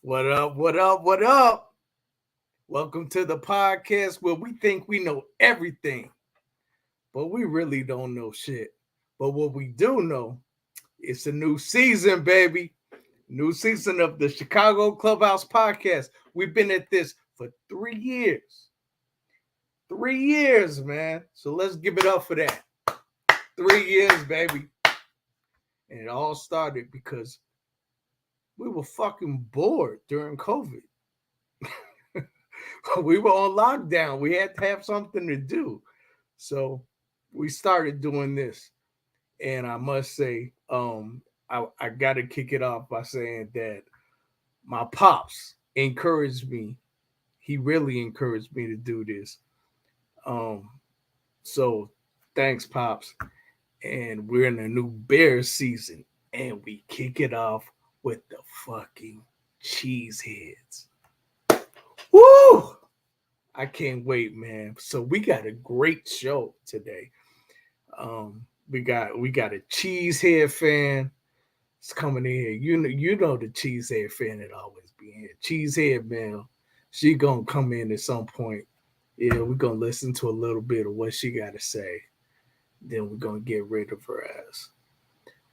What up? What up? What up? Welcome to the podcast where we think we know everything, but we really don't know shit. But what we do know, it's a new season, baby. New season of the Chicago Clubhouse podcast. We've been at this for 3 years. 3 years, man. So let's give it up for that. 3 years, baby. And it all started because we were fucking bored during COVID. We were on lockdown. We had to have something to do. So we started doing this. And I must say, I got to kick it off by saying that my pops encouraged me. He really encouraged me to do this. So thanks, Pops. And we're in a new Bears season. And we kick it off with the fucking Cheeseheads. Woo! I can't wait, man. So we got a great show today. We got a Cheesehead fan. It's coming in here. You know the Cheesehead fan that always be in here. Cheesehead Mel. She gonna come in at some point. Yeah, we're gonna listen to a little bit of what she gotta say. Then we're gonna get rid of her ass.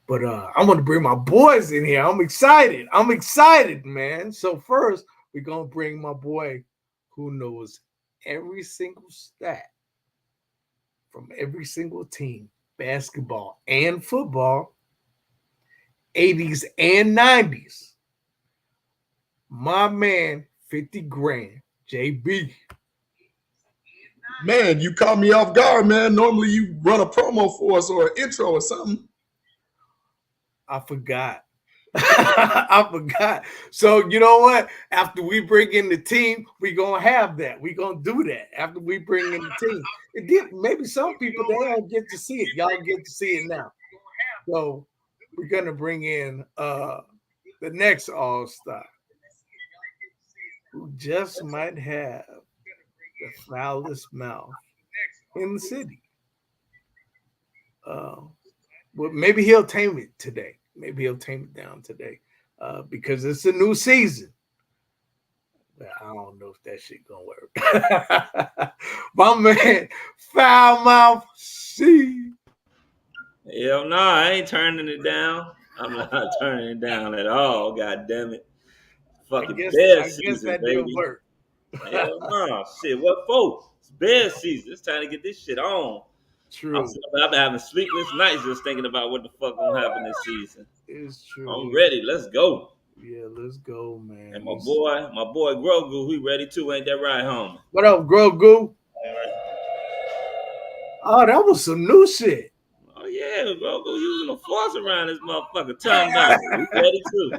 But I'm gonna bring my boys in here. I'm excited, man. So first, we're gonna bring my boy who knows every single stat from every single team, basketball and football, 80s and 90s. My man, 50 grand, JB. Man, you caught me off guard, man. Normally you run a promo for us or an intro or something. I forgot. I forgot. So you know what? After we bring in the team, we're gonna have that. We're gonna do that after we bring in the team. Maybe some people they don't get to see it. Y'all get to see it now. So we're gonna bring in the next all-star who just might have the foulest mouth in the city. Well, maybe he'll tame it today. Maybe he'll tame it down today because it's a new season. But I don't know if that shit gonna work. My man, Foul Mouth C. Hell no, I ain't turning it down. I'm not turning it down at all. God damn it. Fucking Bears season, that baby. Didn't work. Hell no. Shit, what for? It's Bears season. It's time to get this shit on. True. I've been having sleepless nights just thinking about what the fuck gonna happen this season. It's true. I'm ready. Let's go. Yeah, let's go, man. And my boy Grogu, he ready too. Ain't that right, homie? What up, Grogu? Oh, that was some new shit. Oh yeah, Grogu using the force around this motherfucker. Tongue out. We ready too.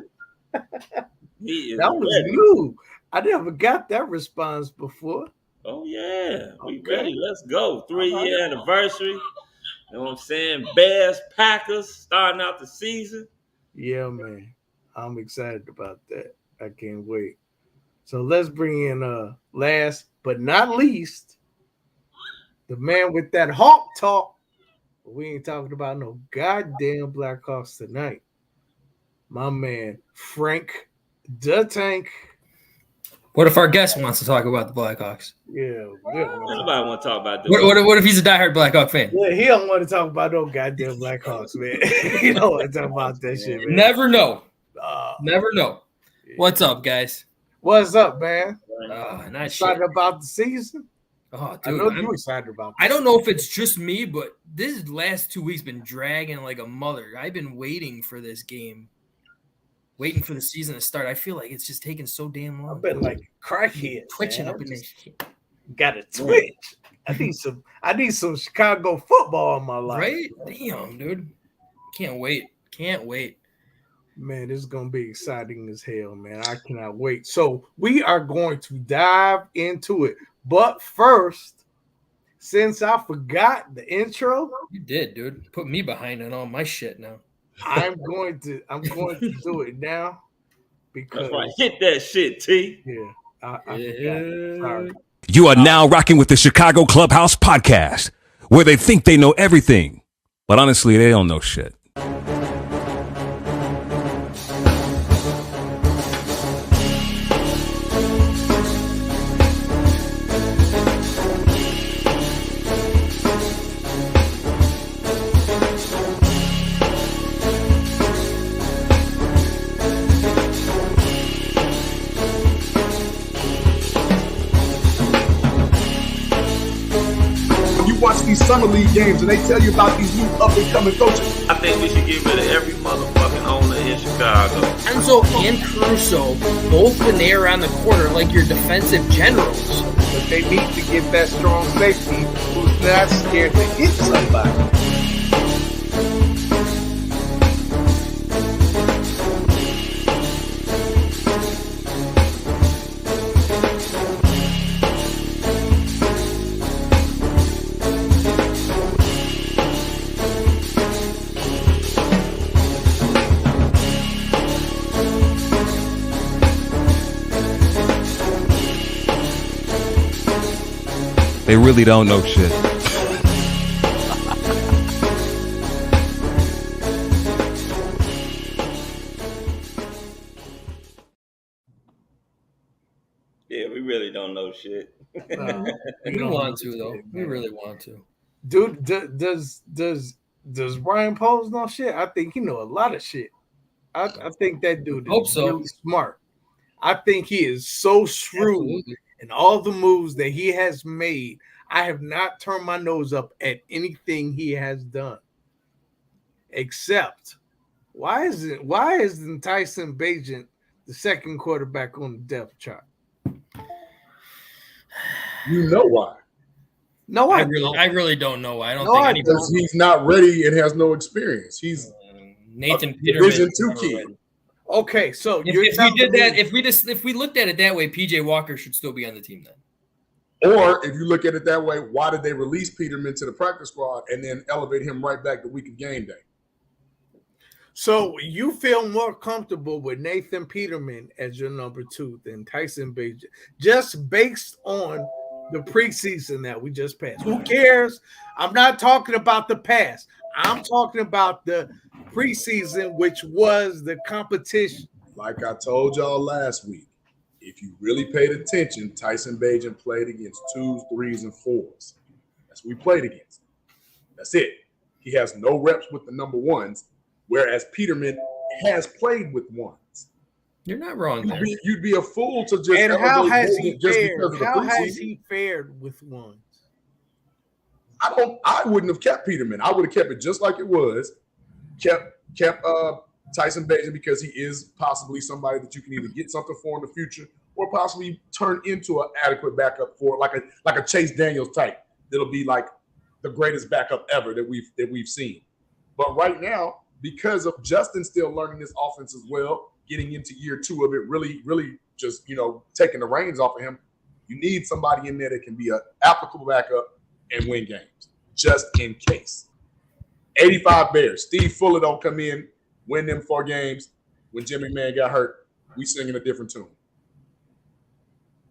That was new. I never got that response before. Oh, yeah. We ready. Let's go. 3-year anniversary. You know what I'm saying? Bears, Packers, starting out the season. Yeah, man. I'm excited about that. I can't wait. So let's bring in last but not least, the man with that Hawk talk. We ain't talking about no goddamn Blackhawks tonight. My man, Frank the Tank. What if our guest wants to talk about the Blackhawks? Yeah. Nobody want to talk about this. What if he's a diehard Blackhawk fan? Yeah, he don't want to talk about no goddamn Blackhawks, man. He don't want to talk about that shit, man. Never know. Never know. Yeah. What's up, guys? What's up, man? Nice excited about the season? Oh, I dude, know you're excited about this. I don't know if it's just me, but this last 2 weeks been dragging like a mother. I've been waiting for this game. Waiting for the season to start. I feel like it's just taking so damn long. I've been like crackhead, twitching up in this shit. Got a twitch. I need some Chicago football in my life. Right? Damn, dude. Can't wait. Man, this is gonna be exciting as hell, man. I cannot wait. So we are going to dive into it. But first, since I forgot the intro. You did, dude. Put me behind on all my shit now. I'm going to do it now because that's right. Hit that shit, T. Yeah, I forgot. Sorry. You are now rocking with the Chicago Clubhouse podcast, where they think they know everything, but honestly, they don't know shit. summer league games and they tell you about these new up-and-coming coaches. I think we should get rid of every motherfucking owner in Chicago. Enzo and Caruso, both when they are on the court, are like your defensive generals. But they need to get that strong safety who's not scared to hit somebody. They really don't know shit. Yeah, we really don't know shit. We want to, though. We really want to. Dude, does Ryan Poles know shit? I think he know a lot of shit. I think that dude is really smart. I think he is so shrewd in all the moves that he has made. I have not turned my nose up at anything he has done. Except, why isn't Tyson Bagent the second quarterback on the depth chart? You know why? No, I really don't know why. I don't think anybody. Because he's not ready and has no experience. He's Nathan Peterman. Division II kid. Okay, so if we looked at it that way, PJ Walker should still be on the team then. Or if you look at it that way, why did they release Peterman to the practice squad and then elevate him right back the week of game day? So you feel more comfortable with Nathan Peterman as your number 2 than Tyson Bagent, just based on the preseason that we just passed. Who cares? I'm not talking about the past. I'm talking about the preseason, which was the competition. Like I told y'all last week, if you really paid attention, Tyson Bagent played against 2s, 3s, and 4s. That's what we played against. That's it. He has no reps with the number 1s, whereas Peterman has played with 1s. You're not wrong there. You'd be a fool to just. And how has he fared? Because of the how preseason. has he fared with 1s? I wouldn't have kept Peterman. I would have kept it just like it was. Kept Tyson Bagent because he is possibly somebody that you can either get something for in the future or possibly turn into an adequate backup for like a Chase Daniels type. That'll be like the greatest backup ever that we've seen. But right now, because of Justin still learning this offense as well, getting into year 2 of it, really just taking the reins off of him, you need somebody in there that can be an applicable backup and win games, just in case. 85 Bears. Steve Fuller don't come in, win them 4 games. When Jim McMahon got hurt, we singing a different tune.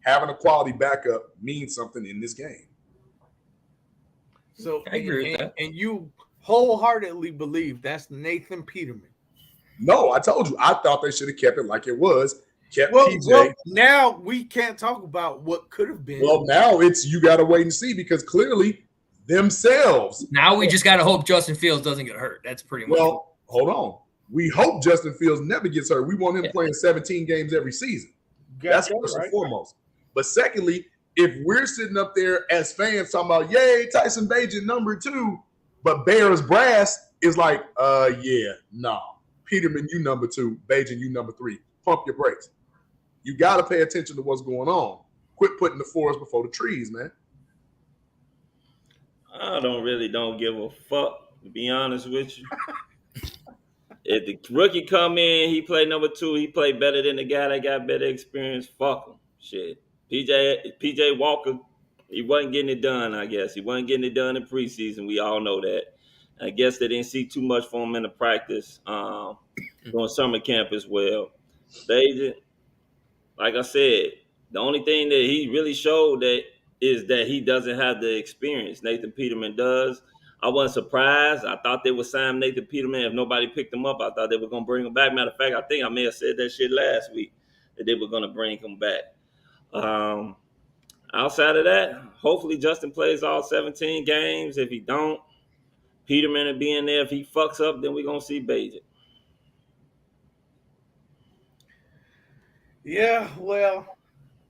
Having a quality backup means something in this game. So I agree with that. And you wholeheartedly believe that's Nathan Peterman. No, I told you. I thought they should have kept it like it was. Kept PJ. Well, now we can't talk about what could have been. Well, now it's you got to wait and see because clearly themselves. Now we just got to hope Justin Fields doesn't get hurt. That's pretty much. Well, hold on. We hope Justin Fields never gets hurt. We want him playing 17 games every season. That's first and foremost. But secondly, if we're sitting up there as fans talking about, yay, Tyson Bagent number 2, but Bears brass is like, Peterman, you number 2, Bagent, you number 3. Pump your brakes. You got to pay attention to what's going on. Quit putting the forest before the trees, man. I don't give a fuck, to be honest with you. If the rookie come in, he play number 2, he play better than the guy that got better experience, fuck him. Shit. PJ Walker, he wasn't getting it done, I guess. He wasn't getting it done in preseason. We all know that. I guess they didn't see too much from him in the practice during summer camp as well. Bagent, like I said, the only thing that he really showed that is that he doesn't have the experience. Nathan Peterman does. I wasn't surprised. I thought they would sign Nathan Peterman. If nobody picked him up, I thought they were going to bring him back. Matter of fact, I think I may have said that shit last week, that they were going to bring him back. Outside of that, hopefully Justin plays all 17 games. If he don't, Peterman will be in there. If he fucks up, then we're going to see Bagent. Yeah, well,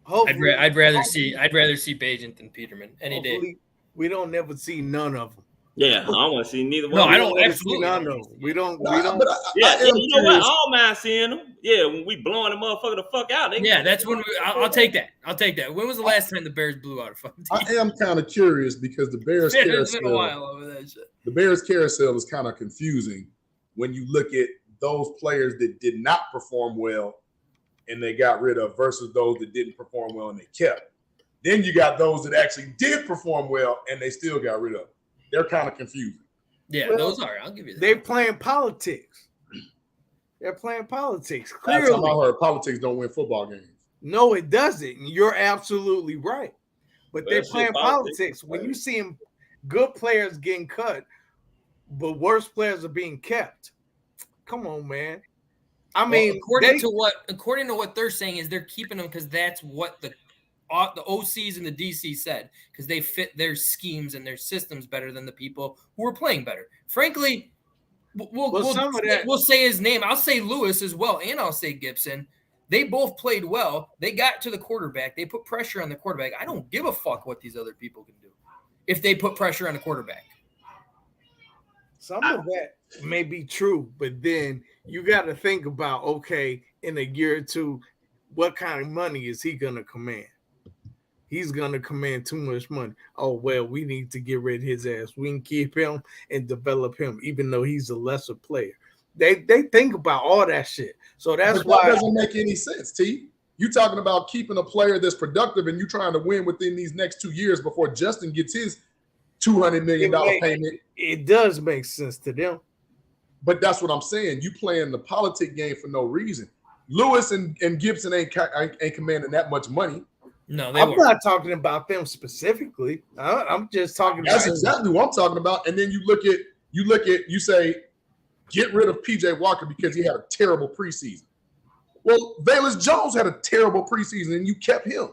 hopefully. I'd rather see Bagent than Peterman any day. we don't never see none of them. Yeah, I don't want to see neither one. No, I don't never absolutely see none of them. We don't. Yeah, you know what? I don't mind seeing them. Yeah, when we blowing the motherfucker the fuck out. That's when I'll take that. I'll take that. When was the last time the Bears blew out a fucking team? I am kind of curious because the Bears carousel. It's been a while over that shit. The Bears carousel is kind of confusing when you look at those players that did not perform well and they got rid of versus those that didn't perform well and they kept. Then you got those that actually did perform well and they still got rid of. They're kind of confusing. Yeah, those are. I'll give you that. They're playing politics. They're playing politics. That's Clearly. how I heard politics don't win football games. No, it doesn't. You're absolutely right. But they're playing politics. When you see them, good players getting cut, but worse players are being kept. Come on, man. I mean, according to what they're saying is they're keeping them because that's what the OCs and the DC said, because they fit their schemes and their systems better than the people who are playing better. Frankly, we'll say his name. I'll say Lewis as well, and I'll say Gibson. They both played well. They got to the quarterback. They put pressure on the quarterback. I don't give a fuck what these other people can do if they put pressure on the quarterback. Some of that may be true, but then you got to think about, okay, in a year or two, what kind of money is he going to command? He's going to command too much money. Oh, well, we need to get rid of his ass. We can keep him and develop him, even though he's a lesser player. They think about all that shit. So that's why that doesn't make any sense, T. You talking about keeping a player that's productive and you trying to win within these next 2 years before Justin gets his $200 million payment. It does make sense to them. But that's what I'm saying. You playing the politic game for no reason. Lewis and Gibson ain't commanding that much money. No, I'm not talking about them specifically. I'm just talking about. That's exactly what I'm talking about. And then you say, get rid of PJ Walker because he had a terrible preseason. Well, Velus Jones had a terrible preseason and you kept him.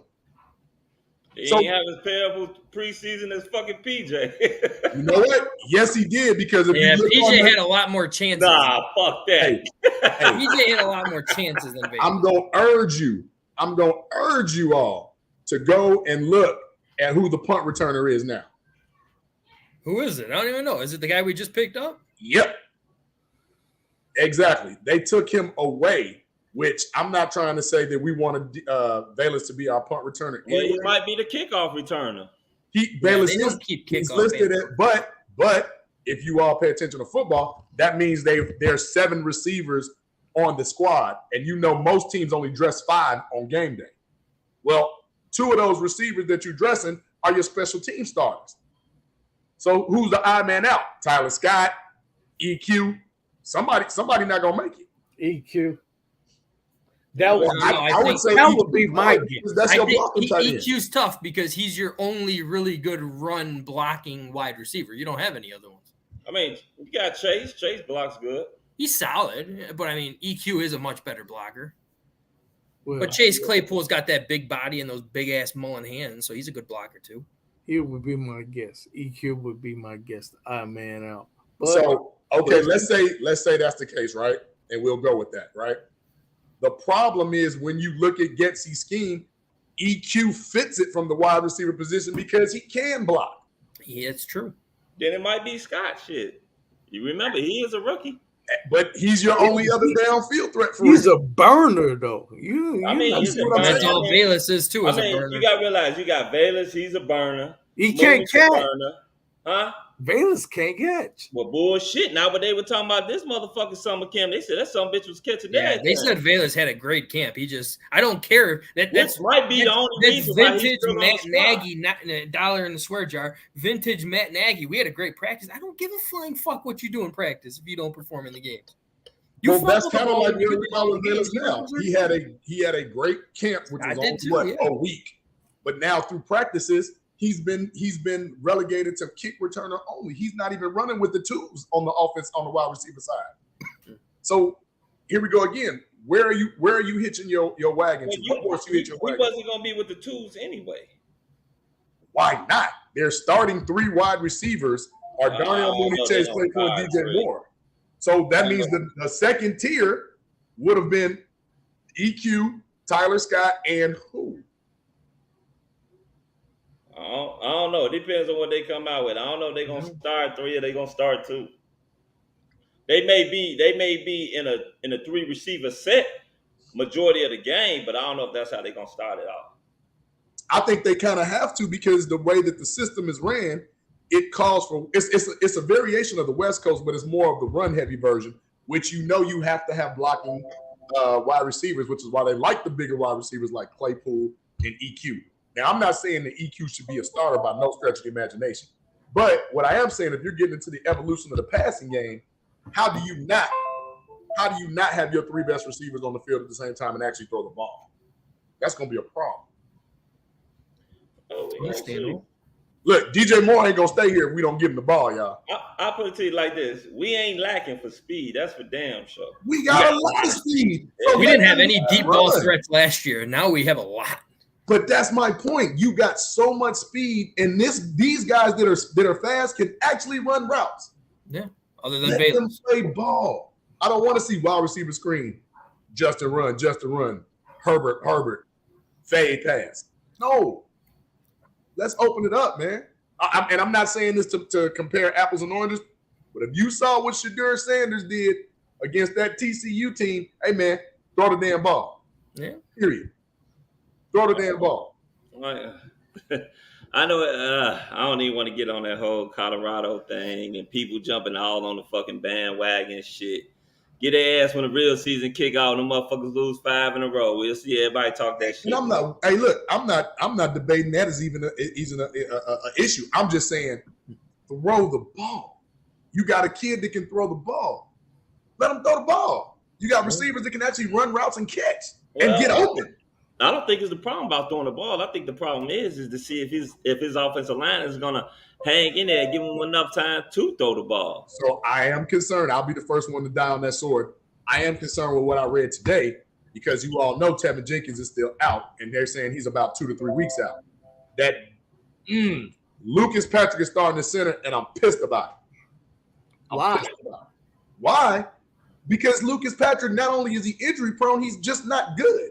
He ain't have a terrible preseason as fucking PJ. You know what? Yes, he did, because if you look PJ had a lot more chances. Nah, fuck that. Hey, PJ had a lot more chances than Velus. I'm gonna urge you all to go and look at who the punt returner is now. Who is it? I don't even know. Is it the guy we just picked up? Yep. Exactly. They took him away, which I'm not trying to say that we want Velus to be our punt returner. Well, he might be the kickoff returner. Velus is listed at, but if you all pay attention to football, that means there's 7 receivers on the squad, and you know most teams only dress 5 on game day. Well, 2 of those receivers that you're dressing are your special team starters. So who's the odd man out? Tyler Scott, EQ. Somebody not gonna make it. EQ. I would say that would be my guess. That's your blocking tight end. EQ's tough because he's your only really good run blocking wide receiver. You don't have any other ones. I mean, you got Chase. Chase blocks good. He's solid, but I mean, EQ is a much better blocker. Well, but Chase Claypool's got that big body and those big ass mullen hands, so he's a good blocker too. He would be my guess. EQ would be my guess. The odd man out. But, so okay, let's say that's the case, right? And we'll go with that, right? The problem is when you look at Getsy's scheme, EQ fits it from the wide receiver position because he can block. Yeah, it's true. Then it might be Scott shit. You remember, he is a rookie. But he's your only other downfield threat for He's a burner, though. That's all Velus is, too, as a burner. You got to realize, you got Velus, he's a burner. He can't catch. Huh? Velus can't catch. Well, bullshit. Now, but they were talking about this motherfucking summer camp. They said that some bitch was catching that. They said Velus had a great camp. I don't care. That might be the only reason vintage Matt Nagy, not a dollar in the swear jar. Vintage Matt Nagy. We had a great practice. I don't give a flying fuck what you do in practice if you don't perform in the games. That's kind of like where we are with Velus now. He had a great camp, which was a week. But now through practices, he's been relegated to kick returner only. He's not even running with the twos on the offense on the wide receiver side. So here we go again. Where are you hitching your wagon to? Of course you hitch your wagon. He wasn't gonna be with the twos anyway. Why not? They're starting 3 wide receivers are Darnell Mooney, Chase Claypool, and DJ Moore. So that means the second tier would have been EQ, Tyler Scott, and who? I don't know. It depends on what they come out with. I don't know if they're gonna start 3 or they're gonna start 2. They may be in a 3 receiver set majority of the game, but I don't know if that's how they're gonna start it out. I think they kind of have to, because the way that the system is ran, it calls for it's a variation of the West Coast, but it's more of the run heavy version, which you have to have blocking wide receivers, which is why they like the bigger wide receivers like Claypool and EQ. Now, I'm not saying that EQ should be a starter by no stretch of the imagination, but what I am saying, if you're getting into the evolution of the passing game, how do you not have your 3 best receivers on the field at the same time and actually throw the ball? That's going to be a problem. Look, DJ Moore ain't going to stay here if we don't give him the ball, y'all. I'll put it to you like this. We ain't lacking for speed. That's for damn sure. We got a lot of speed. So we didn't have any deep ball threats last year. Now we have a lot. But that's my point. You got so much speed, and these guys that are fast can actually run routes. Yeah, other than let them play ball. I don't want to see wide receiver screen, Justin run, Herbert, fade pass. No. Let's open it up, man. And I'm not saying this to compare apples and oranges, but if you saw what Shadur Sanders did against that TCU team, hey, man, throw the damn ball. Yeah. Period. Throw the damn ball. I know. I don't even want to get on that whole Colorado thing and people jumping all on the fucking bandwagon shit. Get their ass when the real season kick out and the motherfuckers lose 5 in a row. We'll see everybody talk that shit. And I'm not. Hey, look, I'm not debating that as even an issue. I'm just saying, throw the ball. You got a kid that can throw the ball. Let him throw the ball. You got receivers that can actually run routes and catch and get open. I don't think it's the problem about throwing the ball. I think the problem is to see if his offensive line is gonna hang in there and give him enough time to throw the ball. So I am concerned. I'll be the first one to die on that sword. I am concerned with what I read today, because you all know Tevin Jenkins is still out, and they're saying he's about 2 to 3 weeks out. That Lucas Patrick is starting the center, and I'm pissed about it. Why? Because Lucas Patrick, not only is he injury prone, he's just not good.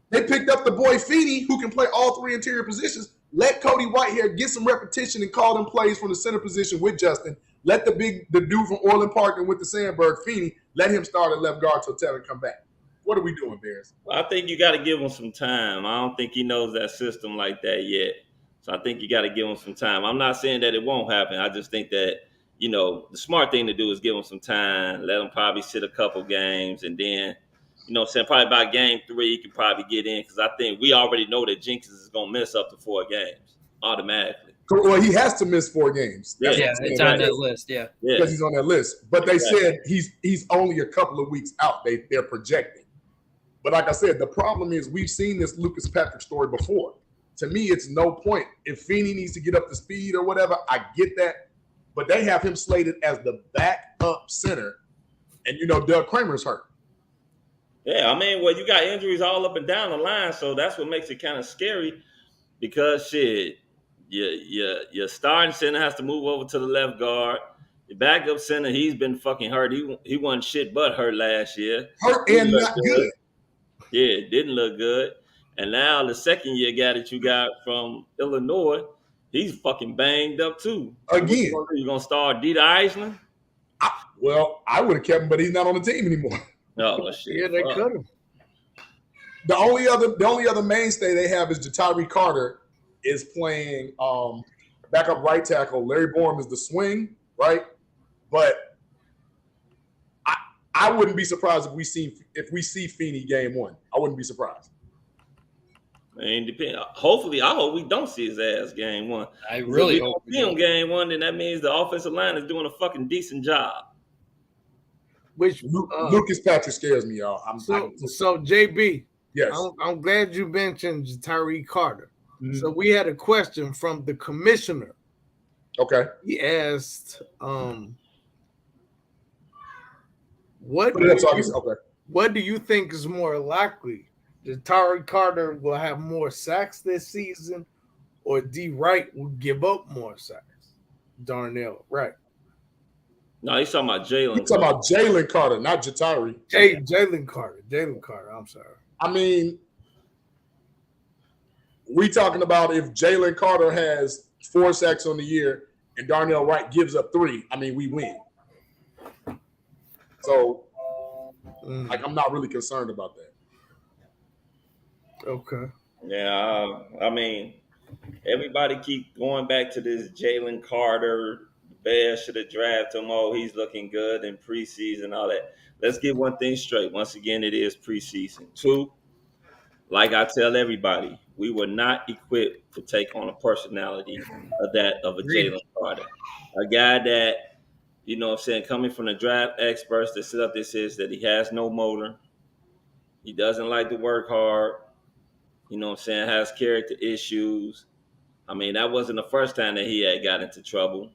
They picked up the boy Feeney, who can play all 3 interior positions. Let Cody Whitehair get some repetition and call them plays from the center position with Justin. Let the dude from Orland Park and with the Sandberg, Feeney, let him start at left guard till Tevin come back. What are we doing, Bears? Well, I think you got to give him some time. I don't think he knows that system like that yet. So I think you got to give him some time. I'm not saying that it won't happen. I just think that, the smart thing to do is give him some time, let him probably sit a couple games, and then, probably by game 3, he can probably get in, because I think we already know that Jenkins is going to miss up to 4 games automatically. Well, he has to miss 4 games. Yeah, it's on that list, yeah. Because he's on that list. But they said he's only a couple of weeks out, they're projecting. But like I said, the problem is we've seen this Lucas Patrick story before. To me, it's no point. If Feeney needs to get up to speed or whatever, I get that. But they have him slated as the backup center. And, Doug Kramer's hurt. Yeah, you got injuries all up and down the line, so that's what makes it kind of scary, because shit, your starting center has to move over to the left guard. The backup center, he's been fucking hurt. He wasn't shit but hurt last year. Hurt and not good. Yeah, it didn't look good. And now the second year guy that you got from Illinois, he's fucking banged up too. Again. You're going to start Dieter Eisner? I would have kept him, but he's not on the team anymore. Oh, shit. Yeah, they could have. The only other mainstay they have is Jatari Carter is playing backup right tackle. Larry Borum is the swing, right? But I wouldn't be surprised if we see Feeney game 1. I wouldn't be surprised. Hopefully, I hope we don't see his ass game 1. I really hope we see him game 1. Then that means the offensive line is doing a fucking decent job. Which Lucas Patrick scares me, y'all. So JB, yes, I'm glad you mentioned Jatari Carter. Mm-hmm. So we had a question from the commissioner. Okay. He asked, what do you think is more likely? Jatari Carter will have more sacks this season, or D. Wright will give up more sacks? Darnell, right? No, he's talking about Jalen. He's talking about Jalen Carter, not Jatari. Jalen Carter. I'm sorry. we talking about if Jalen Carter has 4 sacks on the year and Darnell Wright gives up 3, I mean, we win. So, like, I'm not really concerned about that. Okay. Yeah, I mean, everybody keep going back to this Jalen Carter. The Bears should have drafted him. Oh, he's looking good in preseason, all that. Let's get one thing straight. Once again, it is preseason. 2, like I tell everybody, we were not equipped to take on a personality of a Jalen Carter. A guy that, you know what I'm saying, coming from the draft experts that sit up there says that he has no motor. He doesn't like to work hard. You know what I'm saying, has character issues. I mean, that wasn't the first time that he had got into trouble.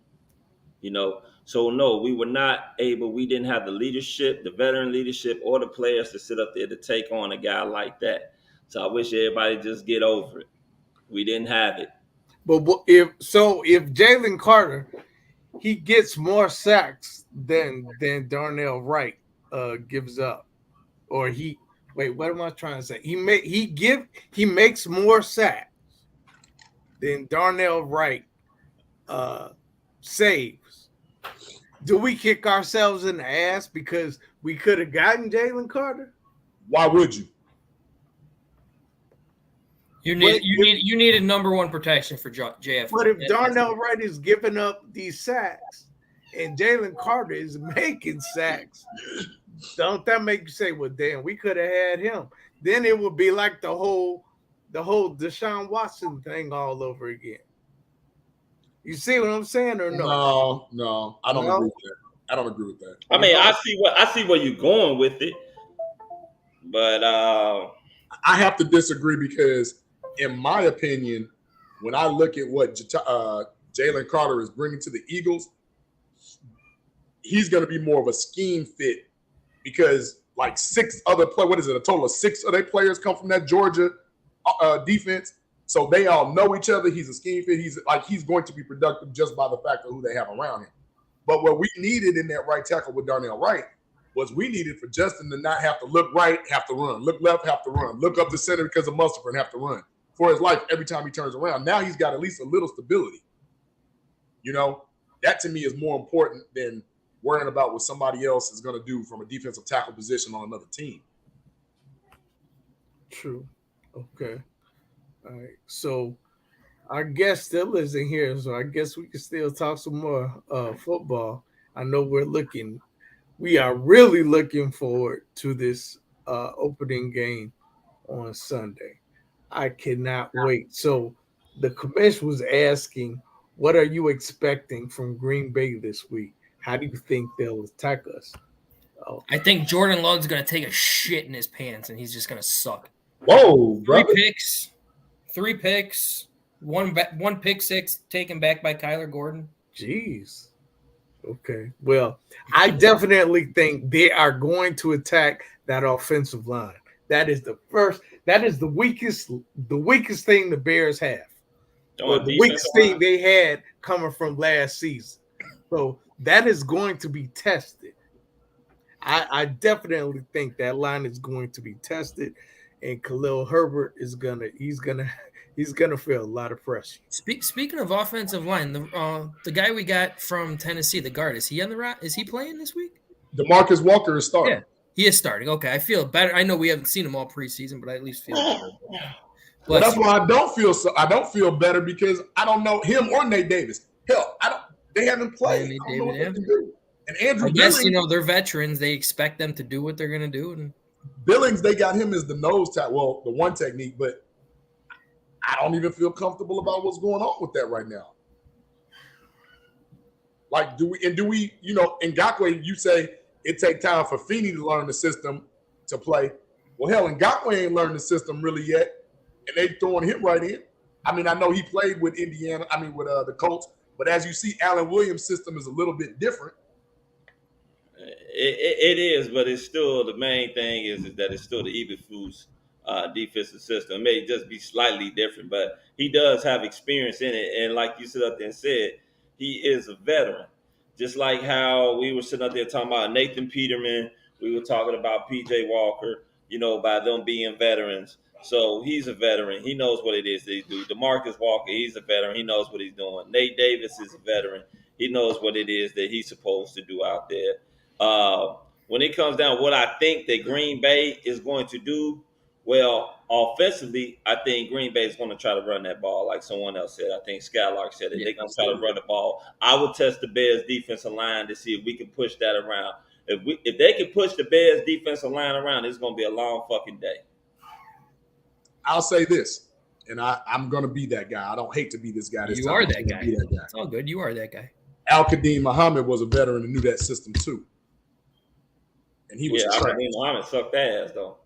You know, so no, we were not able, we didn't have the leadership, the veteran leadership, or the players to sit up there to take on a guy like that. So I wish everybody just get over it. We didn't have it. But if Jalen Carter, he gets more sacks than Darnell Wright gives up, or what am I trying to say? He makes more sacks than Darnell Wright saves. Do we kick ourselves in the ass because we could have gotten Jalen Carter? Why would you? You needed number 1 protection for JF. But if Darnell Wright is giving up these sacks and Jalen Carter is making sacks, don't that make you say, well, damn, we could have had him? Then it would be like the whole Deshaun Watson thing all over again. You see what I'm saying, or no? No, I don't agree with that. I don't agree with that. I mean, I see where you're going with it, but I have to disagree because, in my opinion, when I look at what Jalen Carter is bringing to the Eagles, he's going to be more of a scheme fit because, like, 6 other players, what is it, a total of 6 other players come from that Georgia defense. So they all know each other. He's a scheme fit. He's going to be productive just by the fact of who they have around him. But what we needed in that right tackle with Darnell Wright was we needed for Justin to not have to look right, have to run, look left, have to run, look up the center because of Mustapha and have to run for his life every time he turns around. Now he's got at least a little stability. You know, that to me is more important than worrying about what somebody else is going to do from a defensive tackle position on another team. True. Okay. All right. So our guest still isn't here, so I guess we can still talk some more football. I know we are really looking forward to this opening game on Sunday. I cannot wait. So the commission was asking, what are you expecting from Green Bay this week? How do you think they'll attack us? I think Jordan Love's going to take a shit in his pants, and he's just going to suck. Whoa, brother. 3 picks, one pick 6 taken back by Kyler Gordon. Jeez. Okay. Well, I definitely think they are going to attack that offensive line. That is the weakest thing the Bears have. Or the weakest thing they had coming from last season. So that is going to be tested. I definitely think that line is going to be tested, and Khalil Herbert is gonna feel a lot of pressure. Speaking of offensive line, the guy we got from Tennessee, the guard, is he on the route? Is he playing this week? DeMarcus Walker is starting. Yeah, he is starting. Okay, I feel better. I know we haven't seen him all preseason, but I at least feel better. Well, that's why I don't feel better because I don't know him or Nate Davis. Hell, they haven't played. I don't know what they can do. And Andrew Billings, they're veterans. They expect them to do what they're going to do. And Billings, they got him as the nose tackle. Well, the one technique, but I don't even feel comfortable about what's going on with that right now. Like, do we, Ngakoue, you say it take time for Feeney to learn the system to play. Well, hell, Ngakoue ain't learned the system really yet, and they throwing him right in. I mean, I know he played with the Colts, but as you see, Allen Williams' system is a little bit different. It is, but it's still, the main thing is that it's still the Eberflus defensive system. It may just be slightly different, but he does have experience in it. And like you stood up there and said, he is a veteran. Just like how we were sitting up there talking about Nathan Peterman, we were talking about P.J. Walker, by them being veterans. So he's a veteran. He knows what it is that he do. DeMarcus Walker, he's a veteran. He knows what he's doing. Nate Davis is a veteran. He knows what it is that he's supposed to do out there. When it comes down to what I think that Green Bay is going to do, well, offensively, I think Green Bay is going to try to run that ball like someone else said. I think Skylark said it. They're going to try to run the ball. I would test the Bears' defensive line to see if we can push that around. If they can push the Bears' defensive line around, it's going to be a long fucking day. I'll say this, and I'm going to be that guy. I don't hate to be this guy. You are that guy. It's all good. You are that guy. Al-Qadim Muhammad was a veteran and knew that system too. And he was Al-Qadim Muhammad sucked ass, though.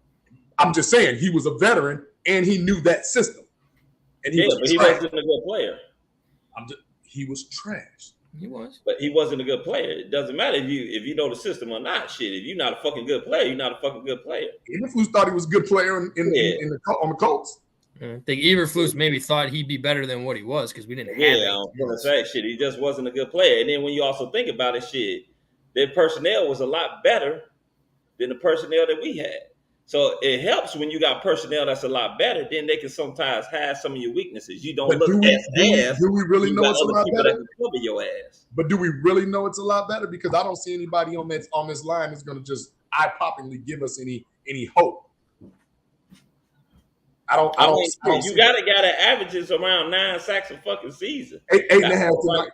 I'm just saying, he was a veteran and he knew that system. And he but he wasn't a good player. He was trash. He was. But he wasn't a good player. It doesn't matter if you know the system or not. Shit, if you're not a fucking good player, you're not a fucking good player. Eberflus thought he was a good player on the Colts. I think Eberflus maybe thought he'd be better than what he was because we didn't have I was gonna say shit. He just wasn't a good player. And then when you also think about it, shit, their personnel was a lot better than the personnel that we had. So it helps when you got personnel that's a lot better. Then they can sometimes hide some of your weaknesses. You don't look ass. Do we really know it's a lot better? Cover your ass. But do we really know it's a lot better? Because I don't see anybody on this line that's going to just eye-poppingly give us any hope. I don't. You got a guy that averages around 9 sacks a fucking season. Eight and a half tonight.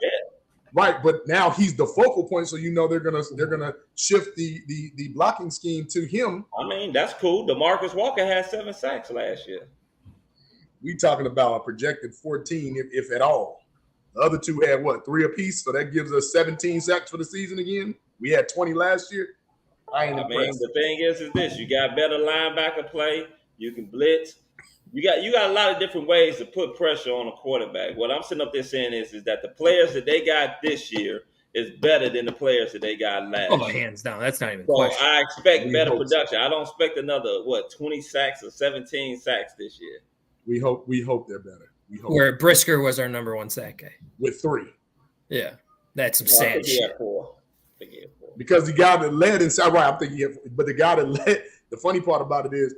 Right, but now he's the focal point, so you know they're gonna shift the blocking scheme to him. I mean, that's cool. DeMarcus Walker had 7 sacks last year. We talking about a projected 14, if at all. The other two had 3 apiece, so that gives us 17 sacks for the season again. We had 20 last year. I mean, the thing is this: you got better linebacker play. You can blitz. You got a lot of different ways to put pressure on a quarterback. What I'm sitting up there saying is that the players that they got this year is better than the players that they got last year. Hands down. That's not even a so question. I expect better production. I don't expect another 20 sacks or 17 sacks this year. We hope they're better. Where Brisker was our number 1 sack guy. With 3. Yeah. That's some sad shit. He had 4. Because the guy that led inside, right, I'm thinking, but the guy that led, the funny part about it is,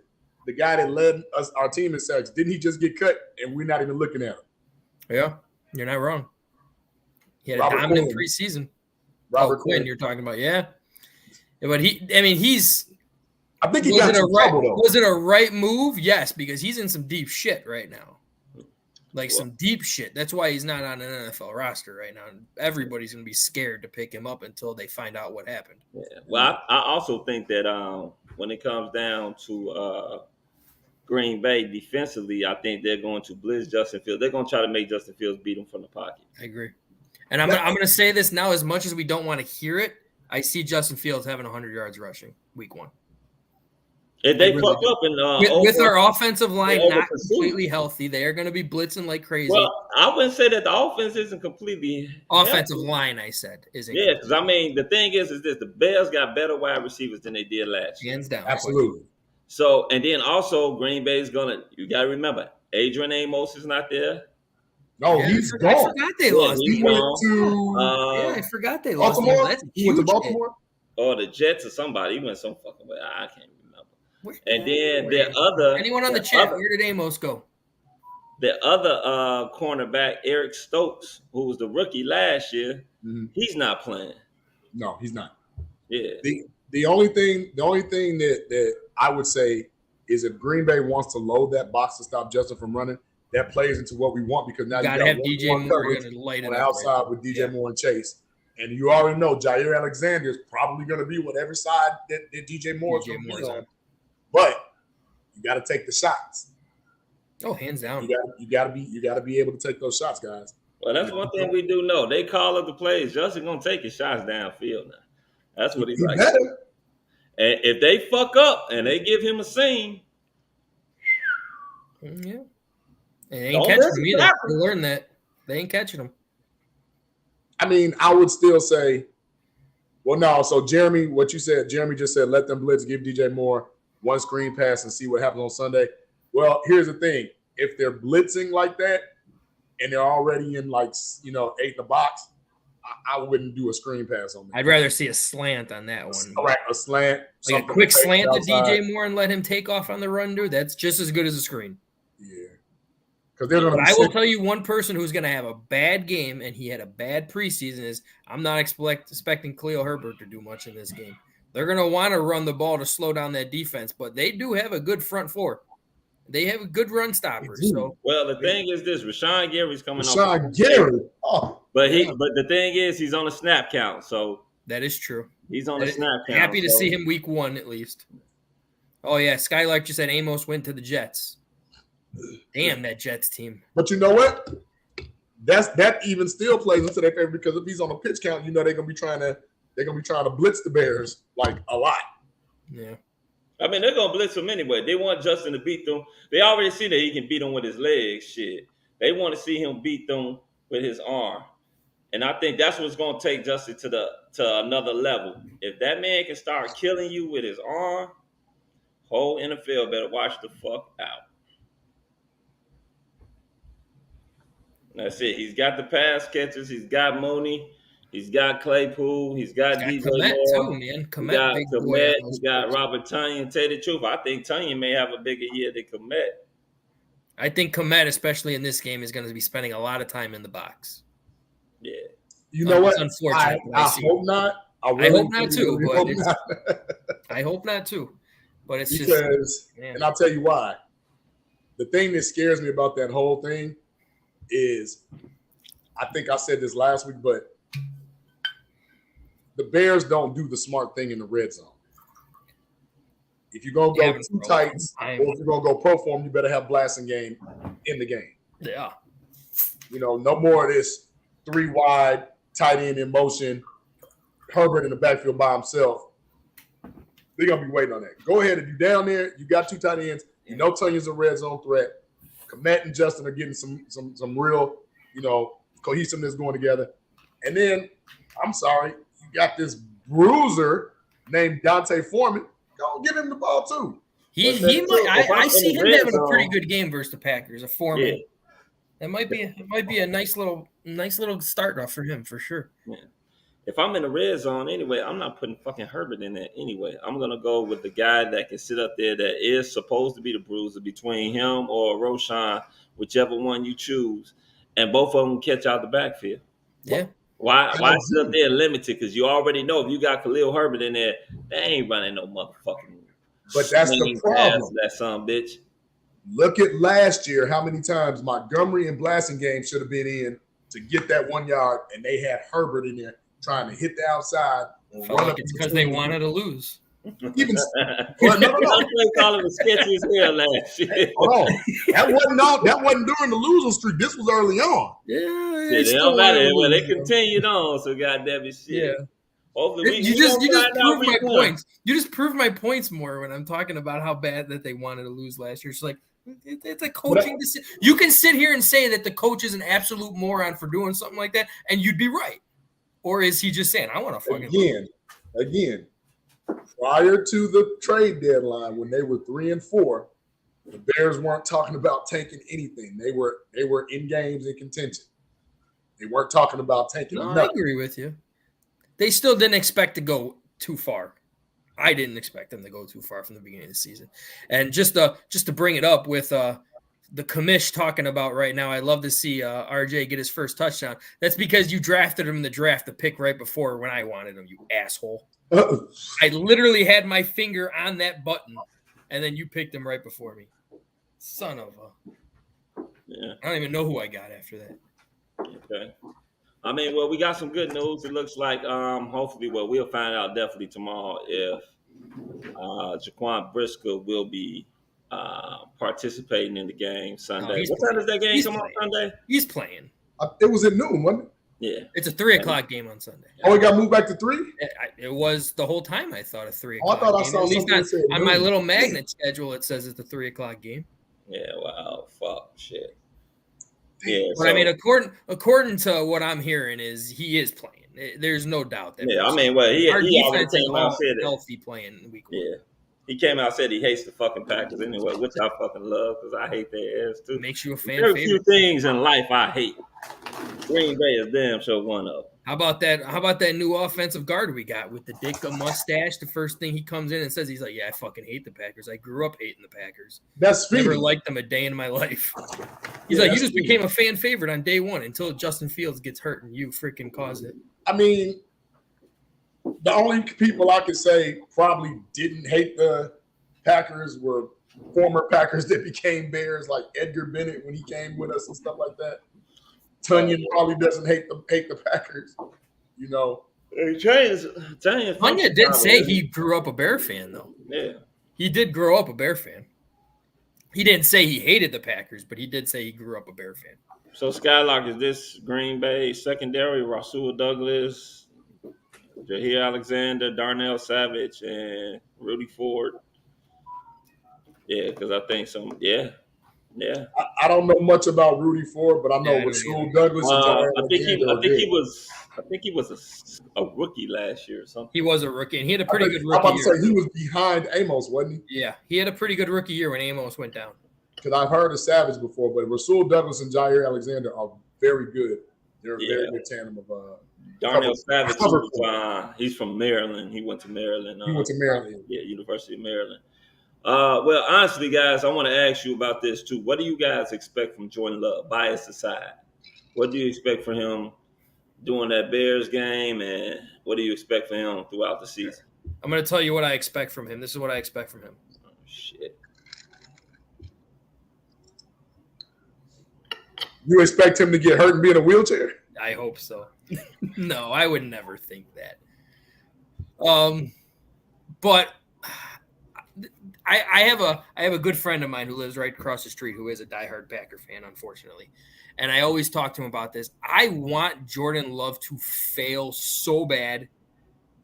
the guy that led our team in sacks, didn't he just get cut and we're not even looking at him? Yeah, you're not wrong. He had a dominant preseason. Robert Quinn, you're talking about, yeah. But I think he got some trouble, though. Was it a right move? Yes, because he's in some deep shit right now. Some deep shit. That's why he's not on an NFL roster right now. Everybody's going to be scared to pick him up until they find out what happened. Yeah. Well, I also think that when it comes down to Green Bay defensively, I think they're going to blitz Justin Fields. They're going to try to make Justin Fields beat him from the pocket. I agree. And I'm going to say this now, as much as we don't want to hear it, I see Justin Fields having 100 yards rushing week 1. If they fuck up with our offensive line not completely healthy, they are going to be blitzing like crazy. Well, I wouldn't say that the offense isn't completely offensive healthy. Line. I said isn't. Yeah, because I mean the thing is this: the Bears got better wide receivers than they did last year. Hands down, absolutely. So and then also Green Bay's gonna. You got to remember, Adrian Amos is not there. No, he's gone. I forgot they lost. He went to. I forgot they lost. Baltimore. That's he went to Baltimore. Or the Jets or somebody. He went some fucking way. I can't remember. And then the other anyone on the chat, where did Amos go? The other cornerback, Eric Stokes, who was the rookie last year, he's not playing. No, he's not. Yeah. The only thing that I would say is if Green Bay wants to load that box to stop Justin from running, that plays into what we want because now you got have DJ Moore going to light it on the outside with DJ Moore and Chase. And you already know Jair Alexander is probably going to be whatever side that DJ Moore is going to be on. But you got to take the shots. Oh, hands down. You got to be able to take those shots, guys. Well, that's one thing we do know. They call up the plays. Justin gonna take his shots downfield now. That's what he's like. Better. And if they fuck up and they give him a seam, yeah, they ain't catching him either. We learned that they ain't catching him. I mean, I would still say, well, no. So Jeremy, what you said, Jeremy just said, let them blitz, give DJ Moore one screen pass and see what happens on Sunday. Well, here's the thing. If they're blitzing like that and they're already in 8 in the box, I wouldn't do a screen pass on that. I'd rather see a slant on that one. Right, a slant. Like a quick slant to DJ Moore and let him take off on the run, dude. That's just as good as a screen. Yeah. Because they're going to. I will tell you one person who's going to have a bad game, and he had a bad preseason. Is I'm not expecting Khalil Herbert to do much in this game. They're going to want to run the ball to slow down that defense, but they do have a good front four. They have a good run stopper. So well, the thing is this: Rashawn Gary's coming off. Rashawn Gary. Oh, but the thing is, he's on a snap count. So that is true. He's on a snap count. Happy to see him week 1 at least. Oh yeah, Skylark just said Amos went to the Jets. Damn that Jets team. But you know what? That even still plays into their favor because if he's on a pitch count, you know they're gonna be trying to blitz the Bears like a lot. Yeah. I mean, they're gonna blitz him anyway. They want Justin to beat them. They already see that he can beat them with his legs. Shit. They want to see him beat them with his arm. And I think that's what's gonna take Justin to another level. If that man can start killing you with his arm, whole NFL better watch the fuck out. That's it. He's got the pass catchers. He's got Mooney. He's got Claypool. He's got DJ Komet Moore. too, man. He got Komet. He got Robert Tonyan. Tell you the truth, I think Tonyan may have a bigger year than Komet. I think Komet, especially in this game, is going to be spending a lot of time in the box. Yeah. You know what? It's unfortunate. I hope not. I hope not too. I hope not too. But it's because, and I'll tell you why. The thing that scares me about that whole thing is, I think I said this last week, but the Bears don't do the smart thing in the red zone. If you're going to go too tights, or if you're going to go pro form, you better have Blasingame in the game. Yeah. You know, no more of this 3 wide, tight end in motion, Herbert in the backfield by himself. They're going to be waiting on that. Go ahead. If you're down there, you got 2 tight ends. You know Tonyan's a red zone threat. Komet and Justin are getting some real, cohesiveness going together. And then, I'm sorry, you got this bruiser named Dante Foreman. Go give him the ball too. He might. I see him having a pretty good game versus the Packers. A Foreman. Yeah. That might be a nice little start off for him for sure. Yeah. If I'm in the red zone anyway, I'm not putting fucking Herbert in there anyway. I'm gonna go with the guy that can sit up there that is supposed to be the bruiser between him or Roshan, whichever one you choose, and both of them catch out the backfield. Yeah. Why sit up there limited? Because you already know if you got Khalil Herbert in there, they ain't running no motherfucking. But that's the problem. That son bitch. Look at last year, how many times Montgomery and Blasingame should have been in to get that 1 yard, and they had Herbert in there trying to hit the outside. It's because they wanted to lose. Even no. Colin was sketchy as hell last year. Hold on. That wasn't during the losing streak. This was early on. Yeah, it don't matter. Well, they continued on. So goddamn it, shit. Yeah. Hopefully you just prove my points. You just prove my points more when I'm talking about how bad that they wanted to lose last year. It's like it's a coaching decision. You can sit here and say that the coach is an absolute moron for doing something like that, and you'd be right. Or is he just saying, I want to fucking again, prior to the trade deadline, when they were 3-4, the Bears weren't talking about tanking anything. They were in games in contention. They weren't talking about tanking. No, I agree with you. They still didn't expect to go too far. I didn't expect them to go too far from the beginning of the season. And just to bring it up with the commish talking about right now, I love to see RJ get his first touchdown. That's because you drafted him in the draft, the pick right before when I wanted him, you asshole. I literally had my finger on that button, and then you picked him right before me. Son of a... Yeah. I don't even know who I got after that. Okay. I mean, well, we got some good news. It looks like hopefully, we'll find out definitely tomorrow if Jaquan Brisker will be participating in the game Sunday. What time does that game come on Sunday? He's playing. It was at noon, wasn't it? Yeah. It's a 3:00 game on Sunday. Oh, it got moved back to 3? It was the whole time I thought a 3:00 I thought I saw game. At least on my little magnet schedule, it says it's a 3:00 game. Yeah, wow, fuck, shit. Yeah, but I mean, according to what I'm hearing, is he is playing. There's no doubt that. Yeah, I mean, well, our he defense is said healthy playing in week 1. Yeah, he came out and said he hates the fucking Packers anyway, which I fucking love because I hate their ass too. Makes you a fan. There's a few things in life I hate. Green Bay is damn sure one of them. How about that new offensive guard we got with the Ditka mustache? The first thing he comes in and says, he's like, "Yeah, I fucking hate the Packers. I grew up hating the Packers. That's never liked them a day in my life." He's like, "You just became a fan favorite on day one until Justin Fields gets hurt and you freaking caused it." I mean, the only people I could say probably didn't hate the Packers were former Packers that became Bears, like Edgar Bennett when he came with us and stuff like that. Tunyon probably doesn't hate the Packers, you know. Tunyon did say he grew up a Bear fan, though. Yeah, he did grow up a Bear fan. He didn't say he hated the Packers, but he did say he grew up a Bear fan. So Skylock, is this Green Bay secondary? Rasul Douglas, Jair Alexander, Darnell Savage, and Rudy Ford. Yeah, because I think some. Yeah. I don't know much about Rudy Ford, but I know Rasul Douglas. I think he was a rookie last year or something. He was a rookie, and he had a pretty good rookie year. Say he was behind Amos, wasn't he? Yeah, he had a pretty good rookie year when Amos went down. Because I've heard of Savage before, but Rasul Douglas and Jair Alexander are very good. They're a very good tandem of Darnell Savage. He's from Maryland. He went to Maryland. Yeah, University of Maryland. Well, honestly, guys, I want to ask you about this too. What do you guys expect from Jordan Love, bias aside? What do you expect from him doing that Bears game, and what do you expect from him throughout the season? I'm going to tell you what I expect from him. This is what I expect from him. Oh, shit. You expect him to get hurt and be in a wheelchair? I hope so. No, I would never think that. But I have a good friend of mine who lives right across the street who is a diehard Packer fan, unfortunately. And I always talk to him about this. I want Jordan Love to fail so bad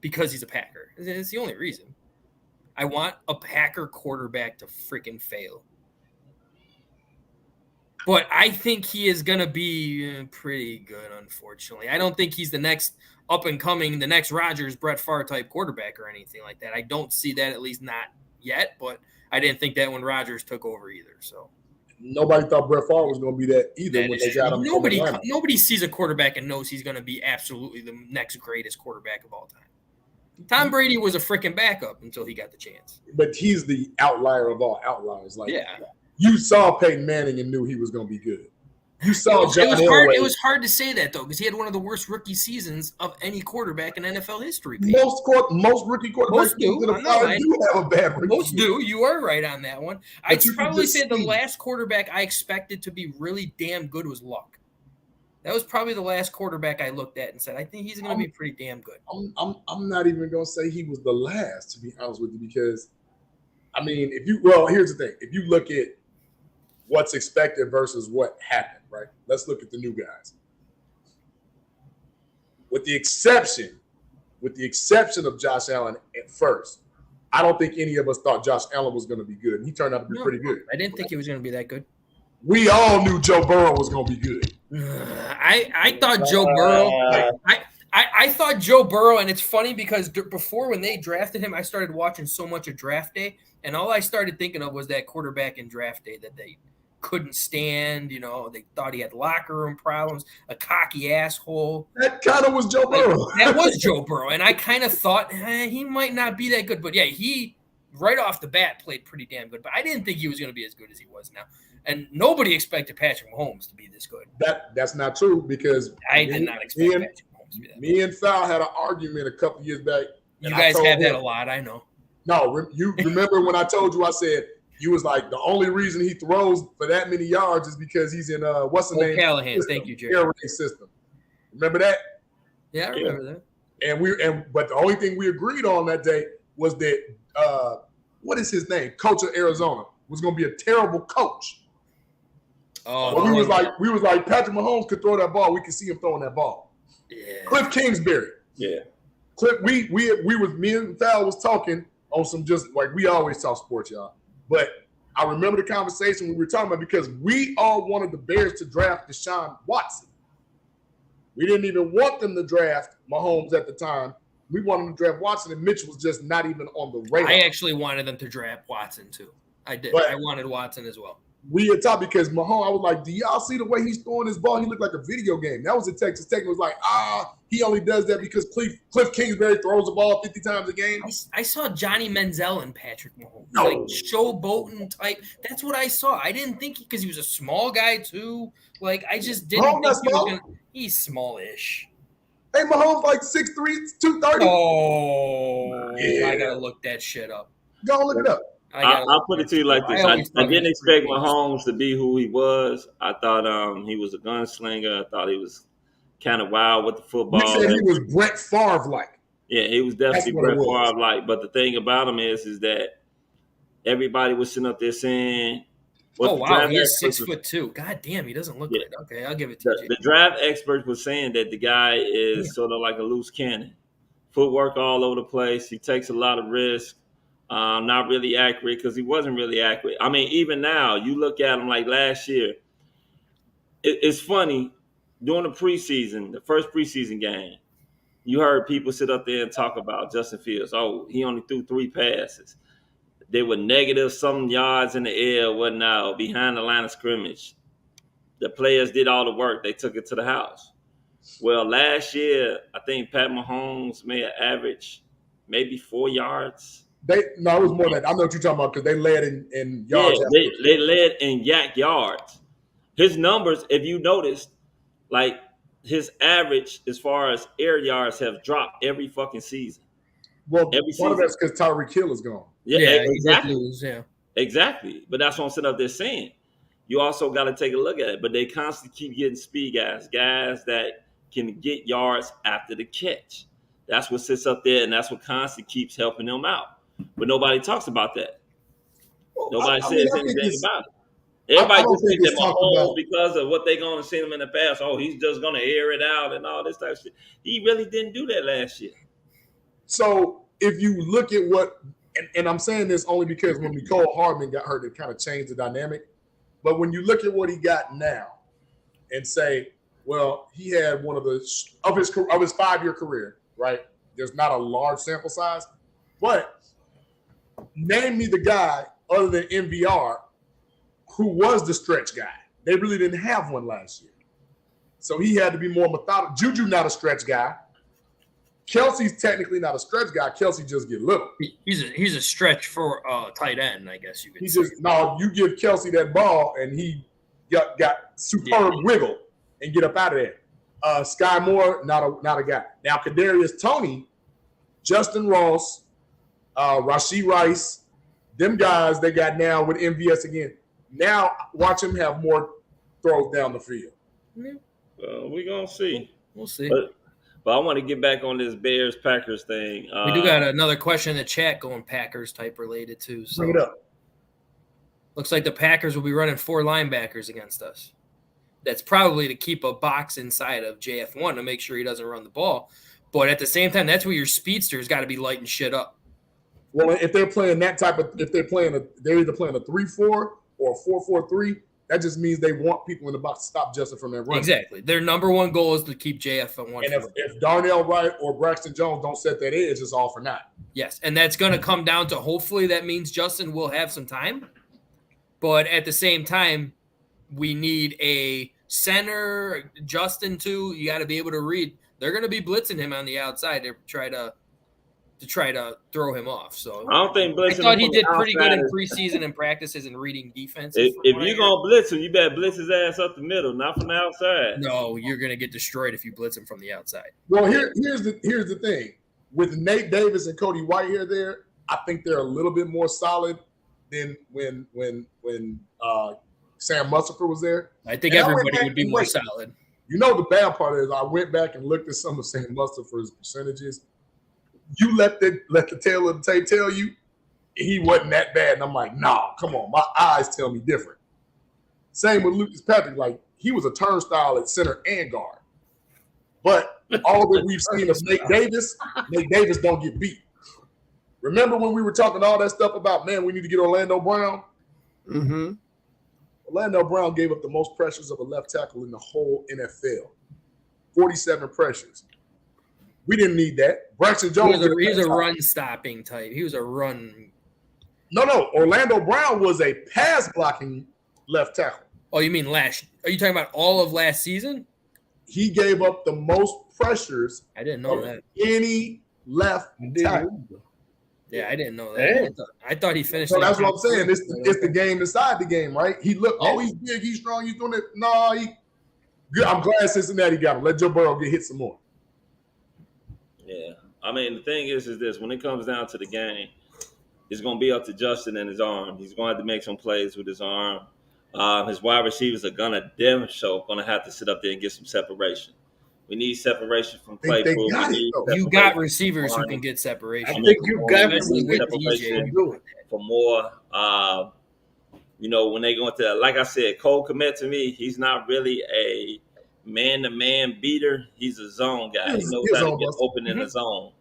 because he's a Packer. It's the only reason. I want a Packer quarterback to freaking fail. But I think he is going to be pretty good, unfortunately. I don't think he's the next up-and-coming, the next Rodgers, Brett Favre type quarterback or anything like that. I don't see that, at least not yet, but I didn't think that when Rodgers took over either. So nobody thought Brett Favre was going to be that either when they got him. Nobody sees a quarterback and knows he's going to be absolutely the next greatest quarterback of all time. Tom Brady was a freaking backup until he got the chance. But he's the outlier of all outliers. You saw Peyton Manning and knew he was going to be good. You saw it was hard to say that, though, because he had one of the worst rookie seasons of any quarterback in NFL history. Most rookie quarterbacks do have a bad rookie. Most do. You are right on that one. I'd probably say the last quarterback I expected to be really damn good was Luck. That was probably the last quarterback I looked at and said, I think he's going to be pretty damn good. I'm not even going to say he was the last, to be honest with you, because, I mean, here's the thing. If you look at what's expected versus what happened, right? Let's look at the new guys. With the exception of Josh Allen at first, I don't think any of us thought Josh Allen was going to be good. And he turned out to be pretty good. I didn't think he was going to be that good. We all knew Joe Burrow was going to be good. I thought Joe Burrow. I thought Joe Burrow, and it's funny because before when they drafted him, I started watching so much of Draft Day, and all I started thinking of was that quarterback in Draft Day that they couldn't stand. You know, they thought he had locker room problems, a cocky asshole. That kind of was Joe Burrow. That was Joe Burrow, and I kind of thought he might not be that good. But yeah, he right off the bat played pretty damn good. But I didn't think he was going to be as good as he was now. And nobody expected Patrick Mahomes to be this good. That's not true because I did not expect Patrick Mahomes to be that good. Me and Sal had an argument a couple years back. You guys have that a lot, I know. No, you remember when I told you, I said, you was like, the only reason he throws for that many yards is because he's in what's the name? Callahan. Thank you, Jerry. Air raid system. Remember that? Yeah, I remember that. But the only thing we agreed on that day was that what is his name? Coach of Arizona was going to be a terrible coach. Oh, we was like Patrick Mahomes could throw that ball. We could see him throwing that ball. Yeah. Cliff Kingsbury. Yeah. Cliff. Me and Val was talking on some just like we always talk sports, y'all. But I remember the conversation we were talking about because we all wanted the Bears to draft Deshaun Watson. We didn't even want them to draft Mahomes at the time. We wanted them to draft Watson, and Mitch was just not even on the radar. I actually wanted them to draft Watson too. I did. I wanted Watson as well. we at top because Mahomes, I was like, do y'all see the way he's throwing his ball? He looked like a video game. That was at Texas Tech. It was like, he only does that because Cliff Kingsbury throws the ball 50 times a game. I saw Johnny Manziel and Patrick Mahomes. Like showboating type. That's what I saw. I didn't think because he was a small guy too. Like I just didn't think he was gonna. He's smallish. Hey, Mahomes like 6'3", 230. Oh, yeah. I gotta look that shit up. Go look it up. I'll put it to you like this. I didn't expect Mahomes to be who he was. I thought he was a gunslinger. I thought he was kind of wild with the football. You said he was Brett Favre-like. Yeah, he was definitely Brett Favre-like. But the thing about him is that everybody was sitting up there saying, "Oh wow, he's 6'2". God damn, he doesn't look right." Okay, I'll give it to you. The draft experts were saying that the guy is sort of like a loose cannon, footwork all over the place. He takes a lot of risk. Not really accurate because he wasn't really accurate. I mean, even now, you look at him like last year. It's funny during the preseason, the first preseason game. You heard people sit up there and talk about Justin Fields. Oh, he only threw 3 passes. They were negative some yards in the air, whatnot, behind the line of scrimmage. The players did all the work. They took it to the house. Well, last year, I think Pat Mahomes may have averaged maybe 4 yards. It was more than that. I know what you're talking about because they led in yards. Yeah, they led in yak yards. His numbers, if you noticed, like his average as far as air yards have dropped every fucking season. Well, part of that's because Tyreek Hill is gone. Yeah, exactly. Exactly. But that's what I'm sitting up there saying. You also got to take a look at it. But they constantly keep getting speed guys that can get yards after the catch. That's what sits up there, and that's what constantly keeps helping them out. But nobody talks about that. Nobody says anything about it. Everybody just thinks that Mahomes, because of what they're going to see him in the past, he's just going to air it out and all this type of shit. He really didn't do that last year. So if you look at what, and I'm saying this only because when Nicole Hardman got hurt, it kind of changed the dynamic. But when you look at what he got now and say, well, he had one of his 5-year career, right? There's not a large sample size, but name me the guy other than MVR who was the stretch guy. They really didn't have one last year. So he had to be more methodical. Juju not a stretch guy. Kelsey's technically not a stretch guy. Kelsey just get little. He's a stretch for tight end, I guess you could say. You give Kelsey that ball and he got superb wiggle and get up out of there. Sky Moore, not a guy. Now Kadarius Toney, Justin Ross, Rashee Rice, them guys they got now with MVS again. Now watch him have more throws down the field. We're going to see. We'll see. But I want to get back on this Bears-Packers thing. We do got another question in the chat going Packers type related too. So bring it up. Looks like the Packers will be running 4 linebackers against us. That's probably to keep a box inside of JF1 to make sure he doesn't run the ball. But at the same time, that's where your speedster's got to be lighting shit up. Well, if they're playing that type of, they're either playing a 3-4 or a 4-4-3. That just means they want people in the box to stop Justin from that run. Exactly. Their number one goal is to keep JF at 1. And if Darnell Wright or Braxton Jones don't set that edge, it's all for naught. Yes, and that's going to come down to hopefully that means Justin will have some time. But at the same time, we need a center, Justin too. You got to be able to read. They're going to be blitzing him on the outside to try to throw him off. So I don't think blitzing. I thought he did pretty good in preseason and practices and reading defense. If you're gonna blitz him, you better blitz his ass up the middle, not from the outside. No, you're gonna get destroyed if you blitz him from the outside. Well, here's the thing with Nate Davis and Cody Whitehair there. I think they're a little bit more solid than when Sam Mustipher was there. I think everybody would be more solid. You know the bad part is I went back and looked at some of Sam Mustipher's percentages. You let the tail of the tape tell you he wasn't that bad. And I'm like, nah, come on. My eyes tell me different. Same with Lucas Patrick. Like, he was a turnstile at center and guard. But all that we've seen of Nate Davis don't get beat. Remember when we were talking all that stuff about, man, we need to get Orlando Brown? Mm-hmm. Orlando Brown gave up the most pressures of a left tackle in the whole NFL. 47 pressures. We didn't need that. Braxton Jones. He's a run-stopping type. He was a run. No. Orlando Brown was a pass-blocking left tackle. Oh, you mean are you talking about all of last season? He gave up the most pressures. I didn't know that. Any left tackle. Yeah, I didn't know that. I thought he finished. So that's what I'm saying. It's the game inside the game, right? He looked, he's big, he's strong, he's doing it. No, I'm glad Cincinnati got him. Let Joe Burrow get hit some more. Yeah. I mean, the thing is this. When it comes down to the game, it's going to be up to Justin and his arm. He's going to have to make some plays with his arm. His wide receivers are going to have to sit up there and get some separation. We need separation from Claypool. You got receivers who can get separation. I think you got separation for more. When they go into, like I said, Cole Kmet, to me, he's not really a man-to-man beater. He's a zone guy. He knows how to get open in the zone.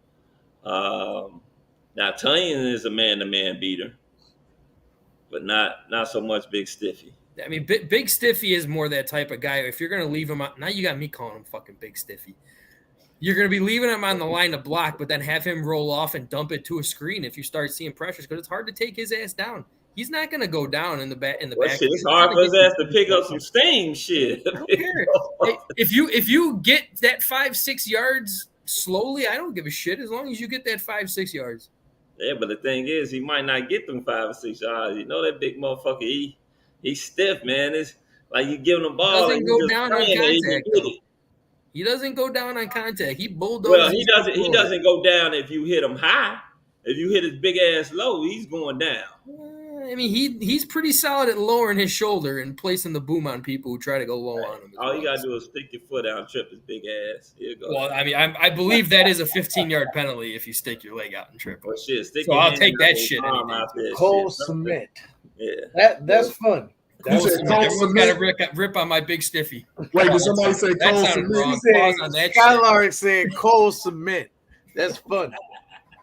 Now, Tunyon is a man-to-man beater, but not so much Big Stiffy. I mean, Big Stiffy is more that type of guy. If you're going to leave him out, now you got me calling him fucking Big Stiffy. You're going to be leaving him on the line to block, but then have him roll off and dump it to a screen if you start seeing pressures, because it's hard to take his ass down. He's not going to go down in the back. Shit, it's hard for his ass to pick up some steam. Shit. I don't care. If you get that 5-6 yards slowly, I don't give a shit as long as you get that 5-6 yards. Yeah, but the thing is, he might not get them 5 or 6 yards. You know that big motherfucker. He's stiff, man. It's like you give him the ball. He doesn't go down on contact. He doesn't go down on contact. He bulldozes. Well, he doesn't. He doesn't go down if you hit him high. If you hit his big ass low, he's going down. I mean, he's pretty solid at lowering his shoulder and placing the boom on people who try to go low on him. All you gotta do is stick your foot out and trip his big ass. Well, I mean, I believe that is a 15-yard penalty if you stick your leg out and trip. Well, shit, so I'll take that shit. Cole Cement. Yeah, that's fun. Everyone's got to rip on my Big Stiffy. Wait, did somebody say Cole Cement? Skylar said Cole Cement. That's fun.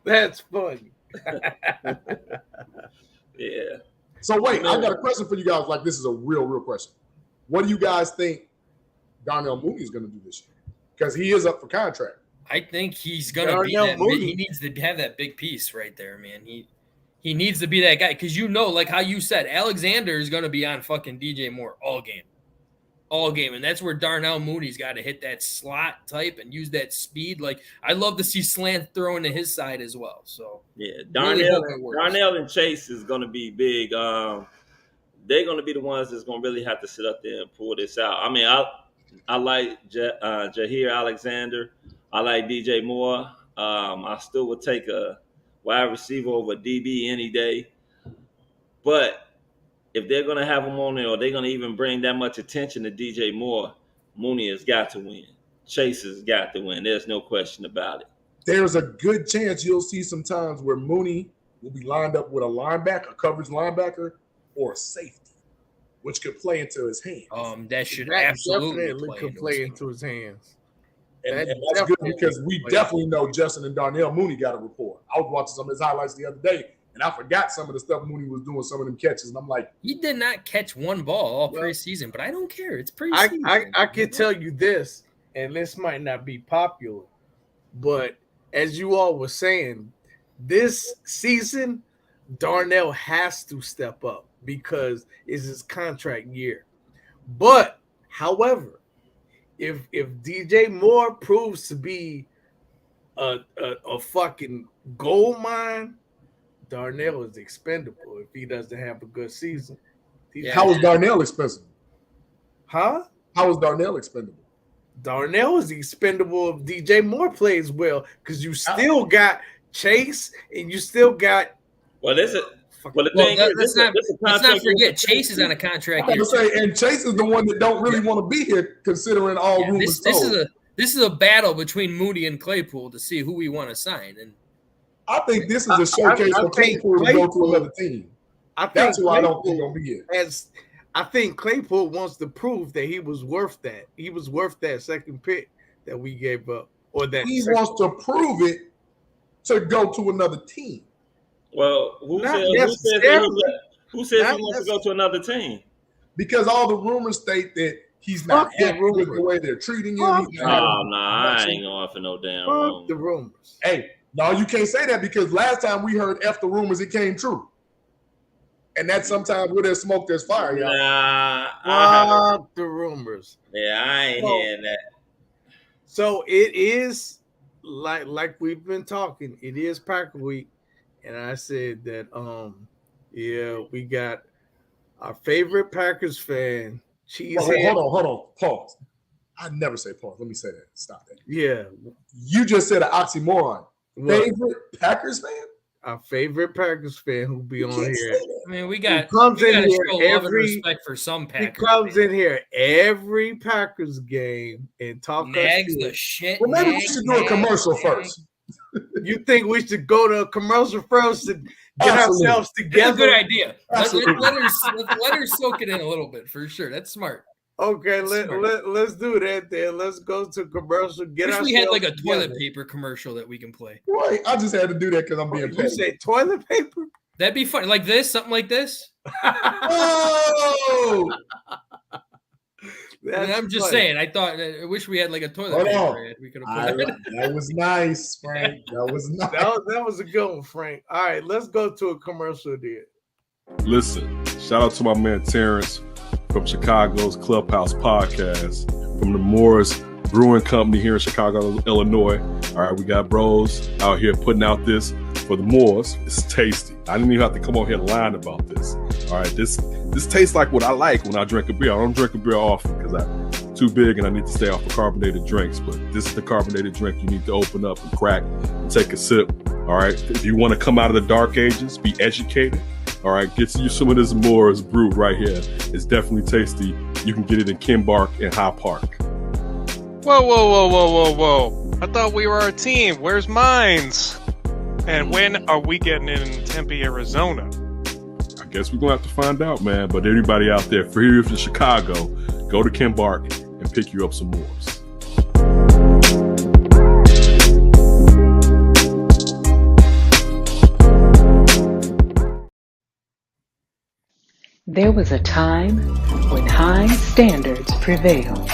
That's fun. Yeah. So wait, I got a question for you guys. Like, this is a real question. What do you guys think Darnell Mooney is going to do this year? Because he is up for contract. I think he's going to be that. He needs to have that big piece right there, man. He needs to be that guy because like how you said, Alexander is going to be on fucking DJ Moore all game, and that's where Darnell Mooney's got to hit that slot type and use that speed. Like, I love to see slant throwing to his side as well. So yeah, Darnell and Chase is going to be big. They're going to be the ones that's going to really have to sit up there and pull this out. I mean, I like Jair Alexander. I like DJ Moore. I still would take a wide receiver over DB any day. But if they're going to have him on there or they're going to even bring that much attention to DJ Moore, Mooney has got to win. Chase has got to win. There's no question about it. There's a good chance you'll see some times where Mooney will be lined up with a linebacker, a coverage linebacker, or a safety, which could play into his hands. That should absolutely play into his hands. And that's good because we definitely know Justin and Darnell Mooney got a report. I was watching some of his highlights the other day, and I forgot some of the stuff Mooney was doing, some of them catches, and I'm like, he did not catch one ball all preseason, but I don't care. It's preseason. I can tell you this, and this might not be popular, but as you all were saying, this season, Darnell has to step up because it's his contract year. But, however, if DJ Moore proves to be a fucking gold mine, Darnell is expendable if he doesn't have a good season. How is Darnell expendable? Huh? How is Darnell expendable? Darnell is expendable if DJ Moore plays well because you still got Chase and you still got. Well, let's not forget Chase is on a contract. And Chase is the one that don't really want to be here, considering all rumors. This is a battle between Mooney and Claypool to see who we want to sign, and I think this is a showcase for Claypool to go to another team. That's who I don't think gonna be here. I think Claypool wants to prove that he was worth that. He was worth that second pick that we gave up, or that he wants to prove it to go to another team. Well, who says he wants to go to another team? Because all the rumors state that he's not happy with the way they're treating him. I ain't going for no damn rumors. The rumors. Hey, no, you can't say that because last time we heard F the rumors, it came true. And that sometimes where there's smoke, there's fire, y'all. Nah, Fuck the rumors. Yeah, I ain't hearing that. So it is like we've been talking. It is Packer Week, and I said that we got our favorite Packers fan, Cheesehead. Hold on, pause. I never say pause. Let me say that. Stop that. Yeah, you just said an oxymoron. What? Favorite Packers fan? Our favorite Packers fan who'll be on here. I mean, we got comes we in got to here show love and every. respect for some Packers. He comes in here every Packers game and talk nags the shit. Well, maybe we should do a commercial first. You think we should go to a commercial first and get ourselves together? That's a good idea. Let her soak it in a little bit for sure. That's smart. Okay, let's do that then. Let's go to commercial. We had like a toilet paper commercial that we can play. Right, I just had to do that because I'm being petty. You say toilet paper? That'd be fun. Like this, something like this. Oh! I'm just saying. I wish we had like a toilet paper. We could have put that was nice, Frank. That was nice. That was a good one, Frank. All right, let's go to a commercial then. Listen, shout out to my man Terrence from Chicago's Clubhouse podcast, from the Moore's Brewing Company here in Chicago, Illinois. All right, we got bros out here putting out this for the Moors. It's tasty. I didn't even have to come on here and lie about this. All right, this tastes like what I like when I drink a beer. I don't drink a beer often because I'm too big and I need to stay off of carbonated drinks. But this is the carbonated drink you need to open up and crack and take a sip. All right, if you want to come out of the dark ages, be educated. All right, get you some of this Moore's brew right here. It's definitely tasty. You can get it in Kimbark and High Park. Whoa. I thought we were a team. Where's mines? And when are we getting in Tempe, Arizona? I guess we're going to have to find out, man. But everybody out there, for here in Chicago, go to Kimbark and pick you up some Moore's. There was a time when high standards prevailed,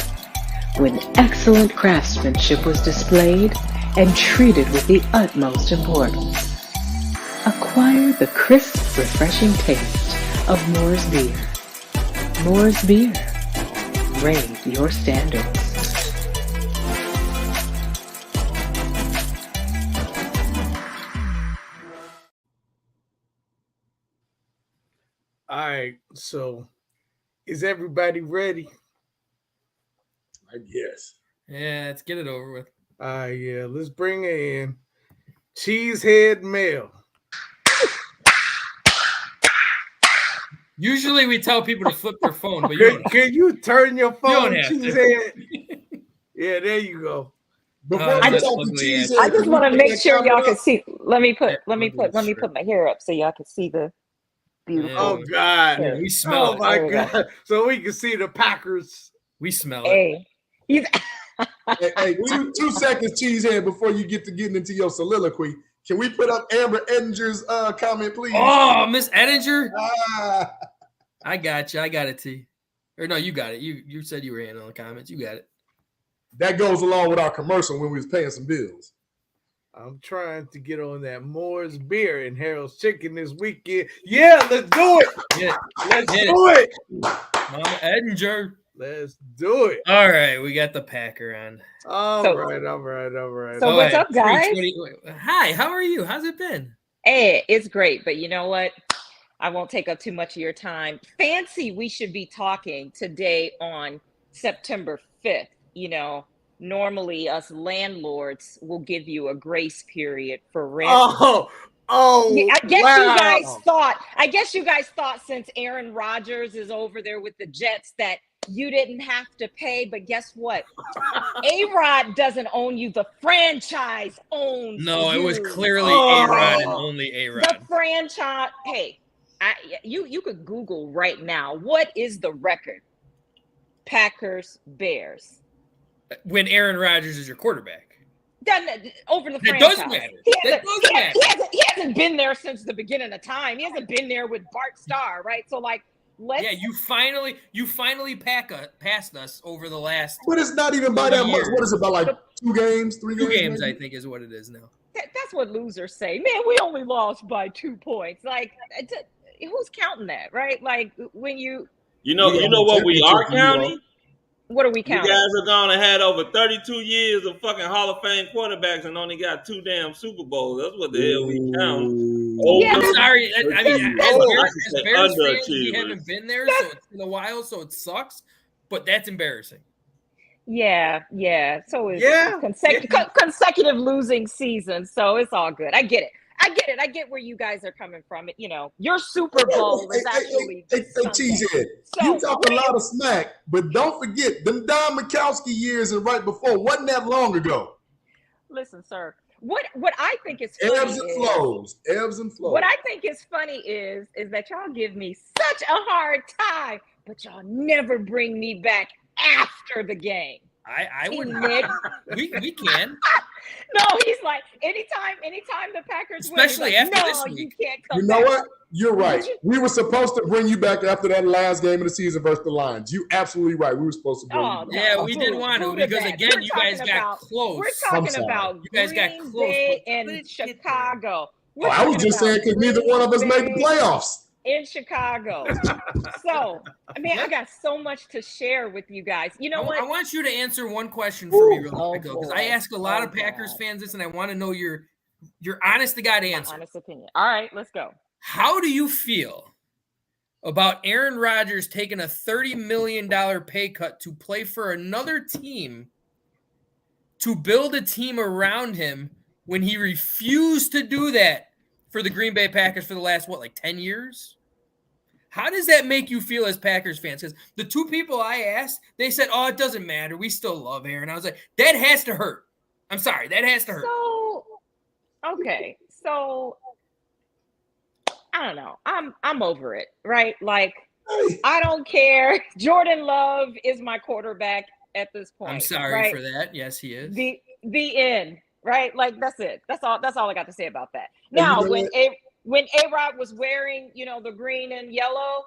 when excellent craftsmanship was displayed and treated with the utmost importance. Acquire the crisp, refreshing taste of Moore's beer. Moore's beer. Raise your standards. All right, so is everybody ready? I guess. Yeah, let's get it over with. Yeah, let's bring in Cheesehead Mel. Usually we tell people to flip their phone, but can you turn your phone, Cheesehead? Yeah, there you go. I just want to make sure y'all can see. Let me put my hair up so y'all can see the beautiful. Oh God, we smell. Oh my God, so we can see the Packers. We smell it. Hey, 2 seconds, Cheesehead, before you getting into your soliloquy. Can we put up Amber Edinger's comment, please? Oh, Miss Edinger. I got you. I got it, T. Or no, you got it. You said you were handling the comments. You got it. That goes along with our commercial when we was paying some bills. I'm trying to get on that Moore's beer and Harold's Chicken this weekend. Yeah, let's do it. Yeah, let's do it. Mama Edinger. Let's do it. All right, we got the Packer on. All right. So what's up, guys? Hi, how are you? How's it been? Hey, it's great, but you know what? I won't take up too much of your time. Fancy we should be talking today on September 5th. You know, normally us landlords will give you a grace period for rent. I guess you guys thought since Aaron Rodgers is over there with the Jets that you didn't have to pay, but guess what? A-Rod doesn't own you. The franchise owns No, you. It was clearly A-Rod and only A-Rod. The franchise. Hey, you could Google right now. What is the record? Packers, Bears. When Aaron Rodgers is your quarterback. Over the franchise. That does matter. He hasn't been there since the beginning of time. He hasn't been there with Bart Starr, right? So like, you finally passed us over the last. But it's not even by that much. What is it about? Like 2 games, 3 games? 2 games, I think, is what it is now. That's what losers say. Man, we only lost by 2 points. Like, who's counting that, right? Like when you know what we are counting? What are we counting? You guys are gonna had over 32 years of fucking Hall of Fame quarterbacks and only got 2 damn Super Bowls. That's what the hell we count. I'm sorry. I mean, as Bears fans, we underachievers. haven't been there, so it's been a while, so it sucks. But that's embarrassing. Yeah. So it's consecutive losing seasons. So it's all good. I get it. I get where you guys are coming from. You know, your Super Bowl is actually Cheesehead. You talk a lot of smack, but don't forget them Don Mikowski years and right before wasn't that long ago. Listen, sir. What I think is funny ebbs and flows. What I think is funny is that y'all give me such a hard time, but y'all never bring me back after the game. I wouldn't. We can. No, he's like anytime the Packers especially win, after this week. You can't come You know back. what? You're right. We were supposed to bring you back after that last game of the season versus the Lions. You absolutely right. We were supposed to bring you back. Yeah, we did want to because again, you guys got close. We're talking about you guys got Green close Bay and Chicago. I was just saying because neither one of us made the playoffs. In Chicago. So, I mean, I got so much to share with you guys. You know what? I want you to answer one question for me real quick, because I ask a lot of Packers fans this, and I want to know your honest to God answer. Honest opinion. All right, let's go. How do you feel about Aaron Rodgers taking a $30 million pay cut to play for another team to build a team around him when he refused to do that for the Green Bay Packers for the last, 10 years? How does that make you feel as Packers fans? Because the two people I asked, they said, it doesn't matter. We still love Aaron. I was like, that has to hurt. I'm sorry. That has to hurt. So, okay. So, I don't know. I'm over it, right? Like, I don't care. Jordan Love is my quarterback at this point. I'm sorry right? for that. Yes, he is. The end. Right? Like that's it. That's all I got to say about that. Now, when A-Rod was wearing, the green and yellow,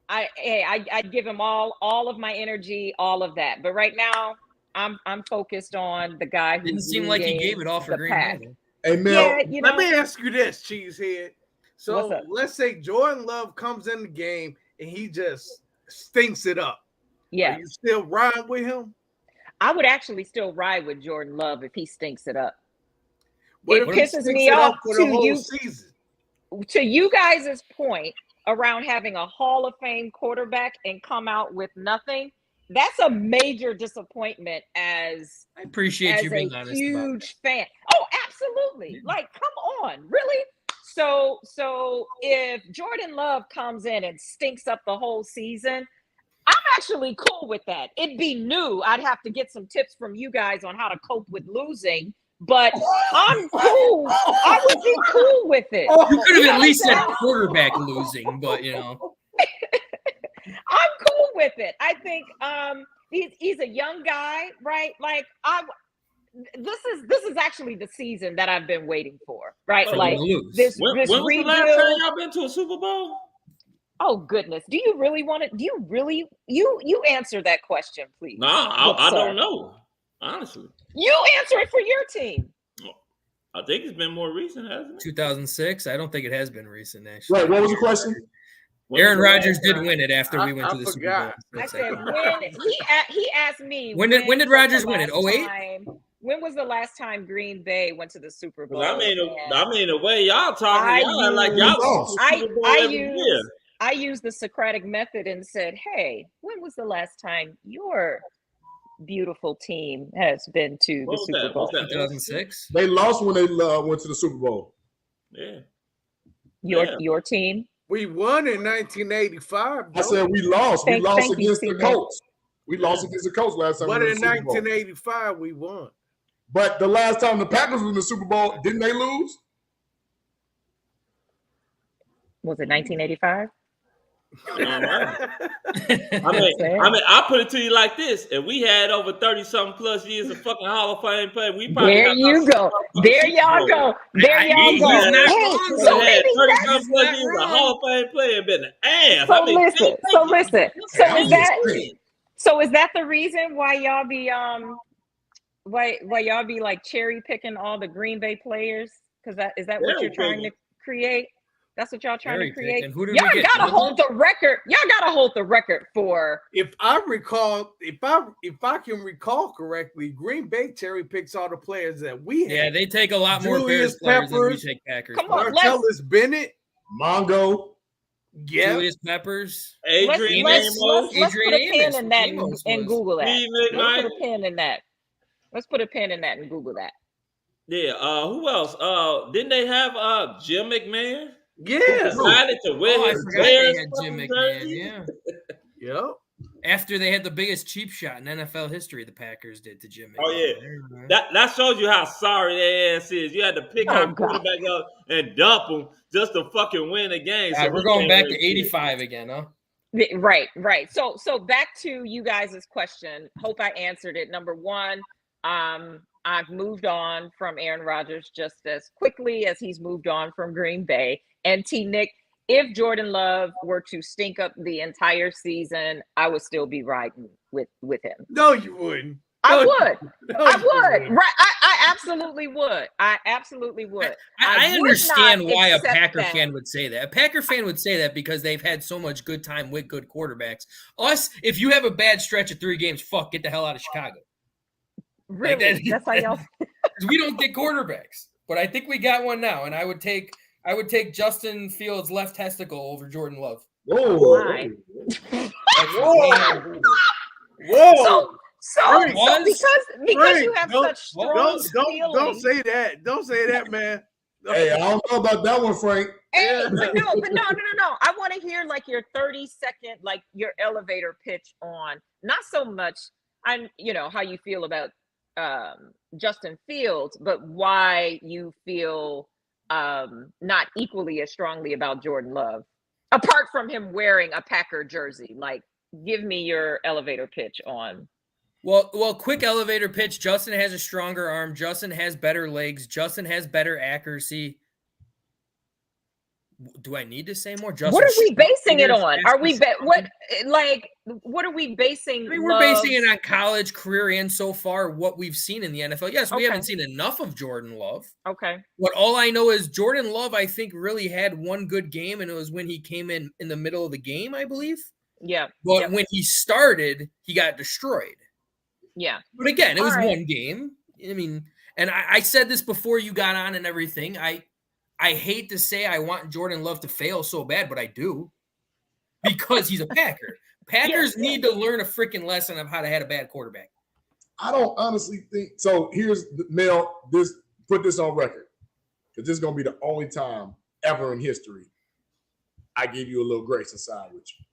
I'd give him all of my energy, all of that. But right now, I'm focused on the guy who didn't seem like he gave it all for Green Bay. Hey Mel, let me ask you this, Cheesehead. So let's say Jordan Love comes in the game and he just stinks it up. Yeah. Are you still riding with him? I would actually still ride with Jordan Love if he stinks it up. It pisses me off season. To you guys' point around having a Hall of Fame quarterback and come out with nothing. That's a major disappointment as I appreciate you being honest. Huge fan. Oh, absolutely. Like, come on, really? So if Jordan Love comes in and stinks up the whole season, I'm actually cool with that. It'd be new. I'd have to get some tips from you guys on how to cope with losing, but I'm cool. I would be cool with it. You could have at least said quarterback losing, but I'm cool with it. I think he's a young guy, right? Like this is actually the season that I've been waiting for, right? Like this when was the last time y'all been to a Super Bowl? Oh goodness! Do you really want it? Do you really? You answer that question, please. No, I don't know. Honestly, you answer it for your team. I think it's been more recent, hasn't it? 2006. I don't think it has been recent, actually. Right. What was the question? Aaron Rodgers did win it after we went to the Super Bowl. I said when he asked me when did Rodgers win it? 08? When was the last time Green Bay went to the Super Bowl? I mean, the way y'all talking, y'all I used the Socratic method and said, hey, when was the last time your beautiful team has been to the Super Bowl? 2006. They lost when they went to the Super Bowl. Yeah. Your team? We won in 1985. I said we lost. We lost against the Colts. We lost against the Colts last time. But in 1985, we won. But the last time the Packers were in the Super Bowl, didn't they lose? Was it 1985? I put it to you like this: if we had over 30-something plus years of fucking Hall of Fame play, we probably There y'all go. Hey, so maybe 30-something plus years of Hall of Fame play and been an ass. Listen. So is that the reason why y'all be why y'all be like cherry picking all the Green Bay players? Because is that what you're trying to create? That's what y'all trying Cherry to create. pick. And who did Y'all we get? gotta hold the record. Y'all gotta hold the record for. If I recall, if I can recall correctly, Green Bay cherry picks all the players that we have. Yeah, they take a lot more Julius Bears players than we Peppers. take Packers. Come on, Martellus Bennett, Mongo. yeah, Julius Peppers. Adrian Let's Amos. put a pin Amos. in that Amos and was- Google that. Steve Let's McKnight. put a pin in that. Let's put a pin in that and Google that. Yeah. Who else? Didn't they have Jim McMahon? yeah, Decided to wear Oh, I his forgot they Bears had Jim fucking McMahon. jersey? Yeah. yep. After they had the biggest cheap shot in NFL history, the Packers did to Jim McMahon. Oh, yeah. That shows you how sorry their ass is. You had to pick Oh, our God. quarterback up and dump him just to fucking win a game. All right, So we're we going can't back win to shit. 85 again, huh? Right. So back to you guys' question. Hope I answered it. Number one, I've moved on from Aaron Rodgers just as quickly as he's moved on from Green Bay. And Nick, if Jordan Love were to stink up the entire season, I would still be riding with him. No, you wouldn't. I No, would. no, I you would. wouldn't. Right. I absolutely would. I absolutely would. I would understand not why a accept Packer that. fan would say that. A Packer fan would say that because they've had so much good time with good quarterbacks. Us, if you have a bad stretch of 3 games, get the hell out of Chicago. Really? That's how y'all. We don't get quarterbacks, but I think we got one now, and I would take Justin Fields' left testicle over Jordan Love. Whoa. Why? Whoa, whoa. So Was- because you have don't- such strong feelings. Don't say that. Don't say that, man. Hey, I don't know about that one, Frank. Hey, but no. I want to hear like your 30-second, like your elevator pitch on not so much how you feel about Justin Fields, but why you feel not equally as strongly about Jordan Love, apart from him wearing a Packer jersey. Like, give me your elevator pitch on. Well, quick elevator pitch. Justin has a stronger arm. Justin has better legs. Justin has better accuracy. Do I need to say more? Justin, What are we basing it on? Are we what what are we basing? I mean, we're basing it on college career and so far what we've seen in the NFL. Yes, we haven't seen enough of Jordan Love. Okay. What all I know is Jordan Love, I think, really had one good game, and it was when he came in the middle of the game, I believe. Yeah. But when he started, he got destroyed. Yeah. But again, it was right. one game. I mean, and I said this before you got on and everything. I hate to say I want Jordan Love to fail so bad, but I do. Because he's a Packer. Packers need to learn a freaking lesson of how to have a bad quarterback. I don't honestly think so. Here's Mel. Put this on record, because this is gonna be the only time ever in history I give you a little grace and side with you.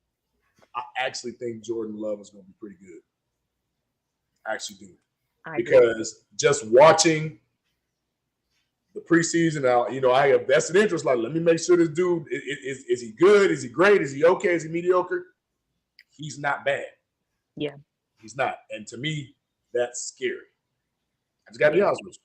I actually think Jordan Love is gonna be pretty good. I actually do, because just watching the preseason, I have vested interest. Like, let me make sure this dude is he good? Is he great? Is he okay? Is he mediocre? He's not bad. Yeah, he's not. And to me, that's scary. I just got to be honest with you.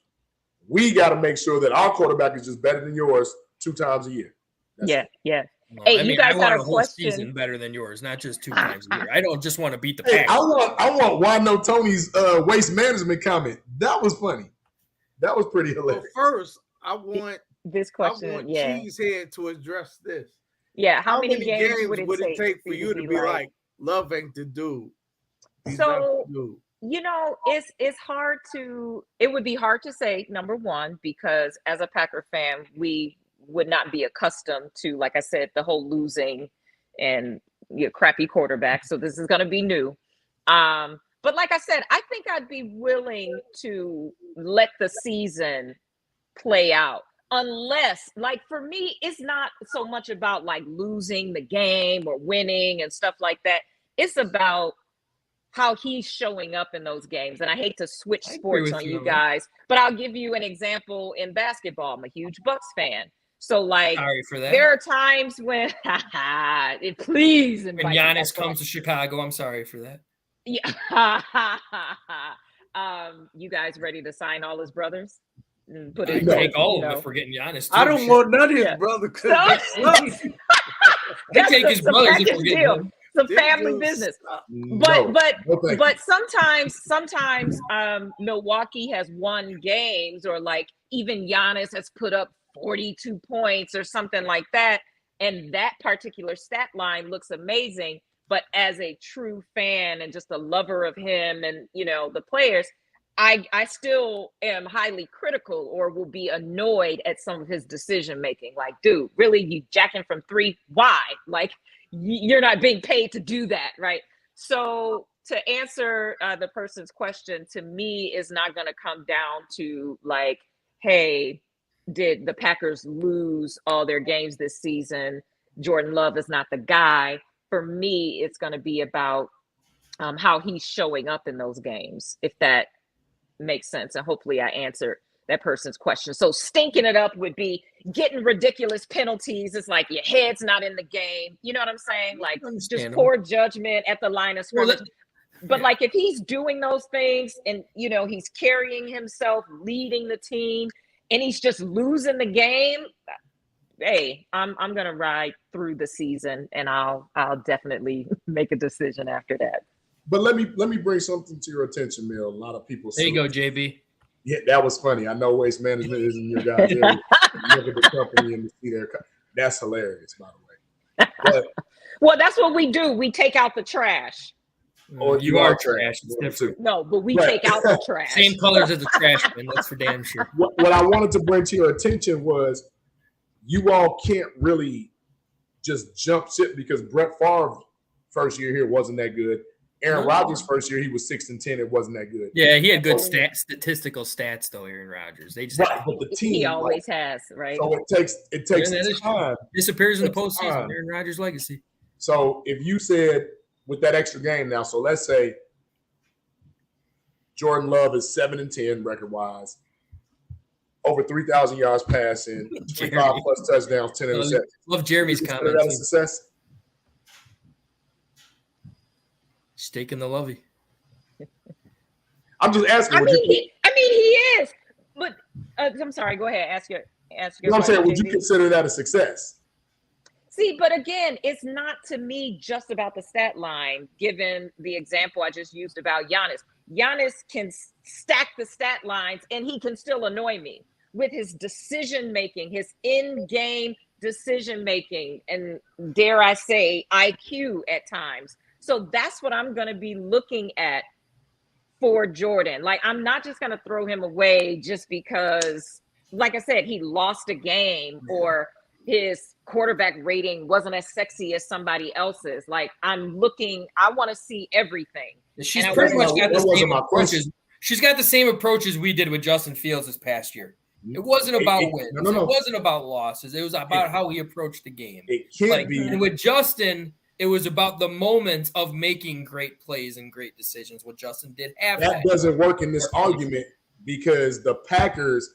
We got to make sure that our quarterback is just better than yours 2 times a year. That's it. Yeah. No, Hey, I mean, you guys I want had a whole question. season better than yours, not just 2 times a year. I don't just want to beat the Hey, Packers. I want Wano Tony's waste management comment. That was funny. That was pretty hilarious. Well, first, I want this question. Cheesehead to address this. Yeah, how many games would it take for you to be like, Love ain't the dude? So, it's hard to. It would be hard to say, number one, because as a Packer fan, we would not be accustomed to, like I said, the whole losing and crappy quarterback. So this is going to be new. But like I said, I think I'd be willing to let the season play out. Unless, like, for me, it's not so much about like losing the game or winning and stuff like that. It's about how he's showing up in those games. And I hate to switch sports on you guys, but I'll give you an example in basketball. I'm a huge Bucks fan. So, like, sorry for that. There are times when, please. When Giannis comes to Chicago, I'm sorry for that. Yeah. You guys ready to sign all his brothers? Put it take all of them if we're getting Giannis. I don't want none of his brothers. They take his brothers if we're getting them. It's a family business. But sometimes Milwaukee has won games, or like even Giannis has put up 42 points or something like that. And that particular stat line looks amazing. But as a true fan and just a lover of him and, you know, the players, I still am highly critical or will be annoyed at some of his decision making. Like, dude, really, you jacking from 3? Why? Like, you're not being paid to do that, right? So to answer the person's question, to me, is not going to come down to like, hey, did the Packers lose all their games this season? Jordan Love is not the guy. For me, it's going to be about how he's showing up in those games, if that makes sense. And hopefully I answered that person's question. So stinking it up would be getting ridiculous penalties. It's like your head's not in the game. You know what I'm saying? Like just poor judgment at the line of scrimmage. But like if he's doing those things and, you know, he's carrying himself, leading the team, and he's just losing the game, hey, I'm gonna ride through the season, and I'll definitely make a decision after that. But let me bring something to your attention, Mel. A lot of people. There you go, JB. Yeah, that was funny. I know waste management isn't your guys' area. Look at the company and see their. That's hilarious, by the way. But, well, that's what we do. We take out the trash. Or you are trash. No, but we take out the trash. Same colors as the trash bin. That's for damn sure. What I wanted to bring to your attention was you all can't really just jump ship because Brett Favre first year here wasn't that good. Aaron Rodgers first year he was 6-10. It wasn't that good. Yeah, he had good statistical stats though. Aaron Rodgers. They just but the team he always has, right? So it takes time. Disappears in the postseason. Aaron Rodgers' legacy. So if you said with that extra game now, so let's say Jordan Love is 7-10 record wise, over 3,000 yards passing, 25 plus touchdowns, 10 interceptions. Love Jeremy's comment. That a success. Steak in the lovey. I'm just asking. I mean, he is. But I'm sorry. Go ahead. Ask your. You know what I'm saying? Would you consider that a success? See, but again, it's not to me just about the stat line. Given the example I just used about Giannis, Giannis can stack the stat lines, and he can still annoy me with his decision making, his in-game decision making, and dare I say, IQ at times. So that's what I'm going to be looking at for Jordan. Like, I'm not just going to throw him away just because, like I said, he lost a game or his quarterback rating wasn't as sexy as somebody else's. Like, I want to see everything. She's pretty much got the same approaches. She's got the same approaches we did with Justin Fields this past year. It wasn't about wins. No. It wasn't about losses. It was about how he approached the game. It can't be. And with Justin, it was about the moments of making great plays and great decisions. What Justin did have that doesn't work in this argument because the Packers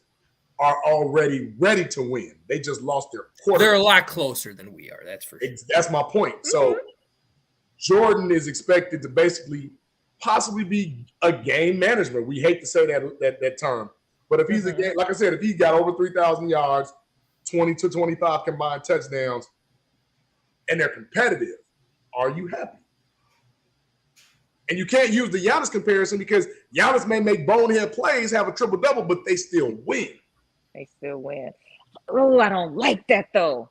are already ready to win. They just lost their quarterback. They're a lot closer than we are. That's for sure. That's my point. So Jordan is expected to basically possibly be a game management. We hate to say that term, but if he's a game, like I said, if he got over 3,000 yards, 20 to 25 combined touchdowns, and they're competitive, are you happy? And you can't use the Giannis comparison because Giannis may make bonehead plays, have a triple-double, but they still win. They still win. Oh, I don't like that though.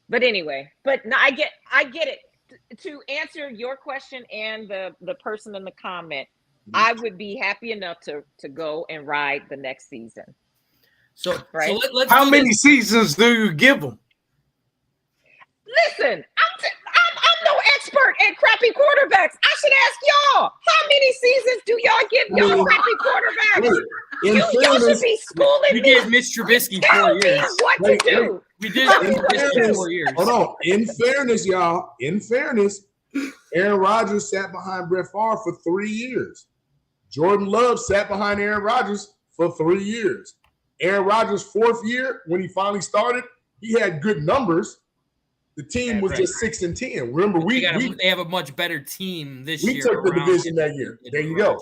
But anyway, no, I get it. To answer your question and the person in the comment, I would be happy enough to go and ride the next season. So, right? So let's how many seasons do you give them? Listen, I'm no expert at crappy quarterbacks. I should ask y'all, how many seasons do y'all give y'all crappy quarterbacks? Y'all should be schooling me. We gave Mitch Trubisky 4 years. What to do? We did Trubisky 4 years. Hold on. In fairness, y'all, Aaron Rodgers sat behind Brett Favre for 3 years. Jordan Love sat behind Aaron Rodgers for 3 years. Aaron Rodgers' 4th year, when he finally started, he had good numbers. The team was just 6-10. Remember, they have a much better team this year. We took the division that year. There you go.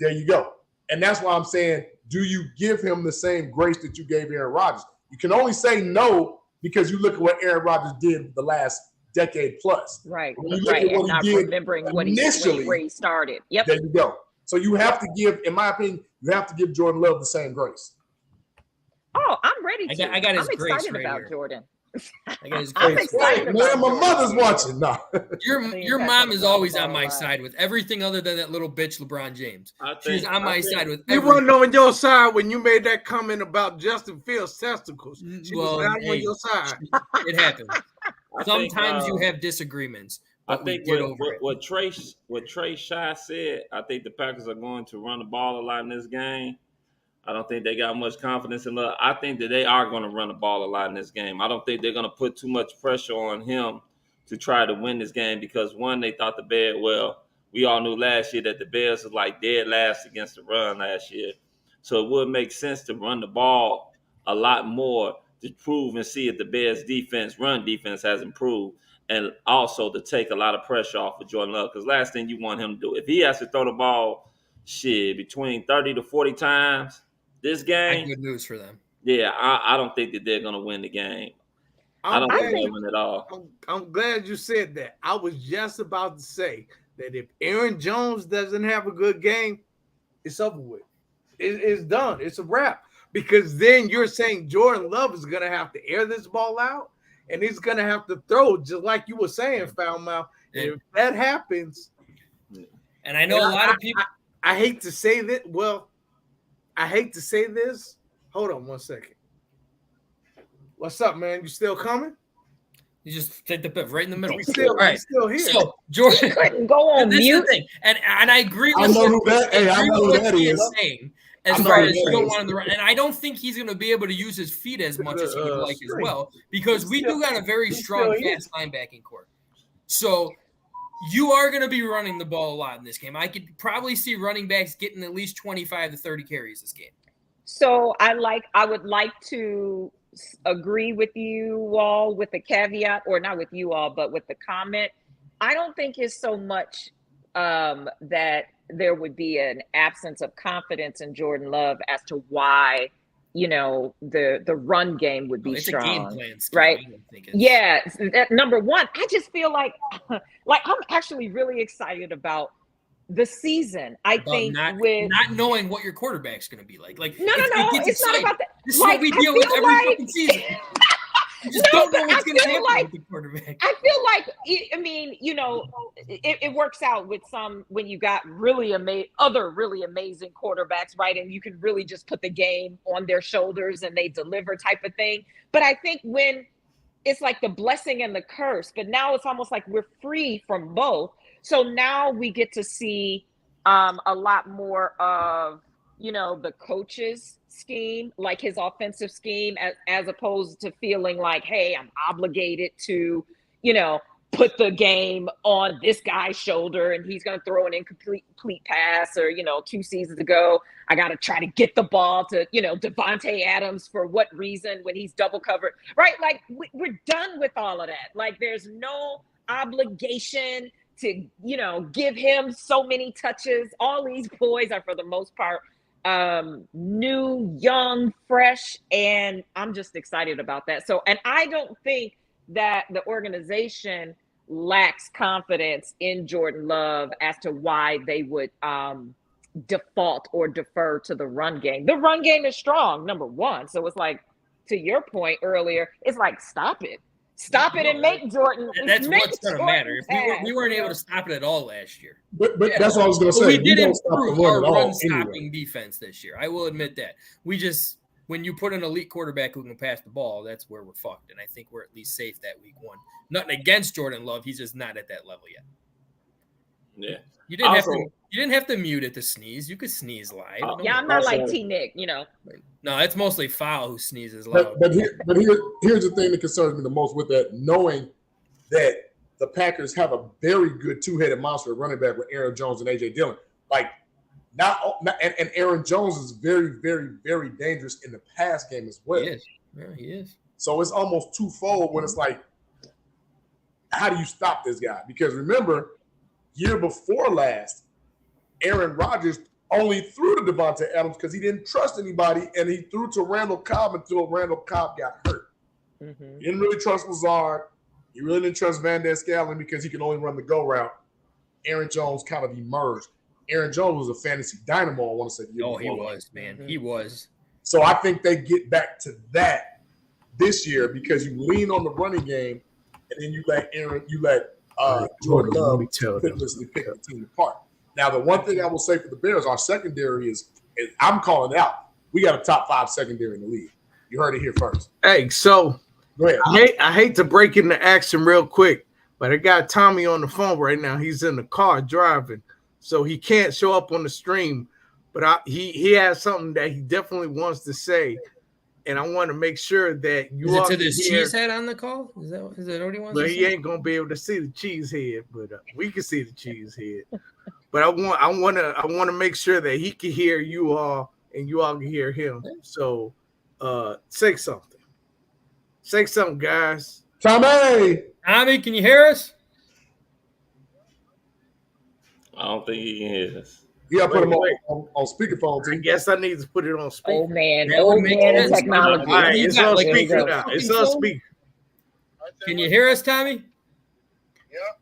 There you go. And that's why I'm saying, do you give him the same grace that you gave Aaron Rodgers? You can only say no because you look at what Aaron Rodgers did the last decade plus. Right. When you look at what not he did remembering initially, where he started. Yep. There you go. So you have to give, in my opinion, you have to give Jordan Love the same grace. Oh, I'm ready ready to. I got his I'm grace excited right about here. Jordan. I got his I'm grace. excited Man, about my Jordan. mother's watching. No. Your mom is always on my side with everything other than that little bitch LeBron James. She's on my side with She everything. wasn't on your side when you made that comment about Justin Fields' testicles. She was not on your side. It happens. Sometimes you have disagreements. But I think what Trey Shy said, I think the Packers are going to run the ball a lot in this game. I don't think they got much confidence in Love. I think that they are going to run the ball a lot in this game. I don't think they're going to put too much pressure on him to try to win this game because, one, they thought we all knew last year that the Bears was like dead last against the run last year. So it would make sense to run the ball a lot more to prove and see if the Bears' run defense has improved, and also to take a lot of pressure off of Jordan Love. Because last thing you want him to do, if he has to throw the ball, between 30 to 40 times this game, good news for them. Yeah, I don't think that they're going to win the game. I don't think they'll win at all. I'm glad you said that. I was just about to say that if Aaron Jones doesn't have a good game, it's over with. It's done. It's a wrap. Because then you're saying Jordan Love is going to have to air this ball out, and he's going to have to throw, just like you were saying, Foul Mouth. And if that happens, and I know a lot of people. I hate to say that. Well, I hate to say this. Hold on 1 second. What's up, man? You still coming? You just take the piff right in the middle. We still here. So Jordan couldn't go on mute. And I agree with I know who that is. Saying as far as you don't want him to run. And I don't think he's going to be able to use his feet as much as he would like as well, because we do got a very strong fast linebacking core. So you are going to be running the ball a lot in this game. I could probably see running backs getting at least 25 to 30 carries this game. So I would like to agree with you all with the caveat, or not with you all, but with the comment. I don't think it's so much that there would be an absence of confidence in Jordan Love as to why, the run game would be strong. It's a game plan scheme, right? Yeah. Number one, I just feel like I'm actually really excited about the season. I think not knowing what your quarterback's going to be like. No, it's not about that. This is what we deal with every fucking season. You just don't know what's going to happen with the quarterback. I feel like, it works out with some when you got really other really amazing quarterbacks, right? And you can really just put the game on their shoulders and they deliver type of thing. But I think when it's like the blessing and the curse, but now it's almost like we're free from both. So now we get to see a lot more of, the coach's scheme, like his offensive scheme, as opposed to feeling like, hey, I'm obligated to, put the game on this guy's shoulder and he's going to throw an incomplete pass, or, 2 seasons ago, I got to try to get the ball to, Devontae Adams for what reason when he's double covered, right? Like we're done with all of that. Like there's no obligation to, give him so many touches. All these boys are, for the most part, new, young, fresh, and I'm just excited about that. So, and I don't think that the organization lacks confidence in Jordan Love as to why they would default or defer to the run game. The run game is strong, number one. So it's like, to your point earlier, it's like, stop it and make Jordan. That's what's going to matter. If we weren't able to stop it at all last year. But that's what I was going to say. We did improve our run-stopping defense this year. I will admit that. When you put an elite quarterback who can pass the ball, that's where we're fucked. And I think we're at least safe that week one. Nothing against Jordan Love. He's just not at that level yet. Yeah. You didn't have to mute it to sneeze. You could sneeze live. I'm not like T-Nick, No, it's mostly Foul who sneezes loud. But here's the thing that concerns me the most with that, knowing that the Packers have a very good two-headed monster running back with Aaron Jones and A.J. Dillon. And Aaron Jones is very, very, very dangerous in the pass game as well. He is. Yeah, he is. So it's almost twofold when it's like, how do you stop this guy? Because remember, year before last, Aaron Rodgers only threw to Devontae Adams because he didn't trust anybody, and he threw to Randall Cobb until Randall Cobb got hurt. Mm-hmm. He didn't really trust Lazard. He really didn't trust Van Der Scallon because he can only run the go route. Aaron Jones kind of emerged. Aaron Jones was a fantasy dynamo, I want to say. Oh, he was, man. He was. So I think they get back to that this year because you lean on the running game, and then you let Jordan Love pitilessly pick the team apart. Now, the one thing I will say for the Bears, our secondary is I'm calling it out. We got a top 5 secondary in the league. You heard it here first. Hey, so go ahead. I hate to break into action real quick, but I got Tommy on the phone right now. He's in the car driving, so he can't show up on the stream. But he has something that he definitely wants to say, and I want to make sure that you is it to this cheesehead on the call? Is that what he wants? But to he say? ain't gonna be able to see the cheesehead, but we can see the cheesehead. But I want to make sure that he can hear you all, and you all can hear him. So, say something. Say something, guys. Tommy, can you hear us? I don't think he can hear us. You gotta put him on speakerphone. I guess I need to put it on speaker. Old man and technology. All right, it's on speaker now. It's on speaker. Can you hear us, Tommy? Yep.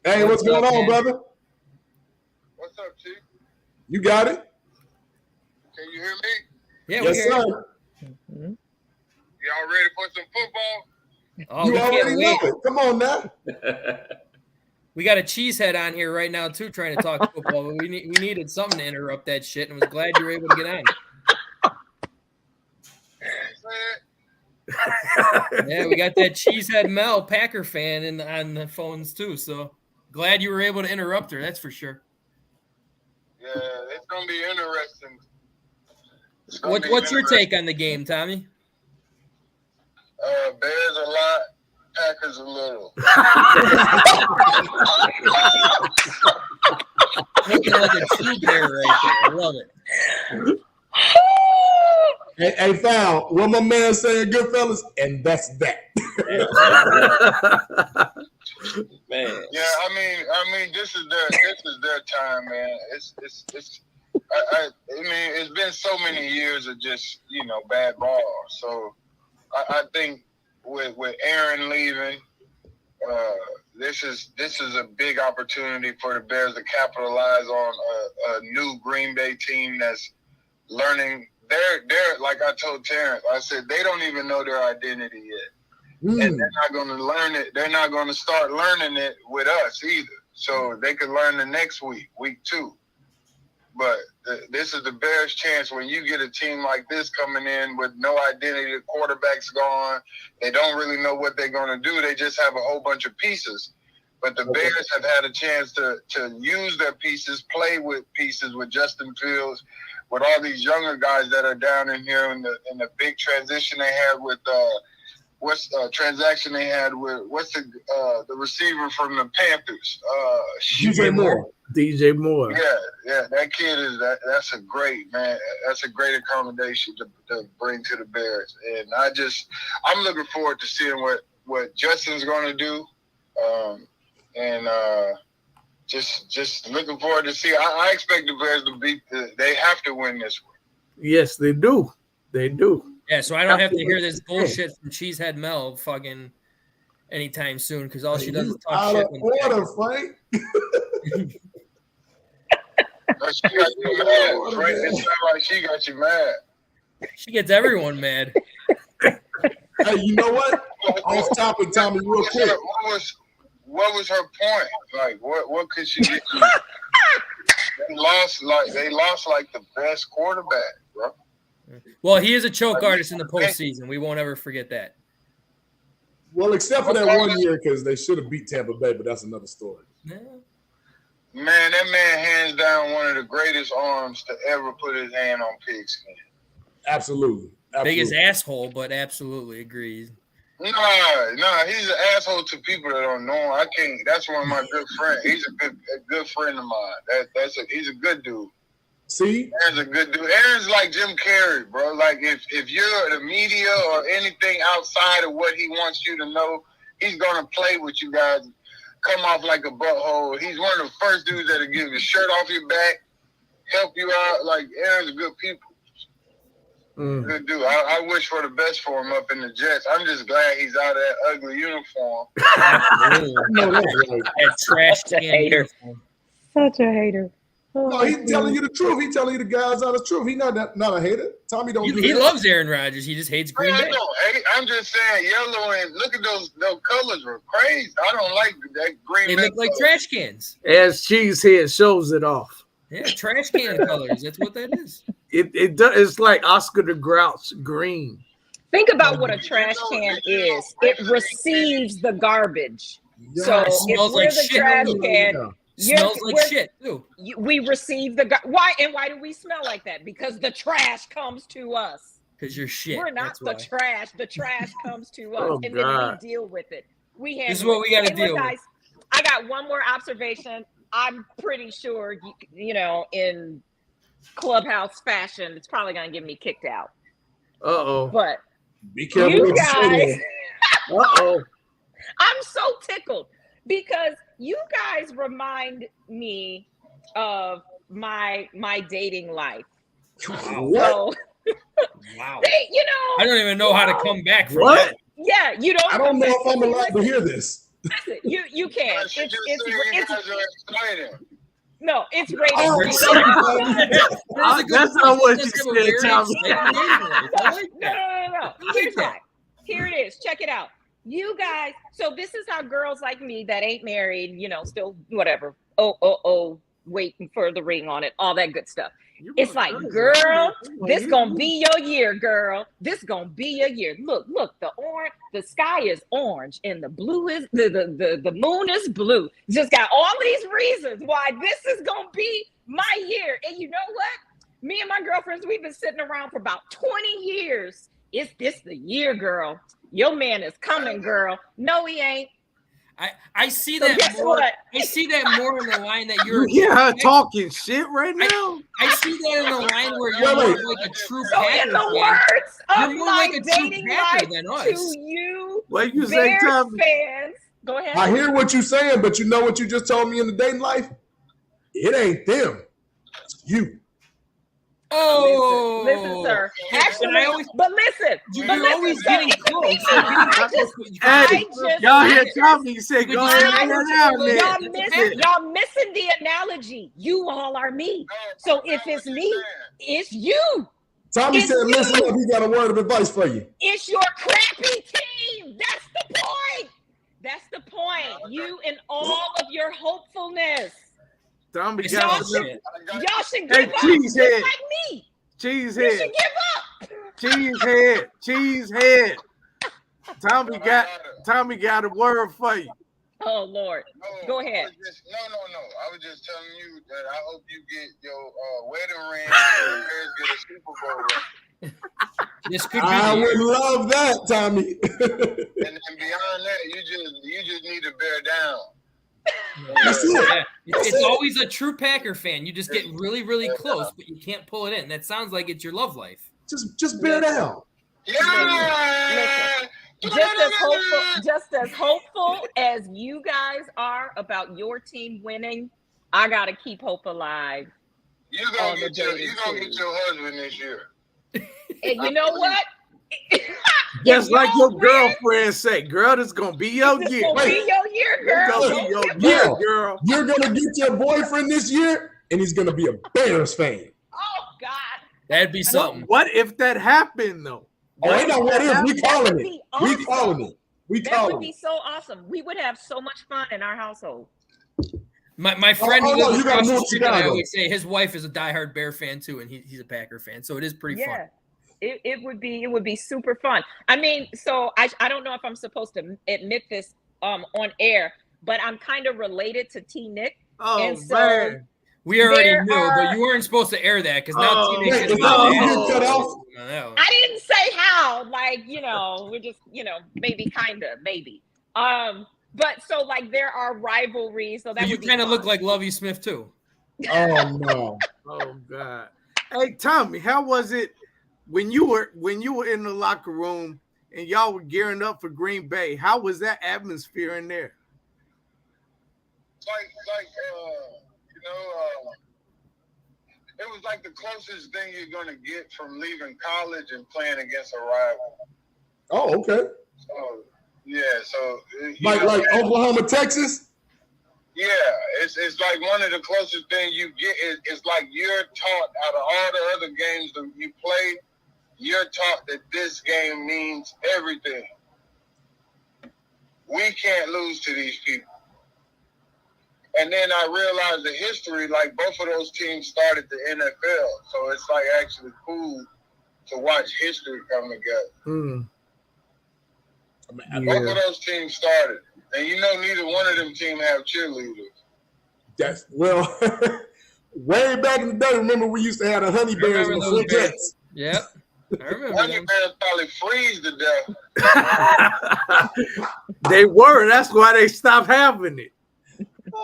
Hey, what's going on, brother? What's up, Chief? You got it. Can you hear me? Yeah, yes, sir. Y'all ready for some football? Oh, you already know it. Come on now. We got a cheesehead on here right now too, trying to talk football. But we needed something to interrupt that shit, and was glad you were able to get on. Yeah, we got that Cheesehead Mel Packer fan on the phones too. So glad you were able to interrupt her. That's for sure. Yeah, it's gonna be interesting. What's your take on the game, Tommy? Bears a lot, Packers a little. Looking like a true bear right there. I love it. Hey, Fal, what my man saying, good fellas, and that's that. Man. Yeah, I mean, this is their time, man. I mean, it's been so many years of just bad ball. So I think with Aaron leaving, this is a big opportunity for the Bears to capitalize on a new Green Bay team that's learning. They're like I told Terrence, I said they don't even know their identity yet. And they're not going to learn it. They're not going to start learning it with us either. So they could learn the next week 2. But this is the Bears' chance when you get a team like this coming in with no identity, the quarterback's gone. They don't really know what they're going to do. They just have a whole bunch of pieces. But the Bears have had a chance to use their pieces, play with pieces with Justin Fields, with all these younger guys that are down in here in the big transition they had with transaction they had with the receiver from the Panthers? DJ Moore. DJ Moore. Yeah, that kid that's a great man. That's a great accommodation to bring to the Bears, and I'm looking forward to seeing what Justin's going to do, and just looking forward to see. I expect the Bears to beat. They have to win this one. Yes, they do. They do. Yeah, so I don't have to hear this bullshit from Cheesehead Mel fucking anytime soon because all she does is talk shit. Order, Frank. She got you mad, Frank. It sounds like she got you mad. She gets everyone mad. Hey, you know what? Off topic, Tommy, real quick. What was her point? Like, what could she get you? They lost like the best quarterback, bro. Well, he is a choke artist in the postseason. We won't ever forget that. Well, except for that 1 year, because they should have beat Tampa Bay, but that's another story. Yeah. Man, that man hands down one of the greatest arms to ever put his hand on pigskin. Absolutely. Biggest asshole, but absolutely agrees. Nah, he's an asshole to people that don't know him. I can't. That's one of my good friends. He's a good friend of mine. He's a good dude. See, Aaron's a good dude. Aaron's like Jim Carrey, bro. Like if you're the media or anything outside of what he wants you to know, he's gonna play with you guys. Come off like a butthole. He's one of the first dudes that'll give your shirt off your back, help you out. Like Aaron's good people. Good dude. I wish for the best for him up in the Jets. I'm just glad he's out of that ugly uniform. That trash Such a hater. Such a hater. No, he's telling you the truth. He's telling you the guy's honest truth. He's not a hater. Tommy don't. He loves Aaron Rodgers. He just hates Green Bay. I don't hate. I'm just saying yellow and look at those colors were crazy. I don't like that green. They look like trash cans. As Cheesehead shows it off. Yeah, trash can colors. That's what that is. It's like Oscar the Grouch green. Think about what a trash can is. It receives the garbage. Yeah, so it if we're the trash can, smells like shit too. We receive the why do we smell like that? Because the trash comes to us. Because you're shit. We're not the trash. The trash comes to us, and then we deal with it. This is what we got to deal with. Guys, I got one more observation. I'm pretty sure in Clubhouse fashion, it's probably gonna get me kicked out. But be careful. You guys. I'm so tickled because you guys remind me of my dating life. What? Wow. I don't even know how to come back from what? that. Yeah, you don't. I don't know if I'm allowed to hear this. You can. No, it's rated. That's not what you said, Tommy. No. Here's why. Here it is. Check it out. You guys. So this is how girls like me that ain't married, still whatever. Waiting for the ring on it, all that good stuff. It's like, girl, this gonna be your year, girl. This gonna be your year. Look, the sky is orange and the blue is the moon is blue. Just got all these reasons why this is gonna be my year. And you know what? Me and my girlfriends, we've been sitting around for about 20 years. Is this the year, girl? Your man is coming, girl. No, he ain't. I see that more. I see that more in the line that you're. You hear her talking shit right now. I see that in the line where you're more like a true Packer. In the words of more my like a true dating Packer life than us. to you, What you say, Bears Tommy? fans. Go ahead. I hear what you're saying, but you know what you just told me in the dating life? It ain't them. It's you. Oh, listen, sir. Actually, but listen. You're always getting close. Y'all hear Tommy say, "Go ahead and y'all missing the analogy. You all are me. So if it's me, it's you. Tommy said, "Listen up. He got a word of advice for you. It's your crappy team. That's the point. That's the point. You and all of your hopefulness." Tommy y'all should give up Cheesehead. like me. Cheesehead. You should give up. Cheesehead. Tommy got a word for you. Oh Lord. Go ahead. I was just telling you that I hope you get your wedding ring and the Bears get a Super Bowl ring. This could be I would love that, Tommy. and beyond that, you just need to bear down. It's always a true Packer fan. You just get really, really close, but you can't pull it in. That sounds like it's your love life. Just bear down. Yeah. Just as hopeful as you guys are about your team winning, I gotta keep hope alive. You're gonna get your husband this year. And you know what? Just like your girlfriend say, girl, this is gonna be your year. Gonna be your year, girl. Girl. You're gonna get your boyfriend this year, and he's gonna be a Bears fan. Oh God. That'd be something. What if that happened though? Oh, ain't no what if. We calling it. We calling it. That would be so awesome. We would have so much fun in our household. My friend who lives across the street, I always say his wife is a diehard Bear fan too, and he's a Packer fan. So it is pretty fun. It would be super fun. I mean, so I don't know if I'm supposed to admit this on air, but I'm kind of related to T Nick. Oh, and so man. We already knew, but you weren't supposed to air that because now T Nick's cut off. I didn't say how. Like, we're just, maybe maybe. But so like there are rivalries. So that you kind of look like Lovie Smith too. Oh no. Oh God. Hey Tommy, how was it when you were in the locker room and y'all were gearing up for Green Bay? How was that atmosphere in there? It was like the closest thing you're gonna get from leaving college and playing against a rival. Oh, okay. So yeah, so like Oklahoma, Texas. Yeah, it's like one of the closest things you get. It's like you're taught out of all the other games that you play, you're taught that this game means everything. We can't lose to these people. And then I realized the history, like both of those teams started the NFL. So it's like actually cool to watch history come together. Both of those teams started. And you know neither one of them teams have cheerleaders. That's way back in the day, remember we used to have the honey bears and the fridgettes? Yep. I remember honey them. bears probably freeze to death. They were. That's why they stopped having it.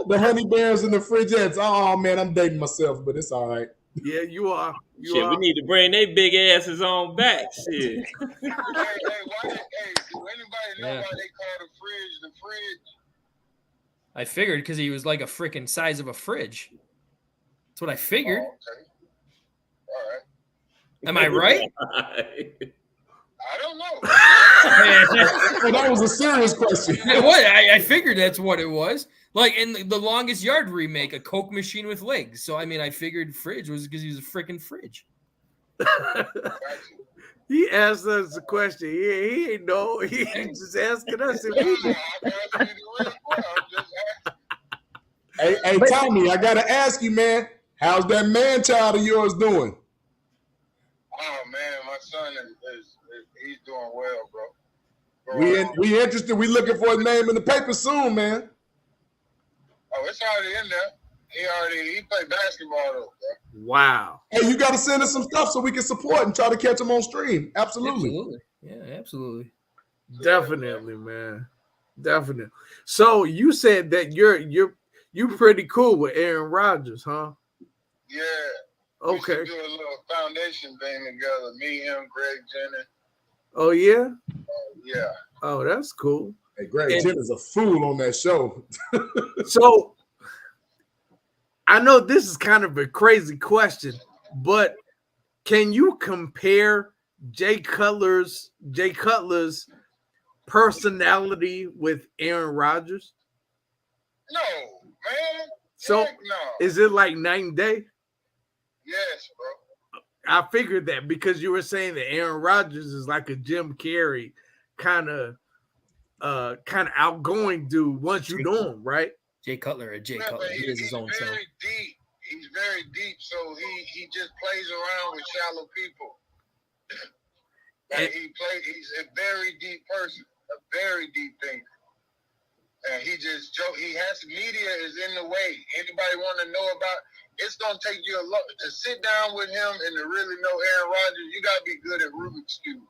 The honey bears and the fridgettes. Oh, man, I'm dating myself, but it's all right. Yeah, you are. We need to bring they big asses on back. Shit. Hey, do anybody know why they call the fridge? I figured because he was like a freaking size of a fridge. That's what I figured. Oh, okay. All right. Am I right? I don't know. Well, that was a serious question. What? I figured that's what it was. Like in the Longest Yard remake, a Coke machine with legs. So, I mean, I figured fridge was because he was a freaking fridge. He asked us a question. He ain't know. He ain't just asking us. Hey, Tommie, I got to ask you, man, how's that man child of yours doing? Oh, man, my son he's doing well, bro. We interested. We looking for his name in the paper soon, man. Oh, it's already in there. He played basketball, though, bro. Wow. Hey, you got to send us some stuff so we can support and try to catch him on stream. Absolutely. Yeah, absolutely. Definitely, man. Definitely. So you said that you're pretty cool with Aaron Rodgers, huh? Yeah. Okay. We should do a little foundation thing together. Me, him, Greg Jennings. Oh, yeah? Yeah. Oh, that's cool. Hey, Greg Jennings a fool on that show. So I know this is kind of a crazy question, but can you compare Jay Cutler's personality with Aaron Rodgers? No, man. So Heck no. Is it like night and day? Yes, bro. I figured that because you were saying that Aaron Rodgers is like a Jim Carrey kind of outgoing dude once you know him, right? Jay Cutler. He is his own show. Deep. He's very deep, so he just plays around with shallow people. He's a very deep person, a very deep thinker. And he just joke. He has media is in the way. Anybody want to know about? It's gonna take you a lot to sit down with him and to really know Aaron Rodgers. You gotta be good at Rubik's Cube.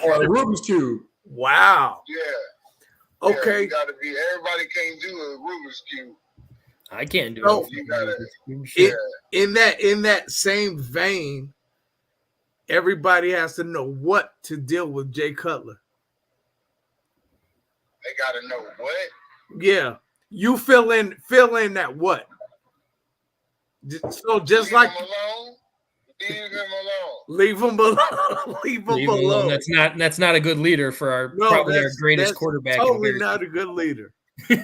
Or Rubik's Cube. Wow. Yeah. Okay. Yeah, you gotta be. Everybody can't do a Rubik's Cube. I can't do it. You gotta. In that same vein, everybody has to know what to deal with Jay Cutler. They gotta know what. Yeah, you fill in that what. So just Leave like him alone. Leave him alone. Leave him alone. That's not a good leader for our probably our greatest quarterback. Totally not a good leader. Jay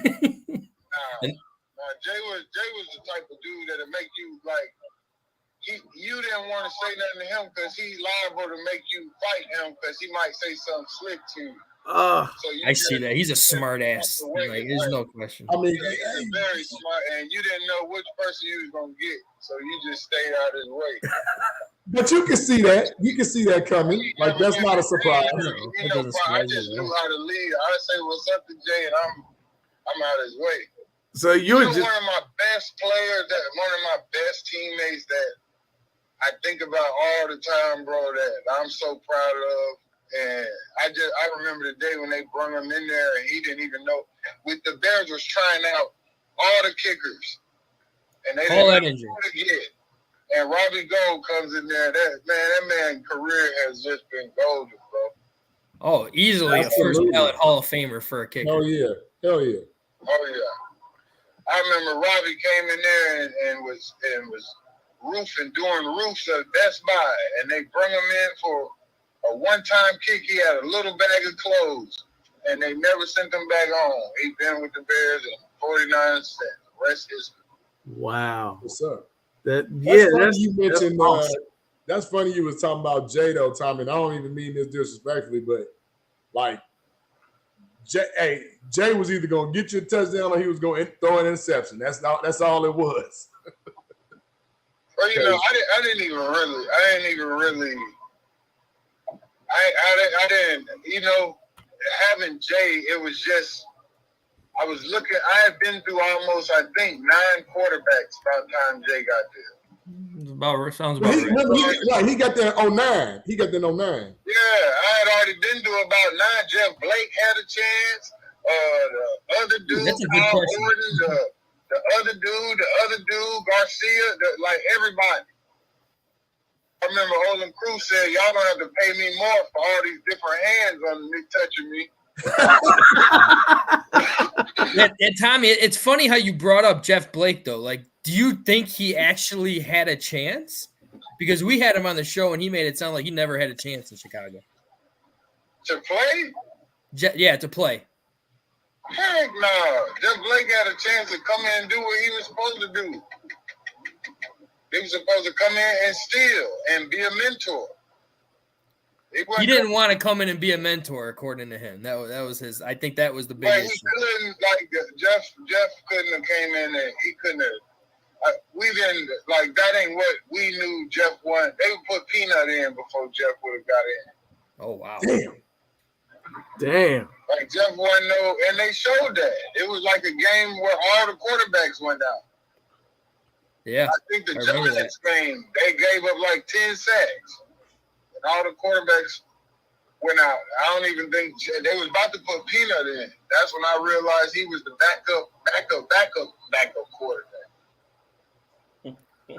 was the type of dude that'll make you like. You didn't want to say nothing to him because he's liable to make you fight him because he might say something slick to you. I see that. He's a smart ass. Like, there's no question. I mean, he's very smart, and you didn't know which person you was gonna get, so you just stayed out of his way. But you can see that. You can see that coming. Like that's not a surprise. I just knew how to lead. I say what's up to Jay, and I'm out of his way. So you're just one of my best players, one of my best teammates that I think about all the time, bro. That I'm so proud of. And I remember the day when they brought him in there and he didn't even know. With the Bears was trying out all the kickers. And they didn't know who to get. And Robbie Gold comes in there. That man's career has just been golden, bro. Oh, easily a first ballot Hall of Famer for a kicker. Oh yeah. Hell yeah. Oh yeah. I remember Robbie came in there and was doing roofs at Best Buy, and they brought him in for a one-time kick. He had a little bag of clothes, and they never sent him back home. He'd been with the Bears 49 cents. Rest is Wow. What's up? That's you mentioned. awesome. That's funny. You was talking about Jay though, Tommy. And I don't even mean this disrespectfully, but like, Jay was either gonna get you a touchdown or he was gonna throw an interception. That's all it was. Well, you know, I didn't even really. I didn't. You know, having Jay, it was just. I was looking. I had been through almost, I think, 9 quarterbacks by the time Jay got there. Sounds about right. He got that 09. He got that 09. Yeah, I had already been through about 9. Jeff Blake had a chance. The other dude, Kyle Gordon, the other dude, Garcia, like everybody. I remember Olin Cruz said, "Y'all don't have to pay me more for all these different hands on me touching me." And Tommy, it's funny how you brought up Jeff Blake though. Like, do you think he actually had a chance? Because we had him on the show and he made it sound like he never had a chance in Chicago. To play? To play. Heck no. Jeff Blake had a chance to come in and do what he was supposed to do. He was supposed to come in and steal and be a mentor. He didn't want to come in and be a mentor, according to him. That was his. I think that was the big issue. He couldn't, Jeff couldn't have came in and he couldn't have. We didn't, that ain't what we knew Jeff wanted. They would put Peanut in before Jeff would have got in. Oh, wow. Damn. Like, Jeff wasn't and they showed that. It was like a game where all the quarterbacks went out. Yeah. I think the Giants game, they gave up like 10 sacks. And all the quarterbacks went out. I don't even think they was about to put Peanut in. That's when I realized he was the backup quarterback. I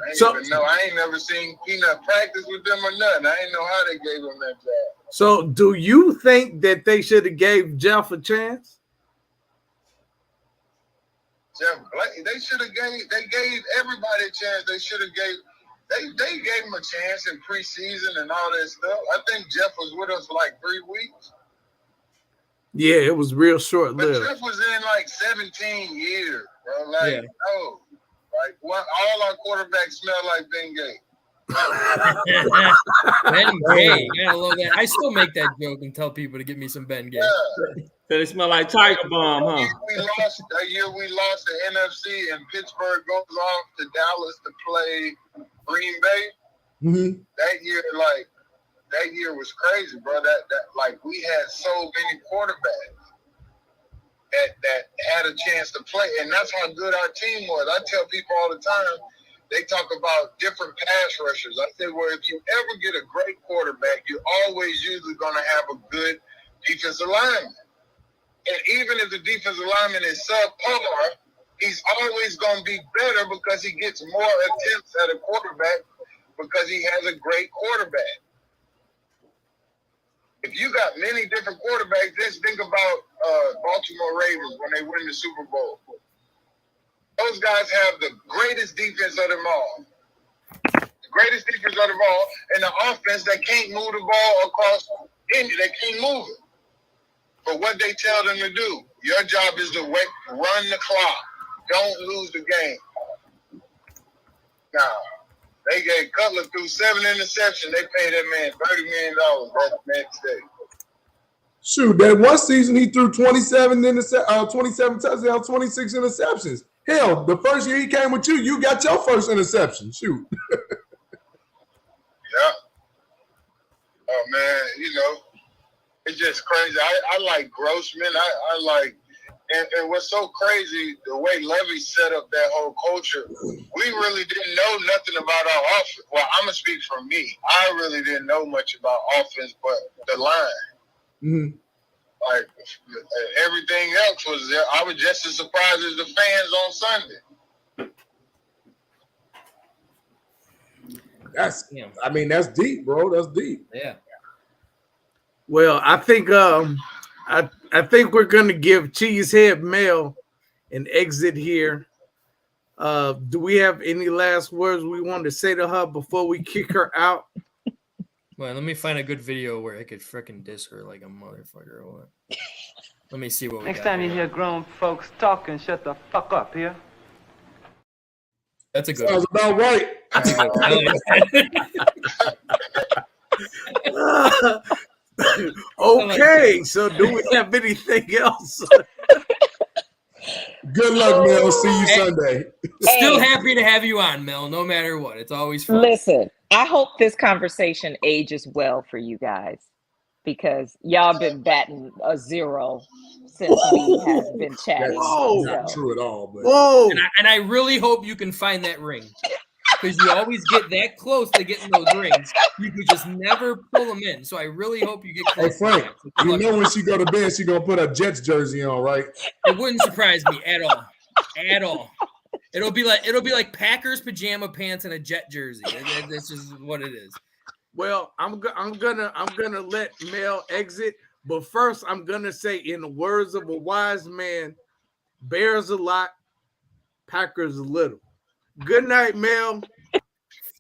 ain't never seen Peanut practice with them or nothing. I ain't know how they gave him that job. So do you think that they should have gave Jeff a chance? Jeff Blake, they gave everybody a chance. They should have they gave him a chance in preseason and all that stuff. I think Jeff was with us for like 3 weeks. Yeah, it was real short-lived. But Jeff was in like 17 years, bro. All our quarterbacks smell like Bengay. Bengay, I love that. I still make that joke and tell people to give me some Bengay. So they smell like Tiger Bomb, huh? That year we lost the NFC and Pittsburgh goes off to Dallas to play Green Bay. Mm-hmm. That year was crazy, bro. That we had so many quarterbacks that had a chance to play, and that's how good our team was. I tell people all the time, they talk about different pass rushers. I say, well, if you ever get a great quarterback, you're always usually going to have a good defensive lineman. And even if the defensive lineman is subpar, he's always going to be better because he gets more attempts at a quarterback because he has a great quarterback. If you got many different quarterbacks, just think about Baltimore Ravens when they win the Super Bowl. Those guys have the greatest defense of them all. The greatest defense of them all, and the offense that can't move the ball across Indy. They can't move it. But what they tell them to do, your job is to run the clock. Don't lose the game. Now, they gave Cutler through 7 interceptions. They paid that man $30 million that next day. Shoot, that one season he threw 27 touchdowns, 26 interceptions. Hell, the first year he came with you, you got your first interception. Shoot. Yeah. Oh, man, it's just crazy. I like Grossman. I like and what's so crazy, the way Levy set up that whole culture, we really didn't know nothing about our offense. Well, I'm going to speak for me. I really didn't know much about offense but the line. Mm-hmm. Like, everything else was there. I was just as surprised as the fans on Sunday. That's deep, bro. That's deep. Yeah. Well, I think I think we're gonna give Cheesehead Mel an exit here. Do we have any last words we want to say to her before we kick her out? Well, let me find a good video where I could freaking diss her like a motherfucker or what. Let me see what we Next got time you here. hear grown folks talking, shut the fuck up here. That's a good Sounds one. about right. That's a good one. Okay, so do we have anything else? Good luck, Mel. See you Sunday. Still happy to have you on, Mel, no matter what. It's always fun. Listen, I hope this conversation ages well for you guys because y'all been batting a 0 since we have been chatting. That's not true at all. But And I really hope you can find that ring because you always get that close to getting those rings. You could just never pull them in. So I really hope you get close. Hey, Frank, you know when she go to bed, she going to put a Jets jersey on, right? It wouldn't surprise me at all. At all. It'll be like Packers pajama pants and a Jet jersey. That's just what it is. Well, I'm gonna let Mel exit, but first I'm gonna say, in the words of a wise man, Bears a lot, Packers a little. Good night, Mel.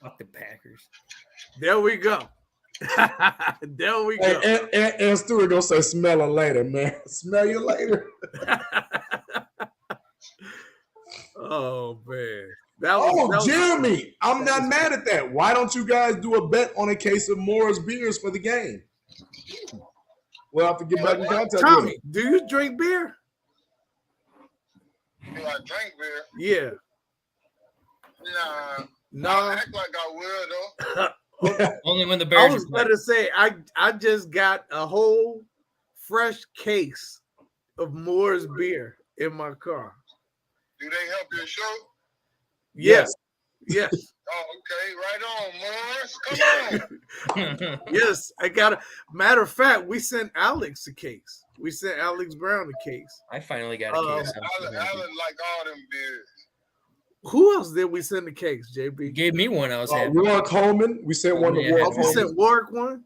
Fuck the Packers. There we go. There we go. And Stewart gonna say, "Smell her later, man. Smell you later." Oh man. That was Jeremy, I'm not mad at that. Why don't you guys do a bet on a case of Moore's beers for the game? We'll have to get back in contact Tommie, with him. do you drink beer? Do I drink beer? Yeah. Nah. I act like I will, though. Only when the Bears. I was going to say, I just got a whole fresh case of Moore's beer in my car. Do they help your show? Yes. Yes. Oh, okay. Right on, Morris. Come on. Yes, I got it. Matter of fact, we sent Alex a case. We sent Alex Brown a case. I finally got a case. Alex like all them beers. Who else did we send a case, JB? You gave me one. I was happy. Warwick Holman. We sent one to Warwick. We sent Warwick one?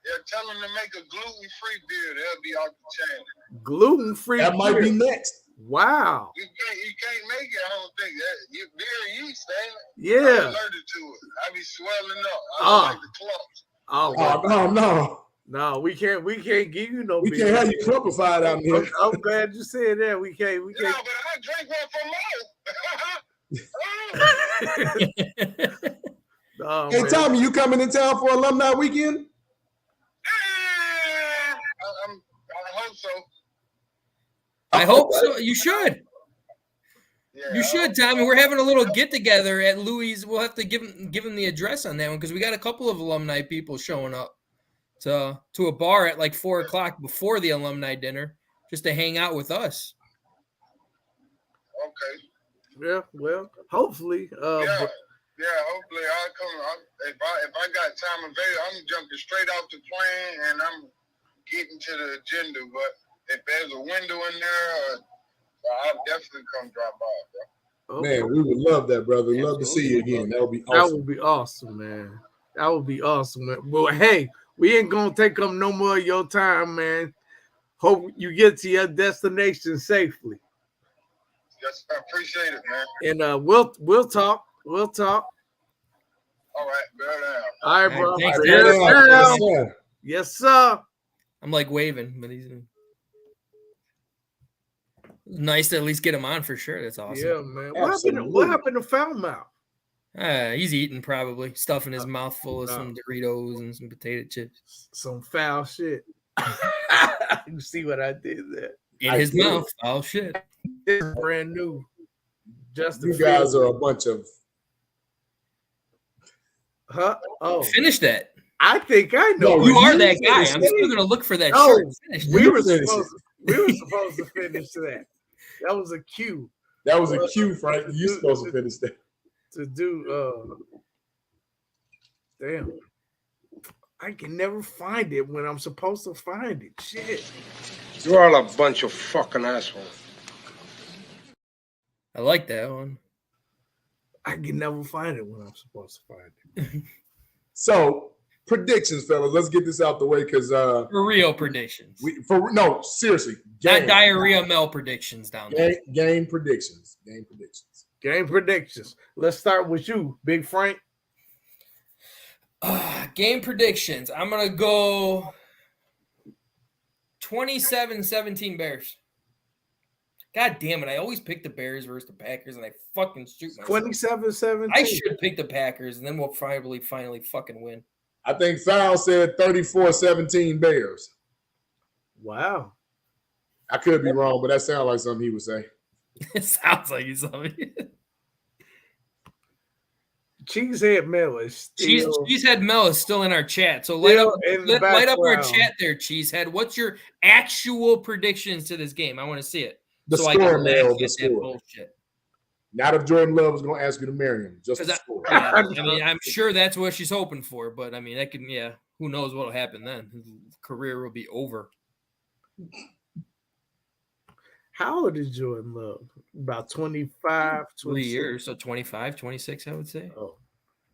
Yeah, tell them to make a gluten-free beer. They'll be off the chain. Gluten-free That might be next. Wow. You can't make it, I don't think. Beer yeast, ain't it? Yeah. I'm allergic to it. I be swelling up. I like the clumps. Oh, no. No, we can't give you no We beer. can't have you clumpified out here. I'm glad you said that. We can't. No, but I drink one for Mo. Oh, Hey, man. Tommy, you coming in town for Alumni weekend? I hope so. I hope so. You should. Yeah, you should, Tommy. We're having a little get together at Louis. We'll have to give him the address on that one because we got a couple of alumni people showing up to a bar at like 4:00 before the alumni dinner just to hang out with us. Okay. Yeah. Well, hopefully. Yeah, hopefully I'll come. If I got time available, I'm jumping straight off the plane and I'm getting to the agenda. But if there's a window in there, I'll definitely come drop by, bro. Man, we would love that, brother. Love to see you again. That would be awesome. That would be awesome, man. That would be awesome, man. Well, hey, we ain't gonna take up no more of your time, man. Hope you get to your destination safely. Yes, I appreciate it, man. And we'll talk. We'll talk. All right, bear down. All right, bro. Thanks, Yes, sir. Yes, sir. I'm like waving, but he's nice to at least get him on for sure. That's awesome. Yeah, man. What happened to Foulmouth? He's eating probably, stuffing his mouth full of some Doritos and some potato chips. Some foul shit. You see what I did there? In his mouth. Oh shit. It's brand new. You guys are a bunch of. Huh? Oh, finish that. I think I know. No, you are that guy. I'm still gonna look for that shirt. We were supposed to finish that. That was a cue. That was a cue, Frank. You're supposed to finish that. To do damn. I can never find it when I'm supposed to find it. Shit. You're all a bunch of fucking assholes. I like that one. I can never find it when I'm supposed to find it. So, predictions, fellas. Let's get this out the way because for real predictions. No, seriously. Not diarrhea Mel predictions down there. Game predictions. Game predictions. Let's start with you, Big Frank. Game predictions. I'm gonna go 27-17 Bears. God damn it. I always pick the Bears versus the Packers, and I fucking shoot myself. 27-17. I should pick the Packers, and then we'll finally fucking win. I think Foul said 34-17 Bears. Wow. I could be wrong, but that sounds like something he would say. It sounds like he's something. Cheesehead Mel is still... Cheesehead Mel is still in our chat. So light up our chat there, Cheesehead. What's your actual predictions to this game? I want to see it. The score, Mel, the score. Bullshit. Not if Jordan Love is going to ask you to marry him. Just the score. I mean, I'm sure that's what she's hoping for, but I mean, that can, who knows what will happen then? His career will be over. How old is Jordan Love? About 25, 3 years, so 25, 26, I would say. Oh.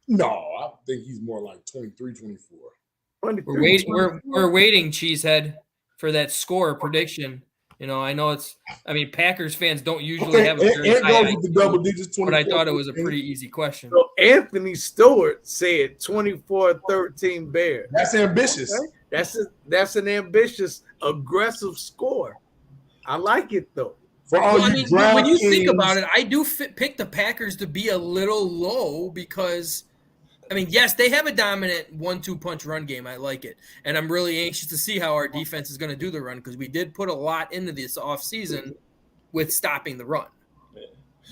No, I think he's more like 23, 24. We're waiting, Cheesehead, for that score prediction. You know, I know Packers fans don't usually have a very high IQ, the double digits, but I thought it was a pretty easy question. So Anthony Stewart said 24-13 Bears. That's ambitious. Okay? That's an ambitious, aggressive score. I like it though. When you think about it, I do pick the Packers to be a little low because, I mean, yes, they have a dominant 1-2 punch run game. I like it. And I'm really anxious to see how our defense is going to do the run because we did put a lot into this offseason with stopping the run.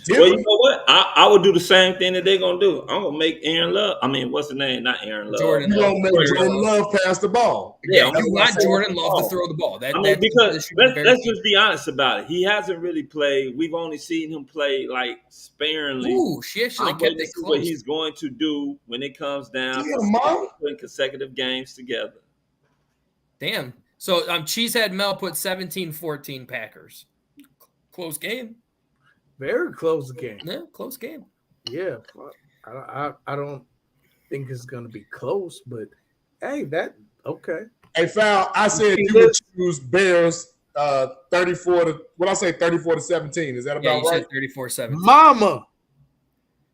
Well, you know what? I would do the same thing that they're going to do. I'm going to make Aaron Love. I mean, what's the name? Not Aaron Love. You're going to make Jordan Love pass the ball. Yeah, you want Jordan Love to throw the ball. Because let's just be honest about it. He hasn't really played. We've only seen him play like sparingly. Ooh, she actually kept it close. What he's going to do when it comes down to putting consecutive games together. Damn. So Cheesehead Mel put 17-14 Packers. Close game. Very close game. Yeah, close game. Yeah, I don't think it's gonna be close, but hey, okay. Hey, Foul, I said you would choose Bears 34-17. Is that about right? 34-17. Mama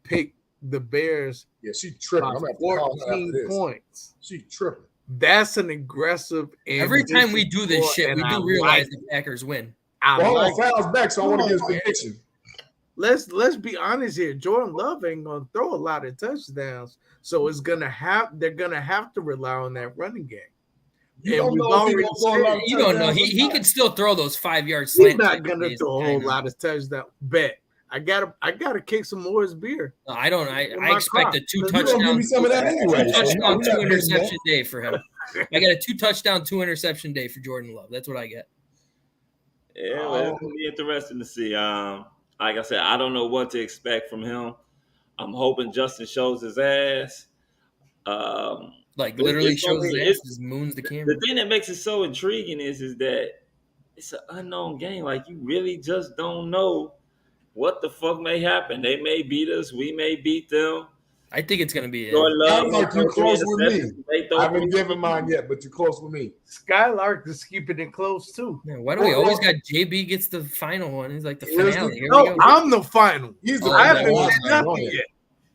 picked the Bears. Yeah, she tripping. I'm at 14 points. She tripping. That's an aggressive. Every time we do this shit, we do realize the Packers win. Foul's back, so I want to get his prediction. Let's be honest here. Jordan Love ain't gonna throw a lot of touchdowns, so they're gonna have to rely on that running game. You don't know. He can still throw those 5-yard slants. He's not gonna throw a whole lot of touchdowns. Bet. I gotta kick some more his beer. No, I don't. I expect a 2 touchdown, 2 interception day for him. I got a 2 touchdown, 2 interception day for Jordan Love. That's what I get. Yeah, well, it's gonna be interesting to see. Like I said, I don't know what to expect from him. I'm hoping Justin shows his ass. Literally shows his ass, moons the camera. The thing that makes it so intriguing is that it's an unknown game. Like, you really just don't know what the fuck may happen. They may beat us. We may beat them. I think it's going to be you're close with me. I haven't given mine yet, but you're close with me. Skylark is keeping it close too. Man, why do we always got JB gets the final one? He's like the finale. I'm the final. I haven't said nothing yet.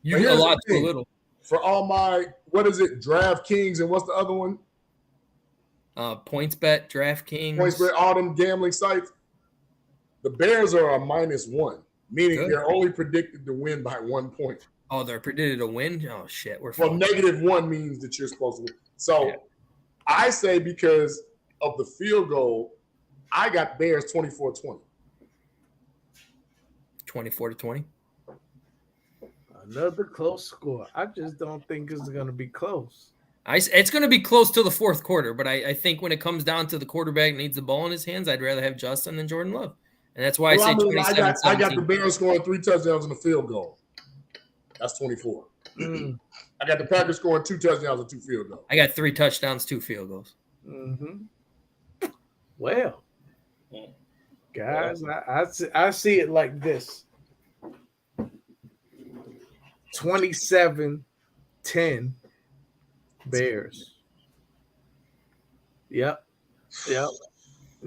You get a lot too little. For all my, what is it? DraftKings and what's the other one? PointsBet, DraftKings. PointsBet, all them gambling sites. The Bears are a -1, meaning they're only predicted to win by 1 point. Oh, they're predicted to win? Oh, shit. Well, -1 means that you're supposed to win. So I say because of the field goal, I got Bears 24-20. 24-20? Another close score. I just don't think it's going to be close. It's going to be close to the fourth quarter, but I think when it comes down to the quarterback needs the ball in his hands, I'd rather have Justin than Jordan Love. And that's why I say 27-17. I got the Bears scoring 3 touchdowns and a field goal. That's 24. I got the Packers scoring 2 touchdowns and 2 field goals. I got 3 touchdowns, 2 field goals. Mm-hmm. Well, guys, I see it like this. 27-10 Bears. Yep.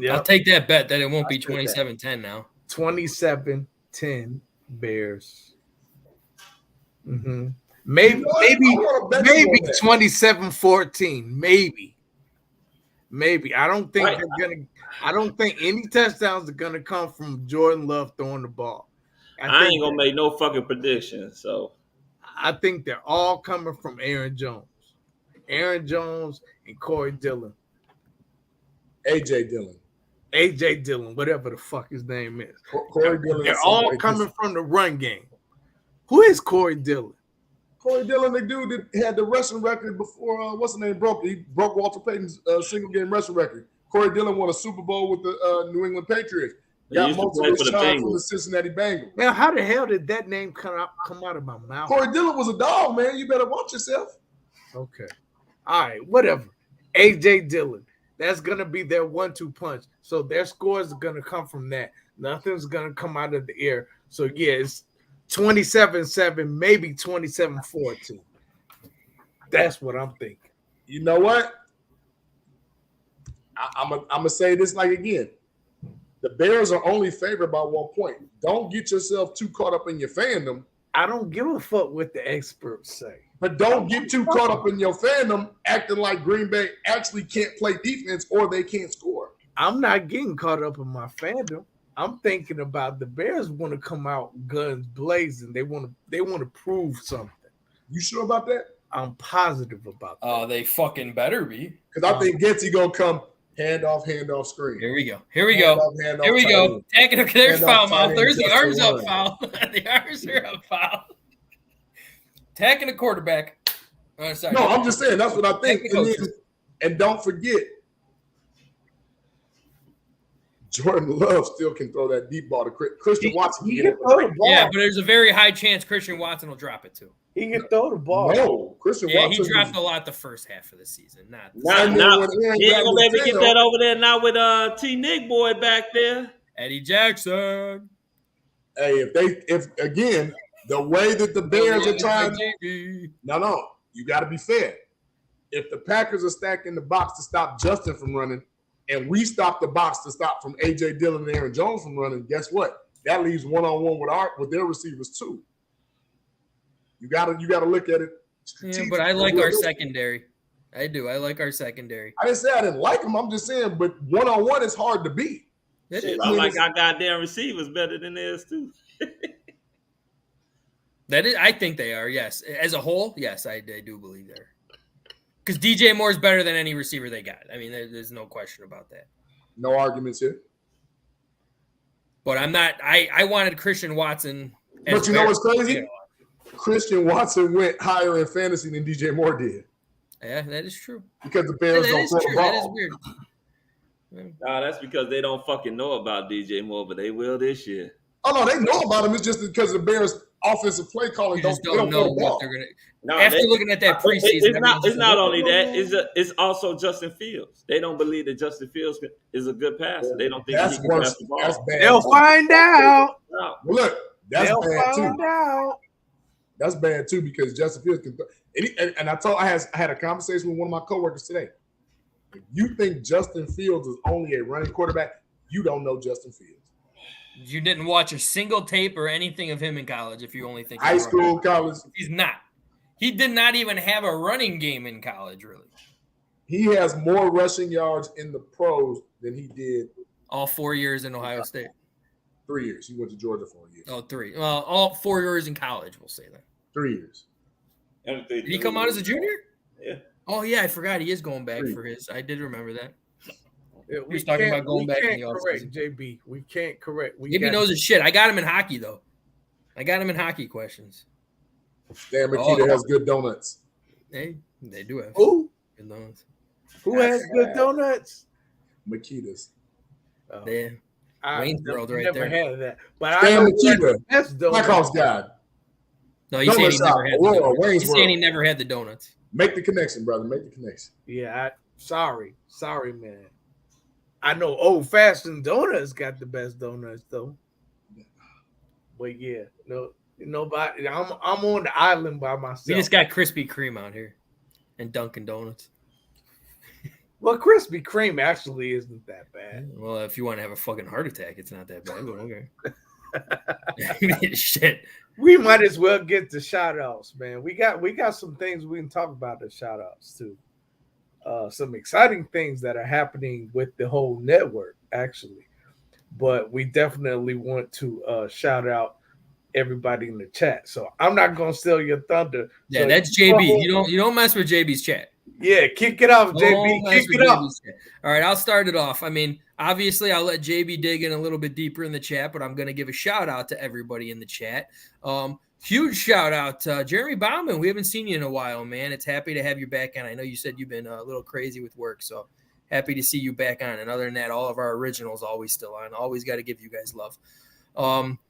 I'll take that bet that it won't be 27-10 now. 27-10 Bears. Mm-hmm. Maybe 27-14. Maybe Maybe. I don't think any touchdowns are gonna come from Jordan Love throwing the ball. I ain't gonna make no fucking predictions. So I think they're all coming from Aaron Jones. Aaron Jones and Corey Dillon. AJ Dillon, whatever the fuck his name is. Corey Dillon. They're all coming from the run game. Who is Corey Dillon? Corey Dillon, the dude that had the rushing record before what's the name broke. He broke Walter Payton's single game rushing record. Corey Dillon won a Super Bowl with the New England Patriots. Got most of his time from the Cincinnati Bengals. Now, how the hell did that name come out of my mouth? Corey Dillon was a dog, man. You better watch yourself. Okay. All right, whatever. AJ Dillon. That's going to be their 1-2 punch. So their scores are going to come from that. Nothing's going to come out of the air. So, yeah, it's 27-7, maybe 27-14. That's what I'm thinking. You know what? I'm going to say this again. The Bears are only favored by 1 point. Don't get yourself too caught up in your fandom. I don't give a fuck what the experts say. But don't get too caught up in your fandom acting like Green Bay actually can't play defense or they can't score. I'm not getting caught up in my fandom. I'm thinking about the Bears want to come out guns blazing. They want to prove something. You sure about that? I'm positive about that. Oh, they fucking better be. Because I think Getsy gonna come handoff screen. Here we go. Here we go. Taking there's foul mouth. There's the arms up foul. The arms are up foul. Attacking the quarterback. Oh, sorry. No, I'm just saying that's what I think. And don't forget, Jordan Love still can throw that deep ball to Christian Watson. He can throw the ball. Yeah, but there's a very high chance Christian Watson will drop it too. He can throw the ball. No, Christian Watson. He dropped a lot the first half of the season. He ain't gonna be able to get that over there now with T. Nick boy back there. Eddie Jackson. Hey, if again, the way that the Bears are trying, no, you got to be fair. If the Packers are stacking the box to stop Justin from running, and we stop the box to stop from AJ Dillon and Aaron Jones from running, guess what? That leaves one-on-one with their receivers too. You gotta look at it. Yeah, but I like our secondary. I do. I like our secondary. I didn't say I didn't like them. I'm just saying, but one-on-one is hard to beat. Shit, I like our goddamn receivers better than theirs too. I think they are. Yes, as a whole, yes, I do believe they're. Because DJ Moore is better than any receiver they got. I mean, there's no question about that. No arguments here. But I'm not. I wanted Christian Watson. But you know what's crazy? Christian Watson went higher in fantasy than DJ Moore did. Yeah, that is true. Because the Bears don't throw the ball. That is weird. Nah, that's because they don't fucking know about DJ Moore, but they will this year. Oh no, they know about him. It's just because the Bears' offensive play calling don't know what they're gonna. No, after looking at that preseason, it's not only that. It's also Justin Fields. They don't believe that Justin Fields is a good passer. They don't think he can pass the ball. That's bad. They'll find out. Well, look, that's bad too. That's bad too because Justin Fields can. And I had a conversation with one of my coworkers today. If you think Justin Fields is only a running quarterback, you don't know Justin Fields. You didn't watch a single tape or anything of him in college if you only think high school, college. He's not. He did not even have a running game in college, really. He has more rushing yards in the pros than he did all 4 years in Ohio State. 3 years. He went to Georgia for a year. Oh, 3. Well, all 4 years in college, we'll say that. 3 years. Did he come out as a junior? Yeah. Oh, yeah, I forgot. He is going back for his. I did remember that. Yeah, we was talking about going back in the offseason. JB, we can't correct. JB knows his shit. I got him in hockey, though. I got him in hockey questions. Dan Makita has good donuts. Hey, they do have good donuts. Who has good donuts? Makita's. Yeah. Waynesboro right never there. Had that. But Dan Makita. That's Blackhawks guy. No, he's saying he never had the donuts. He's saying he never had the donuts. Make the connection, brother. Make the connection. Yeah, sorry, man. I know Old Fashioned Donuts got the best donuts though. But yeah, nobody. I'm on the island by myself. We just got Krispy Kreme out here, and Dunkin' Donuts. Well, Krispy Kreme actually isn't that bad. Well, if you want to have a fucking heart attack, it's not that bad. But okay. Shit. We might as well get the shout outs, man. We got some things we can talk about the shout outs too. some exciting things that are happening with the whole network, actually. But we definitely want to shout out everybody in the chat. So I'm not gonna steal your thunder. Yeah, so that's JB. You don't mess with JB's chat. Yeah, kick it off, JB. Kick it off. All right, I'll start it off. I mean, obviously, I'll let JB dig in a little bit deeper in the chat, but I'm going to give a shout out to everybody in the chat. Huge shout out to Jeremy Bauman. We haven't seen you in a while, man. It's happy to have you back on. I know you said you've been a little crazy with work, so happy to see you back on. And other than that, all of our originals always still on. Always got to give you guys love.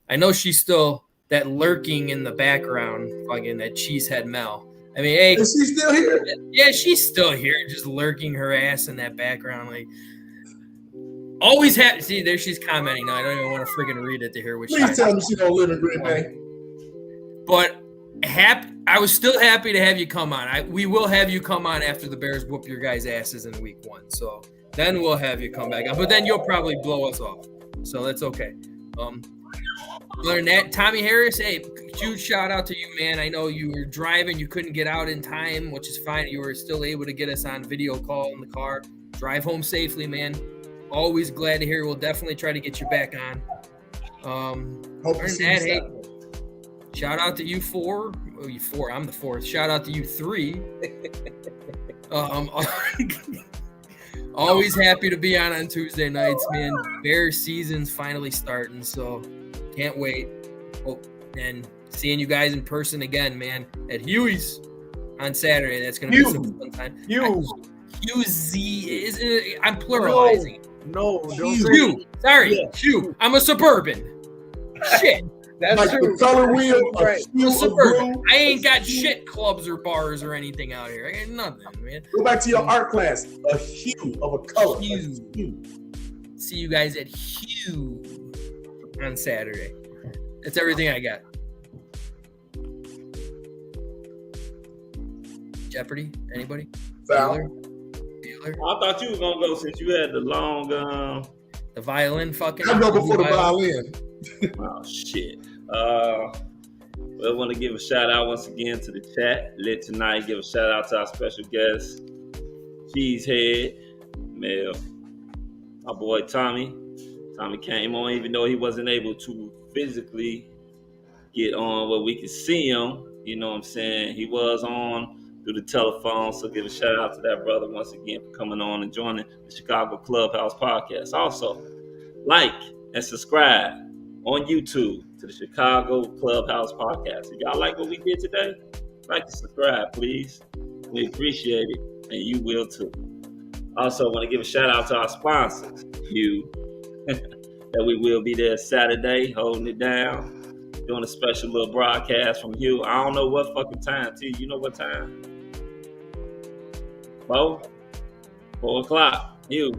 I know she's still that lurking in the background, fucking that Cheesehead Mel. I mean, hey, is she still here? Yeah, she's still here, just lurking her ass in that background. Like, always happy. See, there she's commenting now. I don't even want to freaking read it to hear what Please tell me she don't live in Green Bay. But I was still happy to have you come on. We will have you come on after the Bears whoop your guys' asses in week 1. So then we'll have you come back on. But then you'll probably blow us off. So that's okay. Other than that, Tommie Harris, hey, huge shout out to you, man. I know you were driving, you couldn't get out in time, which is fine. You were still able to get us on video call in the car. Drive home safely, man. Always glad to hear. We'll definitely try to get you back on. Other than that, hey, shout out to you 4. Oh, you 4. I'm the 4th. Shout out to you 3. Always happy to be on Tuesday nights, man. Bears season's finally starting, so can't wait. Oh, and seeing you guys in person again, man, at Huey's on Saturday. That's going to be some fun time. Hughes, I'm pluralizing. No, don't say Hugh. Sorry, yeah. Hugh. I'm a suburban. Shit. That's like true. The color wheel, right. Suburban. I ain't got shit clubs or bars or anything out here. I got nothing, man. Go back to your art class. A hue of a color. Hue. See you guys at Hue on Saturday. That's everything I got. Jeopardy? Anybody? Bueller? I thought you were gonna go since you had the long the violin fucking. I go before the violin. Oh shit. Well, I want to give a shout out once again to the chat. Lit tonight. Give a shout out to our special guest, Cheesehead Mel, my boy Tommie. Tommie came on even though he wasn't able to physically get on where we could see him. You know what I'm saying? He was on through the telephone. So give a shout out to that brother once again for coming on and joining the Chicago Clubhouse podcast. Also, like and subscribe on YouTube to the Chicago Clubhouse podcast. If y'all like what we did today, like and subscribe, please. We appreciate it, and you will too. Also, want to give a shout out to our sponsors, Hugh, that we will be there Saturday, holding it down, doing a special little broadcast from Hugh. I don't know what fucking time, T. You know what time? 4 o'clock. Hugh,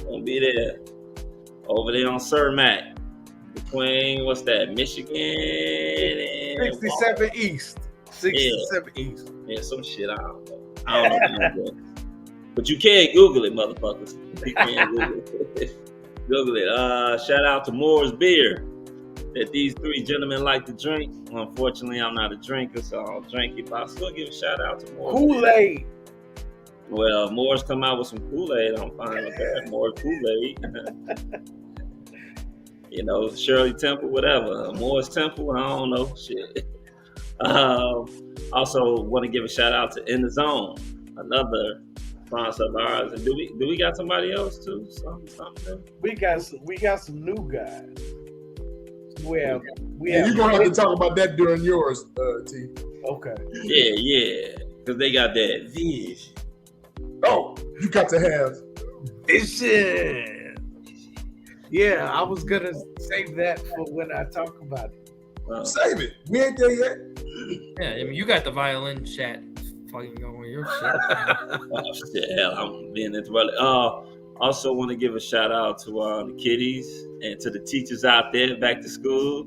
gonna be there over there on Cermak. Between, what's that, Michigan and 67 East. 67 East. Yeah, some shit, I don't know. But you can Google it, motherfuckers. You can Google it. Google it. Shout out to Moore's Beer that these 3 gentlemen like to drink. Unfortunately, I'm not a drinker, so I don't drink it, but I'll still give a shout out to Moore's Kool-Aid. Beer. Well, Moore's come out with some Kool-Aid. I'm fine with that. More Kool-Aid. You know, Shirley Temple, whatever. Moore's Temple, I don't know. Shit. Also, want to give a shout out to In the Zone, another sponsor of ours. And do we got somebody else too? Something? We got some new guys. You're gonna have to talk about that during yours, T. Okay. Yeah. Because they got that vision. Oh, you got to have vision. Yeah, I was gonna save that for when I talk about it. Save it. We ain't there yet. Yeah, I mean, you got the violin chat fucking going with your shit. Oh, shit, hell, I'm being interrupted. Also want to give a shout out to the kiddies and to the teachers out there back to school.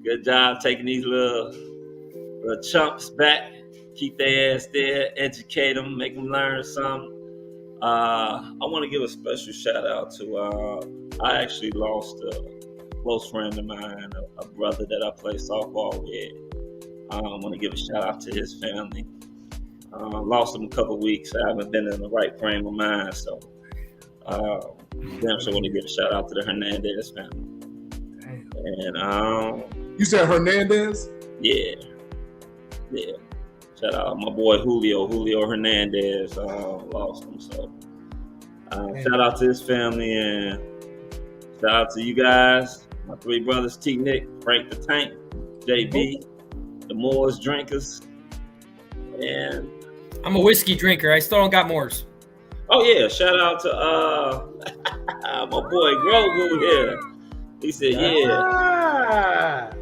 Good job taking these little chumps back. Keep their ass there, educate them, make them learn something. I want to give a special shout out to, I actually lost a close friend of mine, a brother that I play softball with. I want to give a shout out to his family. Lost him a couple weeks. I haven't been in the right frame of mind, so damn sure want to give a shout out to the Hernandez family. And you said Hernandez? Yeah. Shout out my boy Julio Hernandez. Lost him, so shout out to his family and shout out to you guys, my three brothers, T. Nick, Frank the Tank, JB, the Moors drinkers, and I'm a whiskey drinker. I still don't got Moors. Oh yeah, shout out to my boy Grogu here. He said,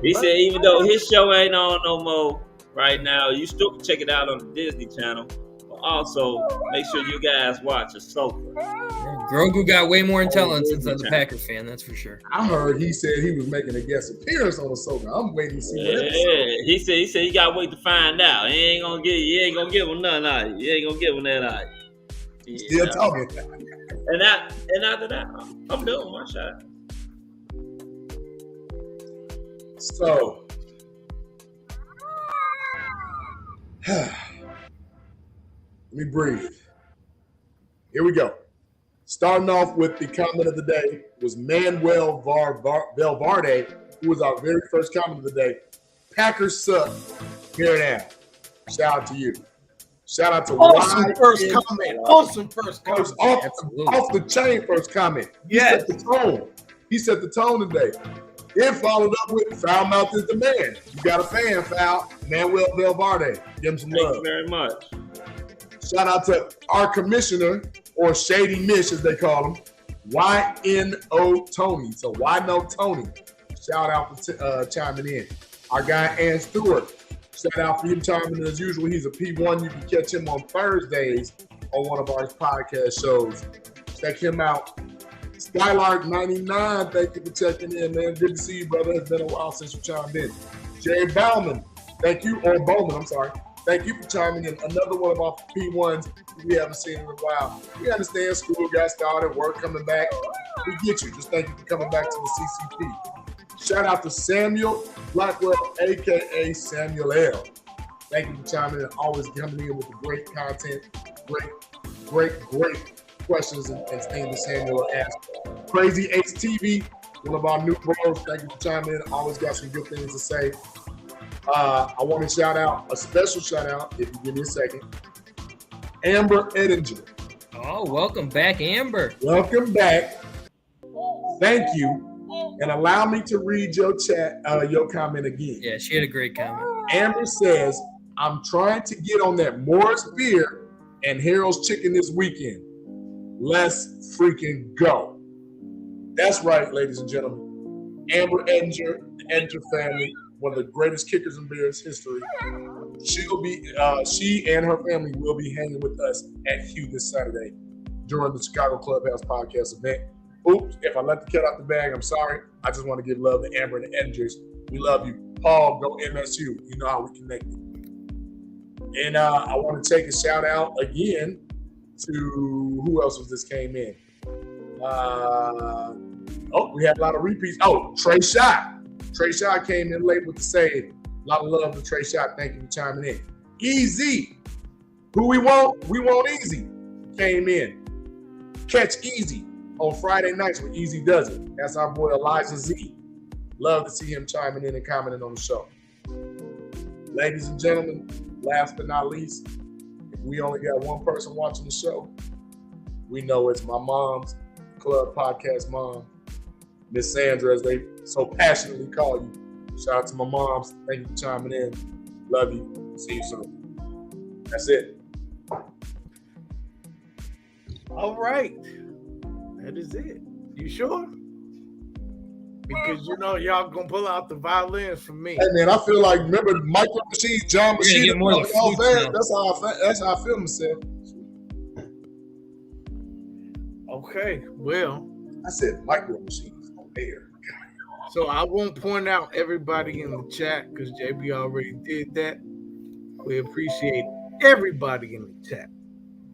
He said even though his show ain't on no more right now, you still can check it out on the Disney Channel. But also make sure you guys watch Ahsoka. Grogu got way more intelligence than the Packer fan, that's for sure. I heard he said he was making a guest appearance on Ahsoka. I'm waiting to see what episode. He said you gotta wait to find out. You ain't gonna give him nothing out of you. You ain't gonna give him that out of you. Still talking. And after that, I'm doing my shot. So let me breathe. Here we go. Starting off with the comment of the day was Manuel Valverde, who was our very first comment of the day. Packers suck. Here now. Shout out to you. Shout out to awesome first comment. Awesome first comment. Off the chain first comment. He set the tone. He set the tone today. Then followed up with foul mouth is the man. You got a fan, foul. Manuel Valverde. Give him some love. Thank you very much. Shout out to our commissioner, or Shady Mish as they call him, YNO Tony. So YNO Tony. Shout out for chiming in. Our guy Ann Stewart. Shout out for him chiming in as usual. He's a P1. You can catch him on Thursdays on one of our podcast shows. Check him out. Skylark99, thank you for checking in, man. Good to see you, brother. It's been a while since you chimed in. Jay Bowman, thank you. Or Bowman, I'm sorry. Thank you for chiming in. Another one of our P1s we haven't seen in a while. We understand school got started, work coming back. We get you. Just thank you for coming back to the CCP. Shout out to Samuel Blackwell, a.k.a. Samuel L. Thank you for chiming in. Always coming in with the great content, great questions and things that Samuel asked. Crazy Ace TV, one of our new bros. Thank you for chiming in. Always got some good things to say. I want to shout out, a special shout out, if you give me a second, Amber Edinger. Oh, welcome back, Amber. Welcome back. Thank you. And allow me to read your your comment again. Yeah, she had a great comment. Amber says, I'm trying to get on that Morris Beer and Harold's Chicken this weekend. Let's freaking go. That's right, ladies and gentlemen. Amber Edinger, the Edinger family, one of the greatest kickers in Bears history. She and her family will be hanging with us at Hugh this Saturday during the Chicago Clubhouse podcast event. Oops, if I let the cat out the bag, I'm sorry. I just want to give love to Amber and the Edgers. We love you. Paul, go MSU. You know how we connected. And I want to take a shout out again to who else was this came in. We had a lot of repeats. Oh, Trey Shot. Trey Shot came in late with the save. A lot of love to Trey Shot. Thank you for chiming in. Easy. Who we want? We want Easy. Came in. Catch Easy on Friday nights when Easy does it. That's our boy Elijah Z. Love to see him chiming in and commenting on the show. Ladies and gentlemen, last but not least, if we only got one person watching the show, we know it's my mom's club podcast mom, Miss Sandra, as they so passionately call you. Shout out to my moms. Thank you for chiming in. Love you. See you soon. That's it. All right. That is it. You sure? Because y'all gonna pull out the violins from me. Hey man, I feel like, remember Micro Machines, John Machine. That's how I feel myself. Okay, well, I said Micro Machines on air. So I won't point out everybody in the chat because JB already did that. We appreciate everybody in the chat.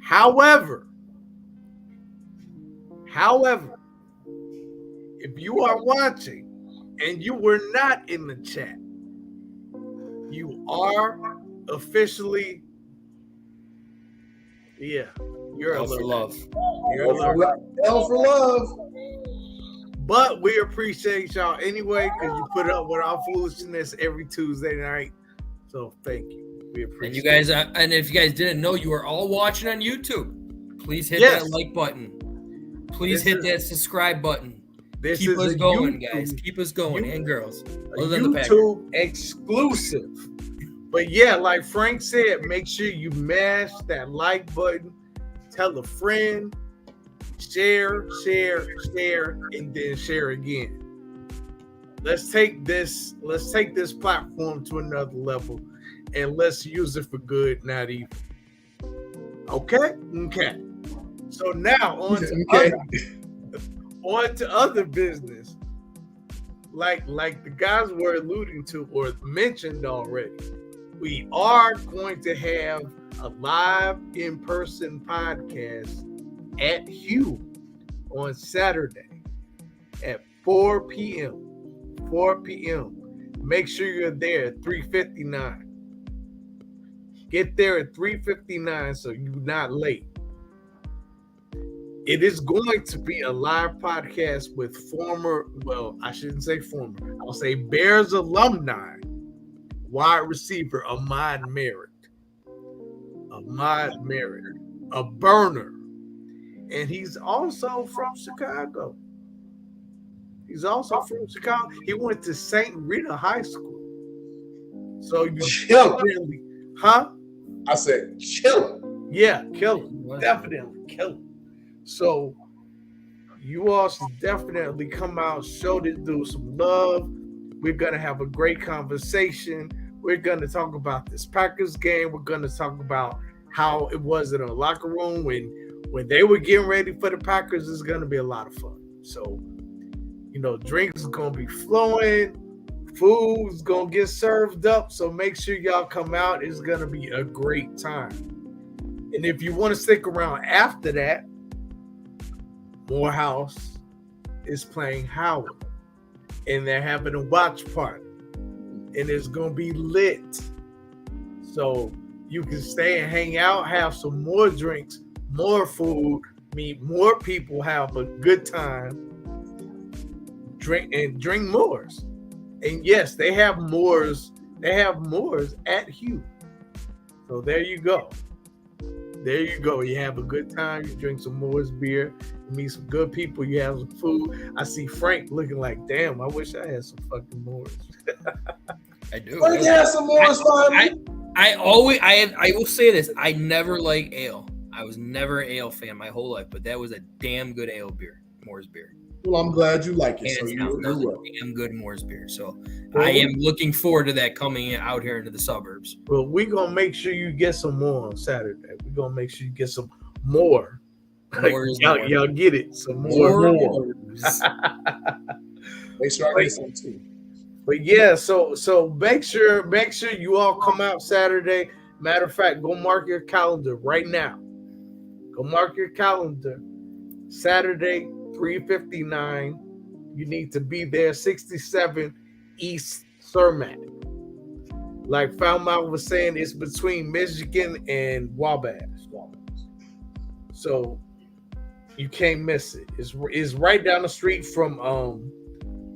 However, if you are watching and you were not in the chat, you are officially Yeah, you're L for love. You're L for love. But we appreciate y'all anyway because you put up with our foolishness every Tuesday night. So thank you. We appreciate And you guys, and if you guys didn't know, you are all watching on YouTube. Please hit that like button. Please hit that subscribe button. Keep us going, guys. Keep us going, and girls. Other than the YouTube exclusive. But yeah, like Frank said, make sure you mash that like button. Tell a friend. Share, and then share again. Let's take this platform to another level, and let's use it for good, not evil. Okay. So now on to other business, like the guys were alluding to or mentioned already. We are going to have a live in-person podcast at Hugh on Saturday at 4 p.m. Make sure you're there at 3:59. Get there at 3:59 so you're not late. It is going to be a live podcast with I shouldn't say former, I'll say Bears alumni wide receiver Ahmad Merritt, a burner. And he's also from Chicago. He went to St. Rita High School. So you chilling. Huh? I said chilling. Yeah, killing. Definitely killing. So you all should definitely come out, show this dude some love. We're going to have a great conversation. We're going to talk about this Packers game. We're going to talk about how it was in a locker room when they were getting ready for the Packers. It's going to be a lot of fun. So, drinks is going to be flowing. Food's going to get served up. So make sure y'all come out. It's going to be a great time. And if you want to stick around after that, Morehouse is playing Howard. And they're having a watch party. And it's going to be lit. So you can stay and hang out, have some more drinks, more food, meet more people, have a good time, drink Moors. And yes, they have Moors. They have Moors at Hugh. So there you go. You have a good time. You drink some Moors beer. You meet some good people. You have some food. I see Frank looking like, damn, I wish I had some fucking Moors. I do. Frank has some Moors finally. I will say this. I never liked ale. I was never an ale fan my whole life, but that was a damn good ale beer, Moors beer. Well, I'm glad you like it. That was a damn good Moors beer. So I am looking forward to that coming out here into the suburbs. Well, we're going to make sure you get some more on Saturday. We're going to make sure you get some more. Y'all get it. Some more. Make sure I get some too. But yeah, so make sure you all come out Saturday. Matter of fact, go mark your calendar right now. Go mark your calendar. Saturday, 3:59. You need to be there, 67 East Cermak. Like Falmouth was saying, it's between Michigan and Wabash. So you can't miss it. It's right down the street from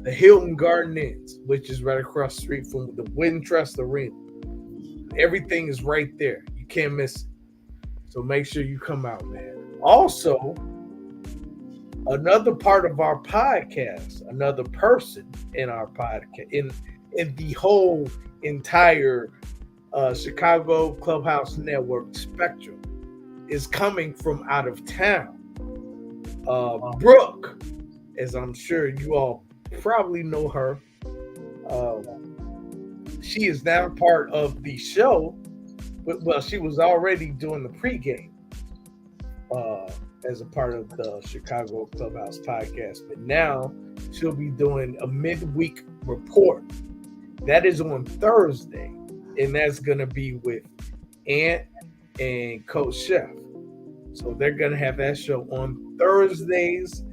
the Hilton Garden Inns, which is right across the street from the Wintrust Arena. Everything is right there. You can't miss it. So make sure you come out, man. Also, another part of our podcast, another person in our podcast, in the whole entire Chicago Clubhouse Network spectrum, is coming from out of town. Brooke, as I'm sure you all probably know her. She is now part of the show. Well, she was already doing the pregame as a part of the Chicago Clubhouse podcast, but now she'll be doing a midweek report. That is on Thursday, and that's going to be with Ant and Coach Chef. So they're going to have that show on Thursdays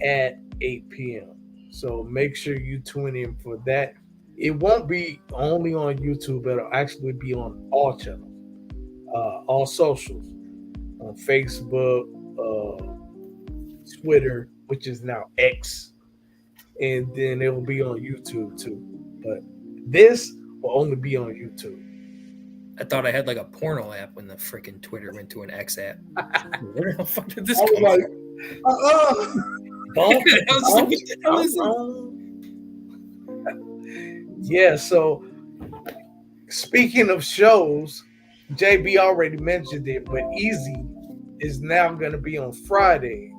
at 8 p.m. So make sure you tune in for that. It won't be only on YouTube. It'll actually be on all channels, all socials, on Facebook, Twitter, which is now X, and then it will be on YouTube too. But this will only be on YouTube. I thought I had like a porno app when the freaking Twitter went to an X app. Where the fuck did this come from? Yeah, so speaking of shows, JB already mentioned it, but Easy is now going to be on Fridays.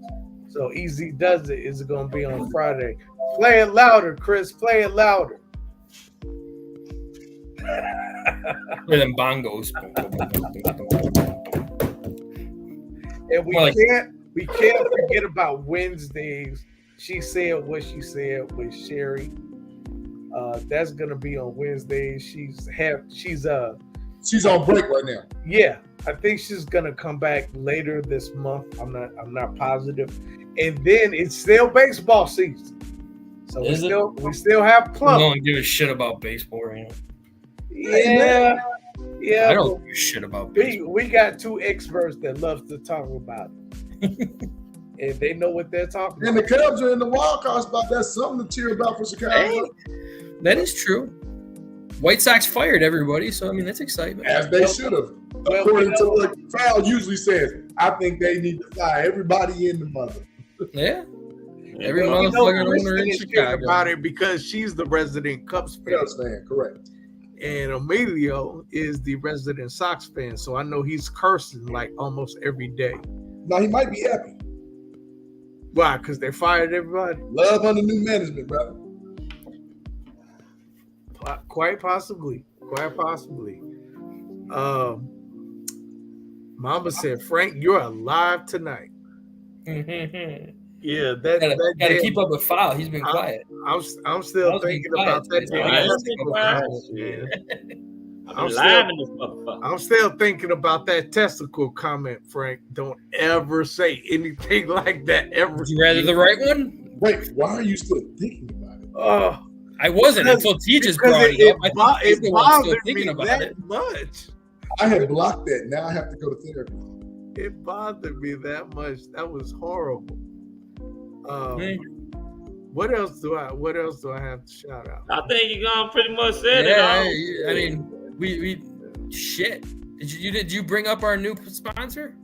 So Easy Does It is going to be on Friday. Play it louder, Chris. Play it louder. With them bongos. And we can't forget about Wednesdays. She said what she said with Sherry. That's gonna be on Wednesday. She's on break right now. Yeah, I think she's gonna come back later this month. I'm not positive. And then it's still baseball season, so we still have club. No one give a shit about baseball right now. Yeah. I don't give a shit about baseball. We got two experts that love to talk about it. And they know what they're talking about. And the Cubs are in the wild card spot. That's something to cheer about for Chicago. Hey, that is true. White Sox fired everybody, so I mean that's excitement. As they should have. According to what Foul usually says, I think they need to fire everybody in the mother. Yeah. Every motherfucking owner in Chicago about it because she's the resident Cubs fan. Correct. And Emilio is the resident Sox fan, so I know he's cursing like almost every day. Now he might be happy. Why? Because they fired everybody? Love under new management, brother. Quite possibly. Mama said, Frank, you're alive tonight. Yeah, gotta keep up with Foul. He's been quiet. I'm still thinking about that. I'm still thinking about that testicle comment, Frank. Don't ever say anything like that ever. Would you rather the right one? Wait, why are you still thinking about it? I wasn't until T just brought it up. It bothered me that much. I had blocked that. Now I have to go to therapy. It bothered me that much. That was horrible. What else do I have to shout out? I think you're gonna pretty much say it. I mean, we shit. Did you bring up our new sponsor?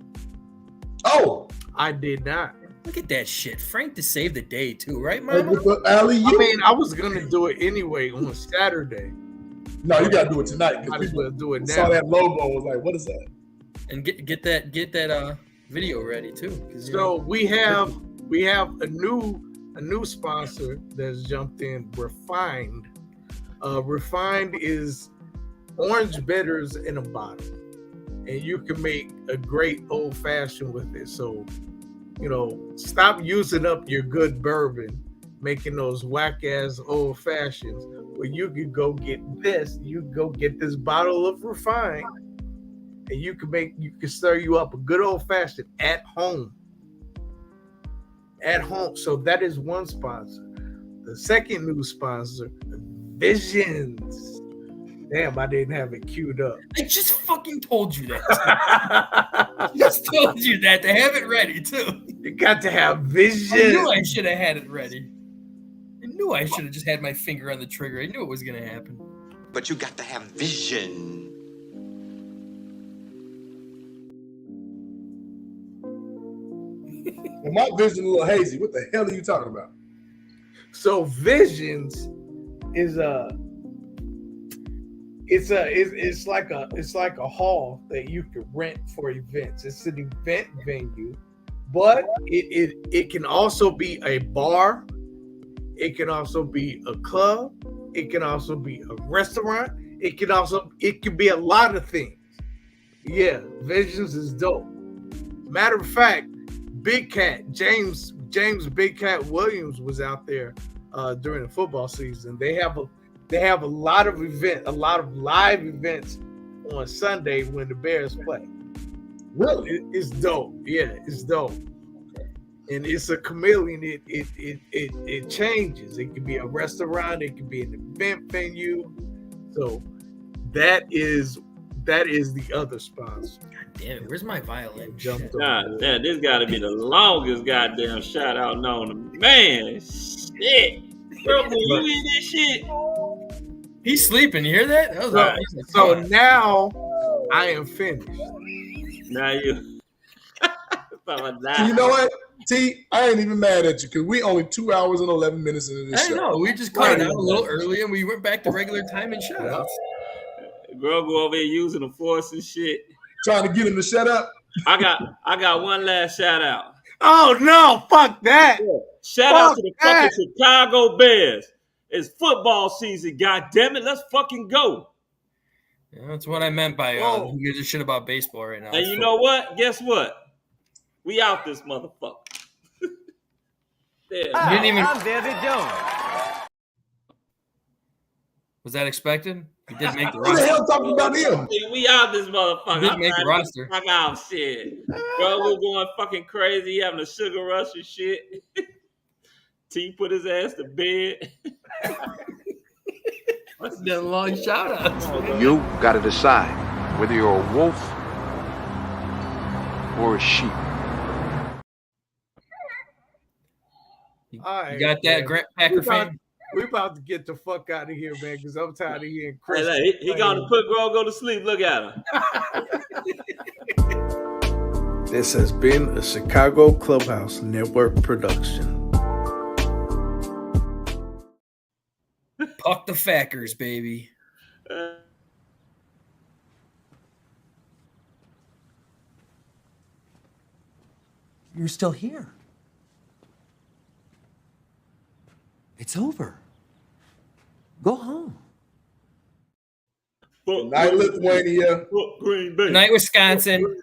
Oh, I did not. Look at that shit. Frank to save the day too, right, Mama? I mean, I was gonna do it anyway on Saturday. No, you gotta do it tonight. I was gonna do it now. Saw that logo, I was like, what is that? And get that video ready too. So we have a new sponsor that's jumped in, Refined. Refined is orange bitters in a bottle, and you can make a great old fashioned with it. So, stop using up your good bourbon, making those whack ass old fashions. Well, you could go get this. You can go get this bottle of Refined, and you can stir you up a good old fashioned at home. So that is one sponsor. The second new sponsor, Visions. Damn, I didn't have it queued up. I just fucking told you that. Just told you that to have it ready too. You got to have vision. I knew I should have had it ready. I knew I should have just had my finger on the trigger. I knew it was gonna happen. But you got to have vision. Well, my vision a little hazy. What the hell are you talking about? So Visions is it's like a hall that you can rent for events. It's an event venue, but it can also be a bar. It can also be a club. It can also be a restaurant. It can be a lot of things. Yeah, Visions is dope. Matter of fact, Big Cat James Big Cat Williams was out there during the football season. They have a lot of live events on Sunday when the Bears play. Really? It's dope. Yeah, it's dope. And it's a chameleon. It changes. It could be a restaurant. It could be an event venue. So that is That is the other sponsor. Damn it, where's my violin? God damn, this got to be the longest goddamn shout out known to man. Shit, bro, when you hear this shit, he's sleeping. You hear that? That was so, so now I am finished. Now you. You know what, T? I ain't even mad at you because we only 2 hours and 11 minutes into this show. I know. We just cut it out a little early and we went back to regular time and shout outs. Girl go over here using the force and shit. Trying to get him to shut up. I got one last shout out. Oh no, fuck that. Yeah. Shout out to the fucking Chicago Bears. It's football season, god damn it. Let's fucking go. Yeah, that's what I meant by who gives a shit about baseball right now. And you know what? Guess what? We out this motherfucker. You didn't even. I'm David Jones. Was that expected? You did make the roster. Who the hell talking about him? We out this motherfucker. You did make the roster. Fuck out, shit. Bro, we're going fucking crazy, having a sugar rush and shit. T put his ass to bed. That's a long shout out. You got to decide whether you're a wolf or a sheep. All right, you got that, Grant Packer fan? We're about to get the fuck out of here, man, because I'm tired of hearing Chris. Hey, he gonna put Grogo to sleep. Look at him. This has been a Chicago Clubhouse Network production. Puck the Fackers, baby. You're still here. It's over. Go home. Good night, Lithuania. Green Bay. Good night, Wisconsin.